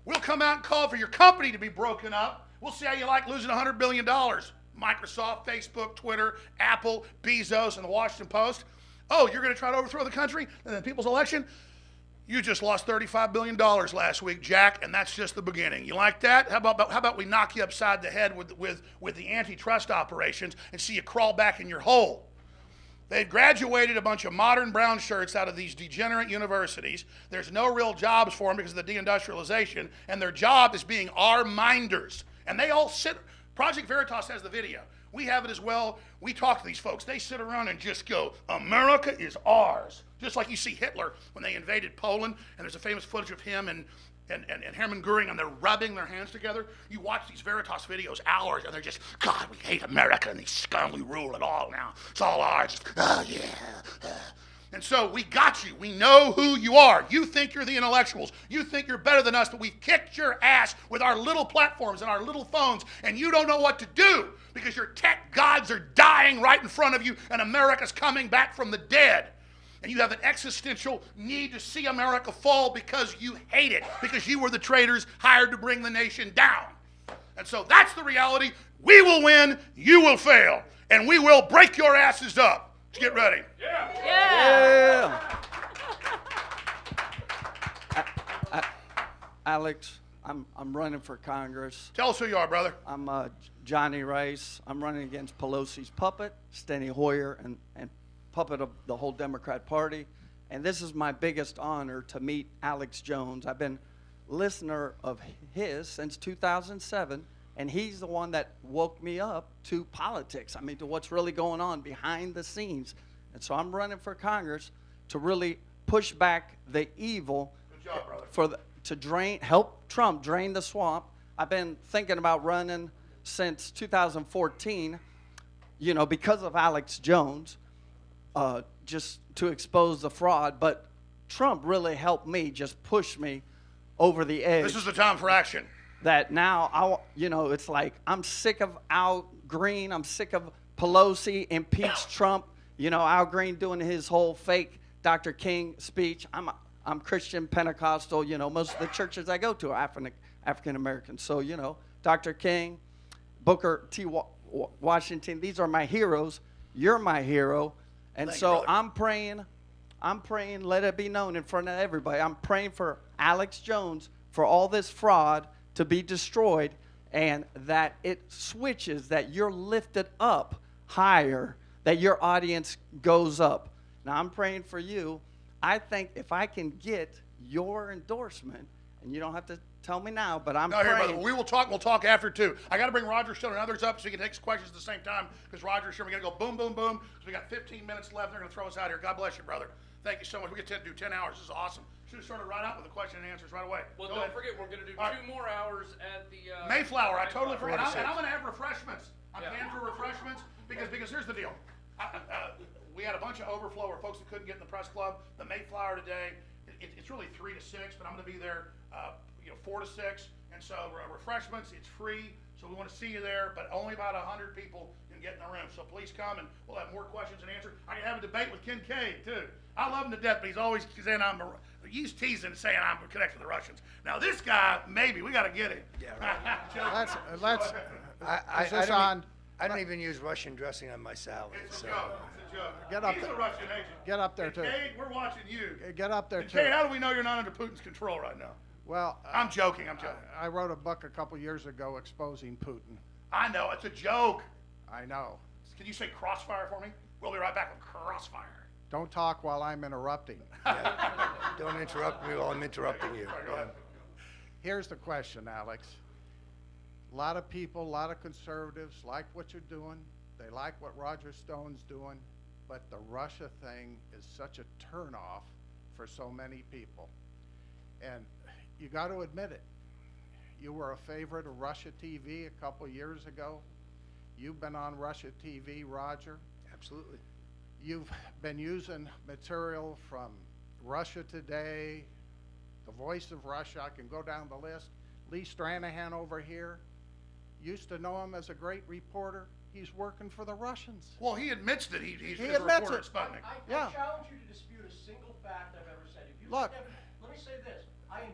We'll come out and call for your company to be broken up. We'll see how you like losing $100 billion. Microsoft, Facebook, Twitter, Apple, Bezos, and the Washington Post. Oh, you're going to try to overthrow the country and the people's election? You just lost $35 billion last week, Jack, and that's just the beginning. You like that? How about we knock you upside the head with the antitrust operations and see you crawl back in your hole? They've graduated a bunch of modern brown shirts out of these degenerate universities. There's no real jobs for them because of the deindustrialization, and their job is being our minders. And they all sit, Project Veritas has the video. We have it as well. We talk to these folks. They sit around and just go, America is ours. Just like you see Hitler when they invaded Poland, and there's a famous footage of him and Hermann Goering, and they're rubbing their hands together. You watch these Veritas videos, hours, and they're just, God, we hate America and these scum, we rule it all now. It's all ours. Oh, yeah. And so we got you. We know who you are. You think you're the intellectuals. You think you're better than us, but we've kicked your ass with our little platforms and our little phones, and you don't know what to do because your tech gods are dying right in front of you, and America's coming back from the dead. And you have an existential need to see America fall because you hate it, because you were the traitors hired to bring the nation down. And so that's the reality. We will win, you will fail, and we will break your asses up. Let's get ready. Yeah. Alex, I'm running for Congress. Tell us who you are, brother. I'm Johnny Rice. I'm running against Pelosi's puppet, Steny Hoyer, and puppet of the whole Democrat Party. And this is my biggest honor to meet Alex Jones. I've been a listener of his since 2007. And he's the one that woke me up to politics. I mean, to what's really going on behind the scenes. And so I'm running for Congress to really push back the evil. Good job, brother. Help Trump drain the swamp. I've been thinking about running since 2014, you know, because of Alex Jones, just to expose the fraud. But Trump really helped me, just push me over the edge. This is the time for action. That now, it's like I'm sick of Al Green. I'm sick of Pelosi, impeach Trump. You know, Al Green doing his whole fake Dr. King speech. I'm Christian Pentecostal. You know, most of the churches I go to are African American. So, you know, Dr. King, Booker T. Washington, these are my heroes. You're my hero. And Thank so you, I'm praying, let it be known in front of everybody. I'm praying for Alex Jones, for all this fraud to be destroyed, and that it switches, that you're lifted up higher, that your audience goes up. Now, I'm praying for you. I think if I can get your endorsement, and you don't have to tell me now, but I'm praying. Here, brother. We will talk. We'll talk after, too. I got to bring Roger Stone and others up so he can take questions at the same time, because Roger's here. We got to go boom, boom, boom, because we got 15 minutes left. They're going to throw us out here. God bless you, brother. Thank you so much. We get to do 10 hours. This is awesome. Should have started right out with the question and answers right away. Well, don't forget, we're going to do 2 more hours at the Mayflower. I totally forgot. And I'm going to have refreshments. I'm paying for refreshments because here's the deal. We had a bunch of overflow or folks that couldn't get in the press club. The Mayflower today, it's really 3 to 6, but I'm going to be there 4 to 6. And so refreshments, it's free. So we want to see you there, but only about 100 people can get in the room. So please come, and we'll have more questions and answers. I can have a debate with Kincaid, too. I love him to death, but he's always saying he's teasing, saying I'm connected to the Russians. Now this guy, maybe, we got to get him. Yeah, right. I don't even use Russian dressing on my salad. It's a joke. It's a joke. Get up He's there. a Russian agent. Get up there, too. Kincaid, we're watching you. Get up there, too. Kincaid, how do we know you're not under Putin's control right now? Well, I'm joking. I wrote a book a couple years ago exposing Putin. I know, it's a joke. I know. Can you say crossfire for me? We'll be right back with crossfire. Don't talk while I'm interrupting. Don't interrupt me while I'm interrupting you. Sorry, go ahead. Here's the question, Alex. A lot of people, a lot of conservatives like what you're doing. They like what Roger Stone's doing. But the Russia thing is such a turnoff for so many people. And you got to admit it. you were a favorite of Russia TV a couple years ago. You've been on Russia TV, Roger. Absolutely. You've been using material from Russia Today, The Voice of Russia. I can go down the list. Lee Stranahan over here. Used to know him as a great reporter. He's working for the Russians. Well, he admits that he's He a admits reporter it. at Sputnik. Yeah. I challenge you to dispute a single fact I've ever said. If you Look. let me say this.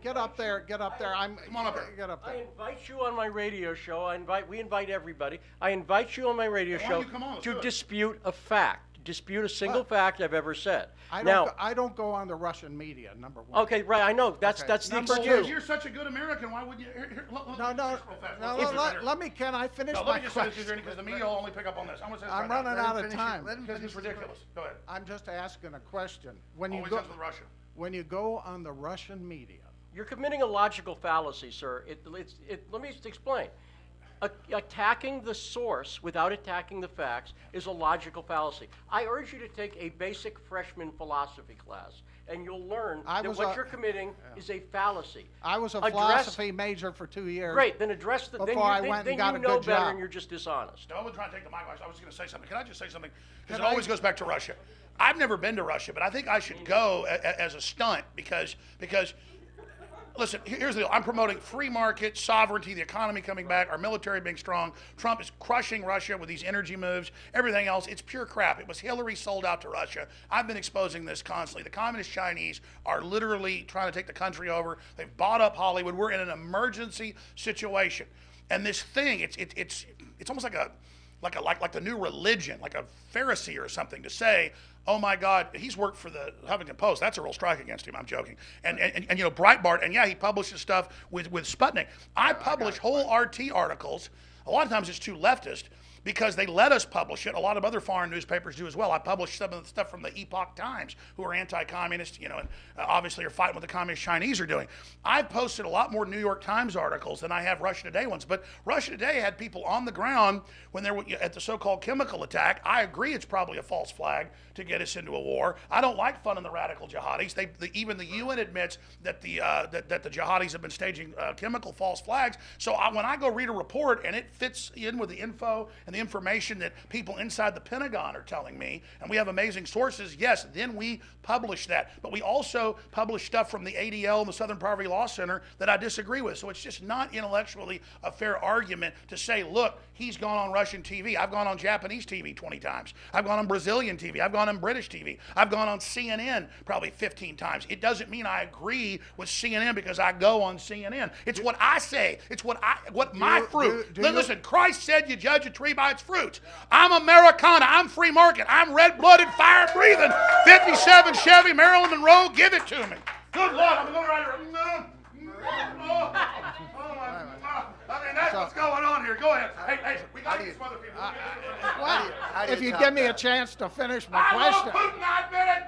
Get up there. Get up there. Come on up there. Get up I there. invite you on my radio show. We invite everybody. I invite you on my radio Why show don't you come on? Let's do to it. dispute a fact. Dispute a single Look. fact I've ever said. I Now, don't go on the Russian media, number one. okay, right, I know. That's Okay. that's the Number excuse. two. You're such a good American. Why wouldn't you? Can I finish No, my let me just say this, question? because the media will only pick up on this. I'm gonna say this I'm right now. running out of time. Because it's ridiculous. Go ahead. I'm just asking a question. When you Always go ends with Russia. when you go on the Russian media, You're committing a logical fallacy, sir. Let me just explain. Attacking the source without attacking the facts is a logical fallacy. I urge you to take a basic freshman philosophy class, and you'll learn that what you're committing is a fallacy. I was a Address- philosophy major for 2 years. Great, then address the. Before Then I you, went then and got you a know good better, job. and you're just dishonest. No, I wasn't trying to take the mic. I was just going to say something. Can I just say something? Because Can it always I- goes back to Russia. I've never been to Russia, but I think I should go as a stunt because listen, here's the deal. I'm promoting free market, sovereignty, the economy coming back, our military being strong. Trump is crushing Russia with these energy moves. Everything else, it's pure crap. It was Hillary sold out to Russia. I've been exposing this constantly. The communist Chinese are literally trying to take the country over. They've bought up Hollywood. We're in an emergency situation. And this thing, it's almost like the new religion, like a Pharisee or something, to say, oh my God, he's worked for the Huffington Post. That's a real strike against him. I'm joking. And you know, Breitbart, and yeah, he publishes stuff with Sputnik. I publish whole RT articles. A lot of times it's too leftist because they let us publish it. A lot of other foreign newspapers do as well. I publish some of the stuff from the Epoch Times, who are anti-communist, you know, and obviously are fighting what the communist Chinese are doing. I've posted a lot more New York Times articles than I have Russia Today ones. But Russia Today had people on the ground when they were at the so-called chemical attack. I agree it's probably a false flag to get us into a war. I don't like funding the radical jihadis. Even the UN admits that the jihadis have been staging chemical false flags. So when I go read a report and it fits in with the info and the information that people inside the Pentagon are telling me, and we have amazing sources, yes, then we publish that. But we also publish stuff from the ADL and the Southern Poverty Law Center that I disagree with. So it's just not intellectually a fair argument to say, look, he's gone on Russian TV. I've gone on Japanese TV 20 times. I've gone on Brazilian TV. I've gone on British TV. I've gone on CNN probably 15 times. It doesn't mean I agree with CNN because I go on CNN. It's what I say. It's what my fruit. Listen, Christ said you judge a tree by its fruits. I'm Americana. I'm free market. I'm red-blooded, fire-breathing. 57 Chevy Marilyn Monroe. Give it to me. Good luck. I'm going right here. I mean, that's what's going on here. Go ahead. Hey, we got to get some other people. if you give me a chance to finish my question. I love Putin, I admit it.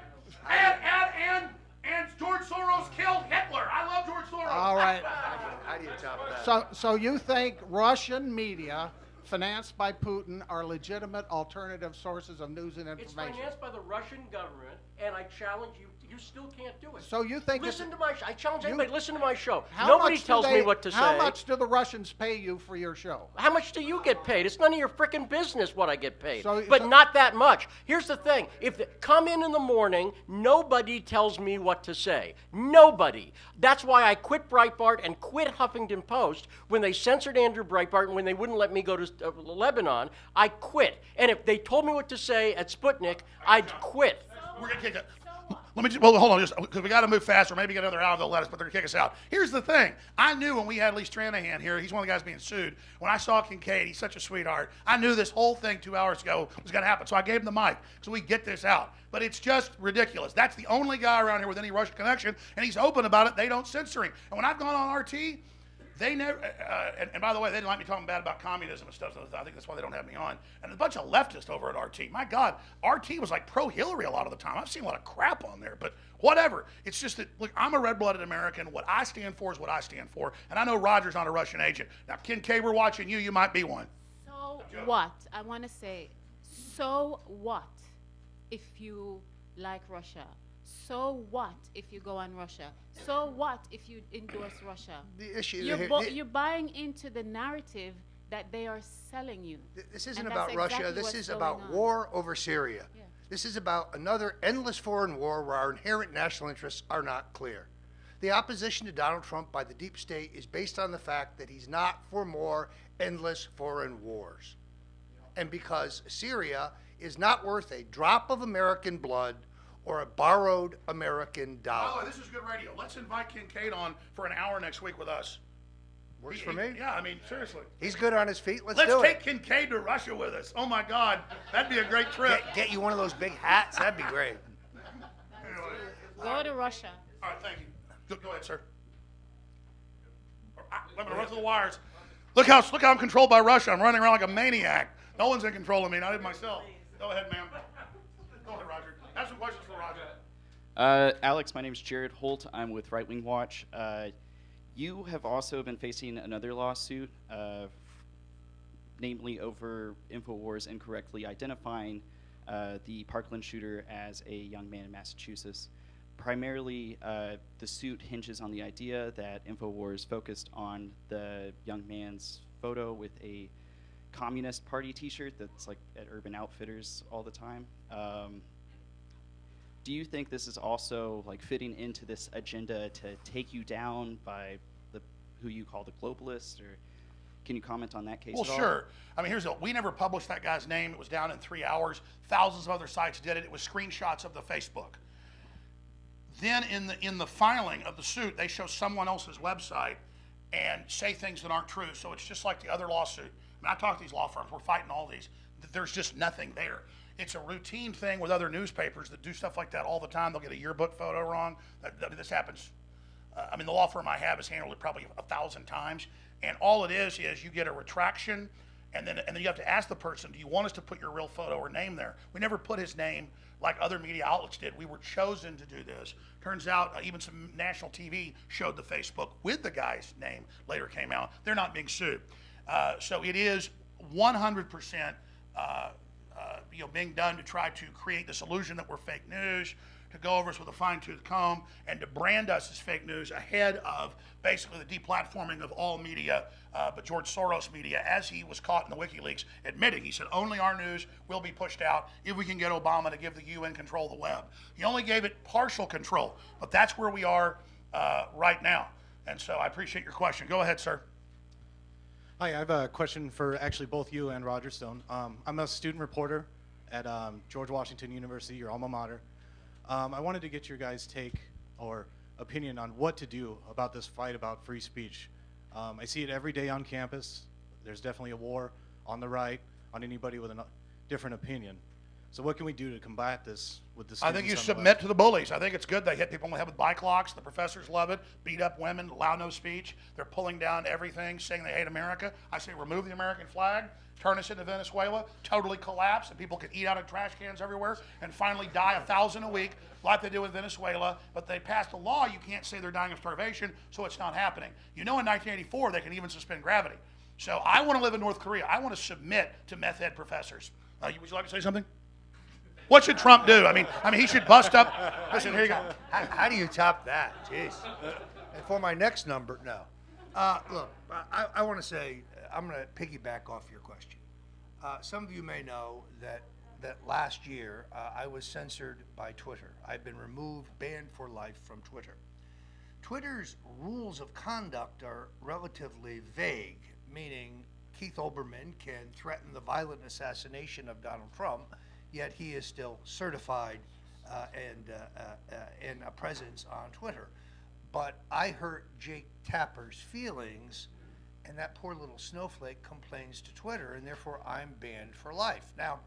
And George Soros killed Hitler. I love George Soros. All right. How do you top that? So you think Russian media financed by Putin are legitimate alternative sources of news and It's information? financed by the Russian government, and I challenge you. You still can't do it. So you think listen to my show. I challenge anybody. Listen to my show. How Nobody much do tells me what to How say. much do the Russians pay you for your show? How much do you get paid? It's none of your frickin' business what I get paid. So- but not that much. Here's the thing. Come in the morning, nobody tells me what to say. Nobody. That's why I quit Breitbart and quit Huffington Post when they censored Andrew Breitbart and when they wouldn't let me go to Lebanon. I quit. And if they told me what to say at Sputnik, I'd quit. We're going to kick it. Let me hold on, just because we got to move faster. Maybe get another hour, they'll let us, but they're going to kick us out. Here's the thing. I knew when we had Lee Stranahan here, he's one of the guys being sued. When I saw Kincaid, he's such a sweetheart. I knew this whole thing 2 hours ago was going to happen. So I gave him the mic so we get this out. But it's just ridiculous. That's the only guy around here with any Russian connection, and he's open about it. They don't censor him. And when I've gone on RT, they never, and by the way, they didn't like me talking bad about communism and stuff, so I think that's why they don't have me on. And a bunch of leftists over at RT. My God, RT was like pro-Hillary a lot of the time. I've seen a lot of crap on there, but whatever. It's just that, look, I'm a red-blooded American. What I stand for is what I stand for. And I know Roger's not a Russian agent. Now, Kincaid, we're watching you. You might be one. So what? I want to say, so what if you like Russia? So what if you go on Russia? So what if you endorse Russia? The issue You're, here- you're buying into the narrative that they are selling you. This isn't And about that's Russia. exactly This what's is going about on. war over Syria. This is about another endless foreign war where our inherent national interests are not clear. The opposition to Donald Trump by the deep state is based on the fact that he's not for more endless foreign wars. And because Syria is not worth a drop of American blood or a borrowed American By the dollar. way, this is good radio. Let's invite Kincaid on for an hour next week with us. Works for me. Yeah, I mean, seriously. He's good on his feet. Let's Let's do take it. Kincaid to Russia with us. Oh my God, that'd be a great trip. Get you one of those big hats. That'd be great. Go to Russia. All right, thank you. Go ahead, sir. I'm gonna run through the wires. Look how I'm controlled by Russia. I'm running around like a maniac. No one's in control of me, not even myself. Go ahead, ma'am. Go ahead, Roger. Have some questions for Roger. Alex, my name is Jared Holt. I'm with Right Wing Watch. You have also been facing another lawsuit, namely over InfoWars incorrectly identifying the Parkland shooter as a young man in Massachusetts. Primarily, the suit hinges on the idea that InfoWars focused on the young man's photo with a Communist Party t-shirt that's like at Urban Outfitters all the time. Do you think this is also like fitting into this agenda to take you down by who you call the globalists, or can you comment on that case Well, at all? sure. I mean, we never published that guy's name. It was down in 3 hours. Thousands of other sites did it. It was screenshots of the Facebook. Then in the filing of the suit, they show someone else's website and say things that aren't true. So it's just like the other lawsuit. I mean, I talk to these law firms. We're fighting all these. There's just nothing there. It's a routine thing with other newspapers that do stuff like that all the time. They'll get a yearbook photo wrong. This happens. I mean, the law firm I have has handled it probably 1,000 times. And all it is you get a retraction, and then you have to ask the person, do you want us to put your real photo or name there? We never put his name like other media outlets did. We were chosen to do this. Turns out even some national TV showed the Facebook with the guy's name, later came out. They're not being sued. So it is 100% being done to try to create this illusion that we're fake news, to go over us with a fine-tooth comb, and to brand us as fake news ahead of basically the deplatforming of all media, but George Soros media, as he was caught in the WikiLeaks, admitting, he said, only our news will be pushed out if we can get Obama to give the UN control of the web. He only gave it partial control, but that's where we are right now. And so I appreciate your question. Go ahead, sir. Hi, I have a question for actually both you and Roger Stone. I'm a student reporter at George Washington University, your alma mater. I wanted to get your guys' take or opinion on what to do about this fight about free speech. I see it every day on campus. There's definitely a war on the right, on anybody with a different opinion. So what can we do to combat this with the I think you students on the submit to the bullies. I think it's good. They hit people in the head with bike locks. The professors love it. Beat up women, allow no speech. They're pulling down everything, saying they hate America. I say remove the American flag, turn us into Venezuela, totally collapse, and people can eat out of trash cans everywhere and finally die 1,000 a week like they do with Venezuela. But they passed a law, you can't say they're dying of starvation, so it's not happening. You know, in 1984, they can even suspend gravity. So I want to live in North Korea. I want to submit to meth head professors. Would you like to say something? What should Trump do? I mean, he should bust up. Listen, here you go. How do you top that? Jeez. And for my next number, no. Look, I want to say, I'm going to piggyback off your question. Some of you may know that last year I was censored by Twitter. I've been banned for life from Twitter. Twitter's rules of conduct are relatively vague, meaning Keith Olbermann can threaten the violent assassination of Donald Trump, yet he is still certified and a presence on Twitter. But I hurt Jake Tapper's feelings, and that poor little snowflake complains to Twitter, and therefore I'm banned for life. Now,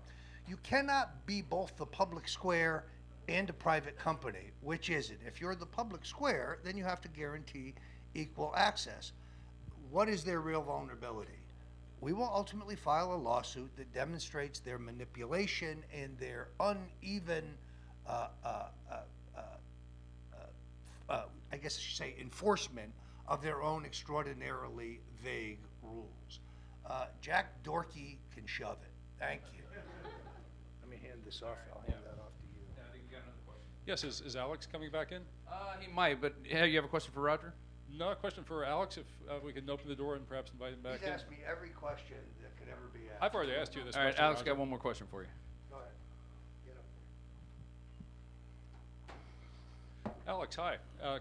you cannot be both the public square and a private company. Which is it? If you're the public square, then you have to guarantee equal access. What is their real vulnerability? We will ultimately file a lawsuit that demonstrates their manipulation and their uneven, I guess I should say, enforcement of their own extraordinarily vague rules. Jack Dorkey can shove it. Thank you. Let me hand this off. I'll hand that off to you. Yes, is Alex coming back in? He might, but yeah, you have a question for Roger? No, a question for Alex, if we can open the door and perhaps invite him back He's in. asked me every question that could ever be asked. I've already asked you this All right, question, Alex, Roger. got one more question for you. Go ahead. Get up. Alex, hi.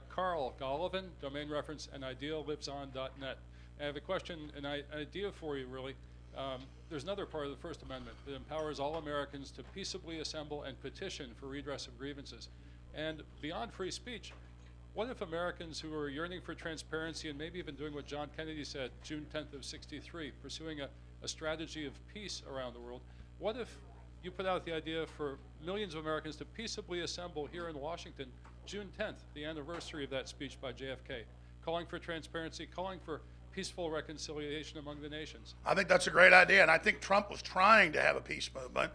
Carl Gollivan, domain reference and idealiveson.net. I have a question, an idea for you, really. There's another part of the First Amendment that empowers all Americans to peaceably assemble and petition for redress of grievances. And beyond free speech, what if Americans who are yearning for transparency and maybe even doing what John Kennedy said June 10th of '63, pursuing a strategy of peace around the world, what if you put out the idea for millions of Americans to peaceably assemble here in Washington June 10th, the anniversary of that speech by JFK, calling for transparency, calling for peaceful reconciliation among the nations? I think that's a great idea, and I think Trump was trying to have a peace movement,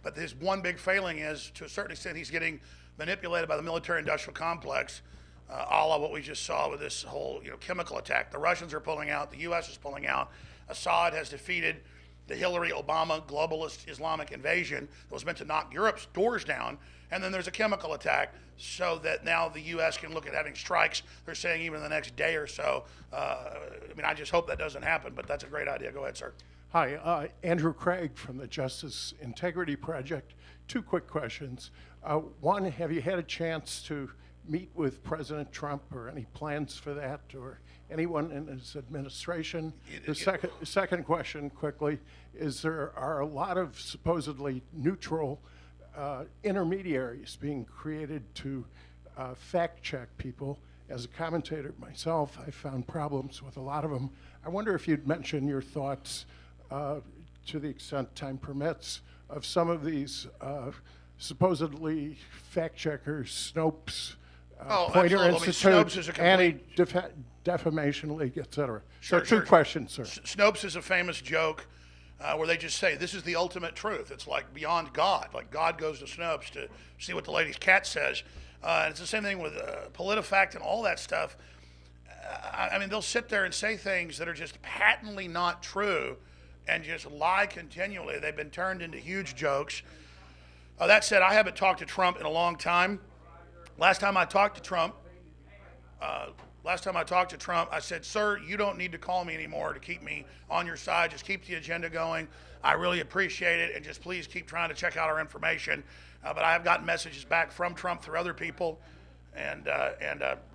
but his one big failing is, to a certain extent, he's getting manipulated by the military-industrial complex, a la what we just saw with this whole chemical attack. The Russians are pulling out, the U.S. is pulling out. Assad has defeated the Hillary-Obama globalist Islamic invasion that was meant to knock Europe's doors down, and then there's a chemical attack so that now the U.S. can look at having strikes, they're saying even in the next day or so. I just hope that doesn't happen, but that's a great idea. Go ahead, sir. Hi, Andrew Craig from the Justice Integrity Project. Two quick questions. One, have you had a chance to meet with President Trump, or any plans for that, or anyone in his administration? The second question, quickly, is there are a lot of supposedly neutral intermediaries being created to fact-check people. As a commentator myself, I found problems with a lot of them. I wonder if you'd mention your thoughts, to the extent time permits, of some of these supposedly fact-checkers, Snopes, Pointer absolutely. Institute, Snopes is a complete... Anti-Defamation League, etc. Sure, So two questions, sir. Snopes is a famous joke where they just say, this is the ultimate truth. It's like beyond God. Like God goes to Snopes to see what the lady's cat says. And it's the same thing with PolitiFact and all that stuff. They'll sit there and say things that are just patently not true and just lie continually. They've been turned into huge jokes. That said, I haven't talked to Trump in a long time. Last time I talked to Trump, I said, sir, you don't need to call me anymore to keep me on your side. Just keep the agenda going. I really appreciate it, and just please keep trying to check out our information. But I have gotten messages back from Trump through other people,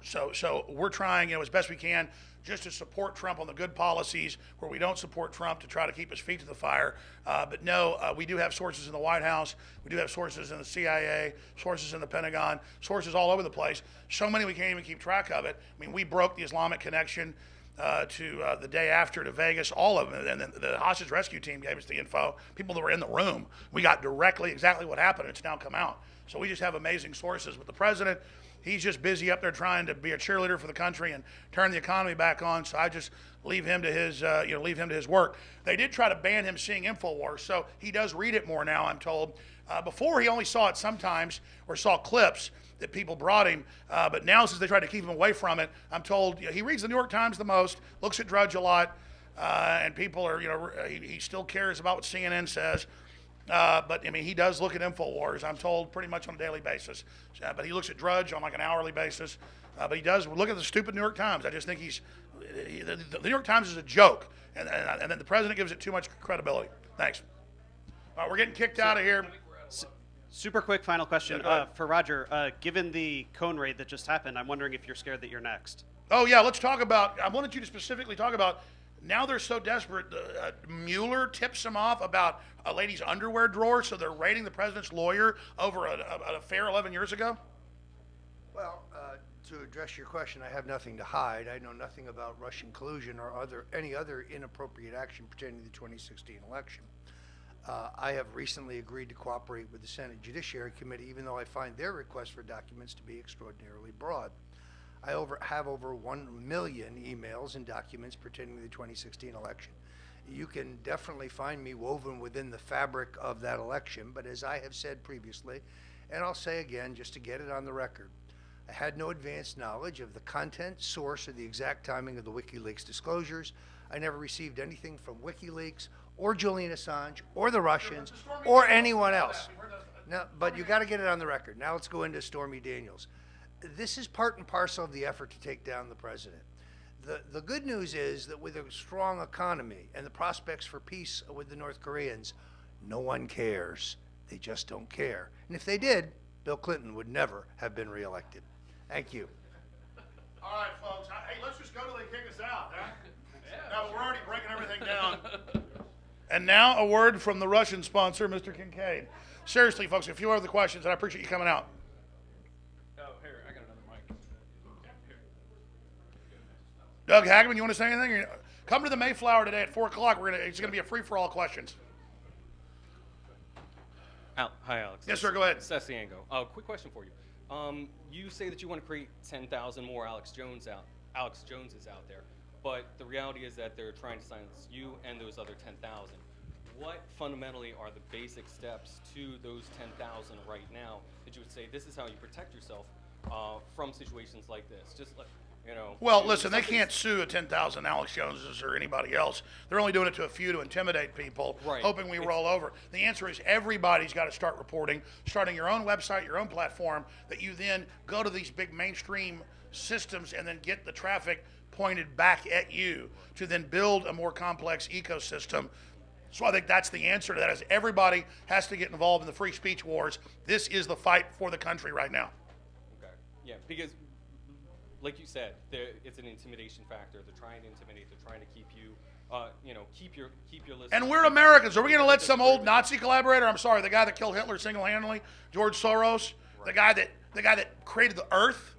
so we're trying, as best we can, just to support Trump on the good policies where we don't support Trump to try to keep his feet to the fire. But no, we do have sources in the White House. We do have sources in the CIA, sources in the Pentagon, sources all over the place. So many we can't even keep track of it. We broke the Islamic connection to the day after to Vegas, all of them. And then the hostage rescue team gave us the info. People that were in the room, we got directly exactly what happened. It's now come out. So we just have amazing sources. With the president, he's just busy up there trying to be a cheerleader for the country and turn the economy back on. So I just leave him to his work. They did try to ban him seeing InfoWars, so he does read it more now, I'm told. Before he only saw it sometimes or saw clips that people brought him, but now since they tried to keep him away from it, I'm told he reads the New York Times the most, looks at Drudge a lot, and people are, he still cares about what CNN says. But he does look at InfoWars, I'm told, pretty much on a daily basis. But he looks at Drudge on like an hourly basis. But he does look at the stupid New York Times. I just think the New York Times is a joke, and then the president gives it too much credibility. Thanks. All right, we're getting kicked out of here. Super quick final question Yeah, for Roger. Given the cone raid that just happened, I'm wondering if you're scared that you're next. Oh, yeah, let's talk about, I wanted you to specifically talk about, now they're so desperate, Mueller tips them off about a lady's underwear drawer, so they're raiding the president's lawyer over an affair 11 years ago? Well, to address your question, I have nothing to hide. I know nothing about Russian collusion or any other inappropriate action pertaining to the 2016 election. I have recently agreed to cooperate with the Senate Judiciary Committee, even though I find their request for documents to be extraordinarily broad. I have over 1 million emails and documents pertaining to the 2016 election. You can definitely find me woven within the fabric of that election, but as I have said previously, and I'll say again just to get it on the record, I had no advanced knowledge of the content, source, or the exact timing of the WikiLeaks disclosures. I never received anything from WikiLeaks or Julian Assange or the Russians or anyone else. No, but you got to get it on the record. Now let's go into Stormy Daniels. This is part and parcel of the effort to take down the president. The good news is that with a strong economy and the prospects for peace with the North Koreans, no one cares. They just don't care. And if they did, Bill Clinton would never have been reelected. Thank you. All right, folks. Hey, let's just go till they kick us out, huh? No, we're already breaking everything down. And now a word from the Russian sponsor, Mr. Kincaid. Seriously, folks, a few other questions, and I appreciate you coming out. Oh, here, I got another mic. Doug Hagman, you want to say anything? Come to the Mayflower today at 4 o'clock. It's going to be a free-for-all questions. Hi, Alex. Yes, sir, go ahead. Sessiango. Quick question for you. You say that you want to create 10,000 more Alex Joneses out there, but the reality is that they're trying to silence you and those other 10,000. What fundamentally are the basic steps to those 10,000 right now that you would say this is how you protect yourself from situations like this? Just like, you know. Well, listen, they can't sue 10,000 Alex Joneses or anybody else. They're only doing it to a few to intimidate people, hoping we roll over. The answer is everybody's got to start reporting, starting your own website, your own platform, that you then go to these big mainstream systems and then get the traffic pointed back at you to then build a more complex ecosystem. So I think that's the answer to that, is everybody has to get involved in the free speech wars. This is the fight for the country right now. Okay. Yeah, because like you said, it's an intimidation factor. They're trying to intimidate. They're trying to keep you, keep your list. And we're Americans. Are we going to let some old Nazi collaborator? I'm sorry, the guy that killed Hitler single-handedly, George Soros, the guy that created the Earth.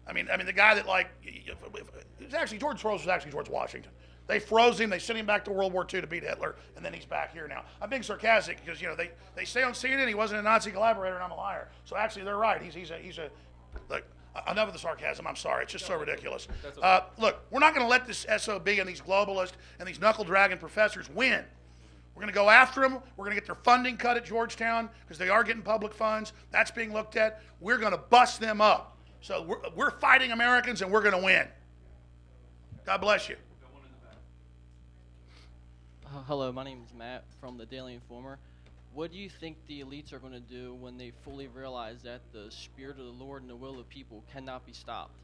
I mean, the guy that it was actually George Soros was actually George Washington. They froze him. They sent him back to World War II to beat Hitler, and then he's back here now. I'm being sarcastic because they say on CNN he wasn't a Nazi collaborator, and I'm a liar. So actually, they're right. He's a look. Enough of the sarcasm. I'm sorry. It's just so ridiculous. Look, we're not going to let this SOB and these globalists and these knuckle-dragging professors win. We're going to go after them. We're going to get their funding cut at Georgetown because they are getting public funds. That's being looked at. We're going to bust them up. So we're fighting Americans, and we're going to win. God bless you. Hello, my name is Matt from the Daily Informer. What do you think the elites are going to do when they fully realize that the spirit of the Lord and the will of people cannot be stopped?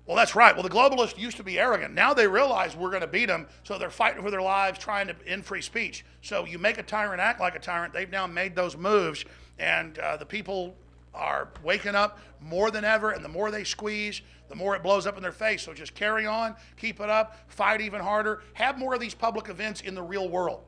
Well, that's right. Well, the globalists used to be arrogant. Now they realize we're going to beat them, so they're fighting for their lives, trying to end free speech. So you make a tyrant act like a tyrant. They've now made those moves, and the people are waking up more than ever, and the more they squeeze, the more it blows up in their face. So just carry on, keep it up, fight even harder, have more of these public events in the real world.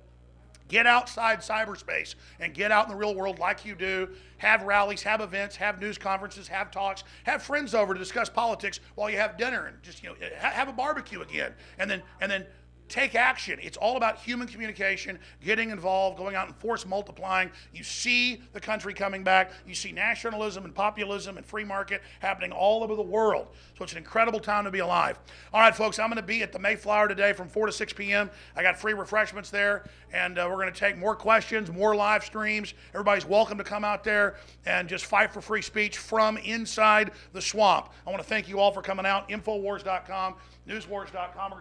Get outside cyberspace and get out in the real world like you do. Have rallies, have events, have news conferences, have talks, have friends over to discuss politics while you have dinner, and just have a barbecue again, and then take action. It's all about human communication, getting involved, going out and force multiplying. You see the country coming back. You see nationalism and populism and free market happening all over the world. So it's an incredible time to be alive. All right, folks, I'm going to be at the Mayflower today from 4 to 6 p.m. I got free refreshments there, and we're going to take more questions, more live streams. Everybody's welcome to come out there and just fight for free speech from inside the swamp. I want to thank you all for coming out. Infowars.com, newswars.com.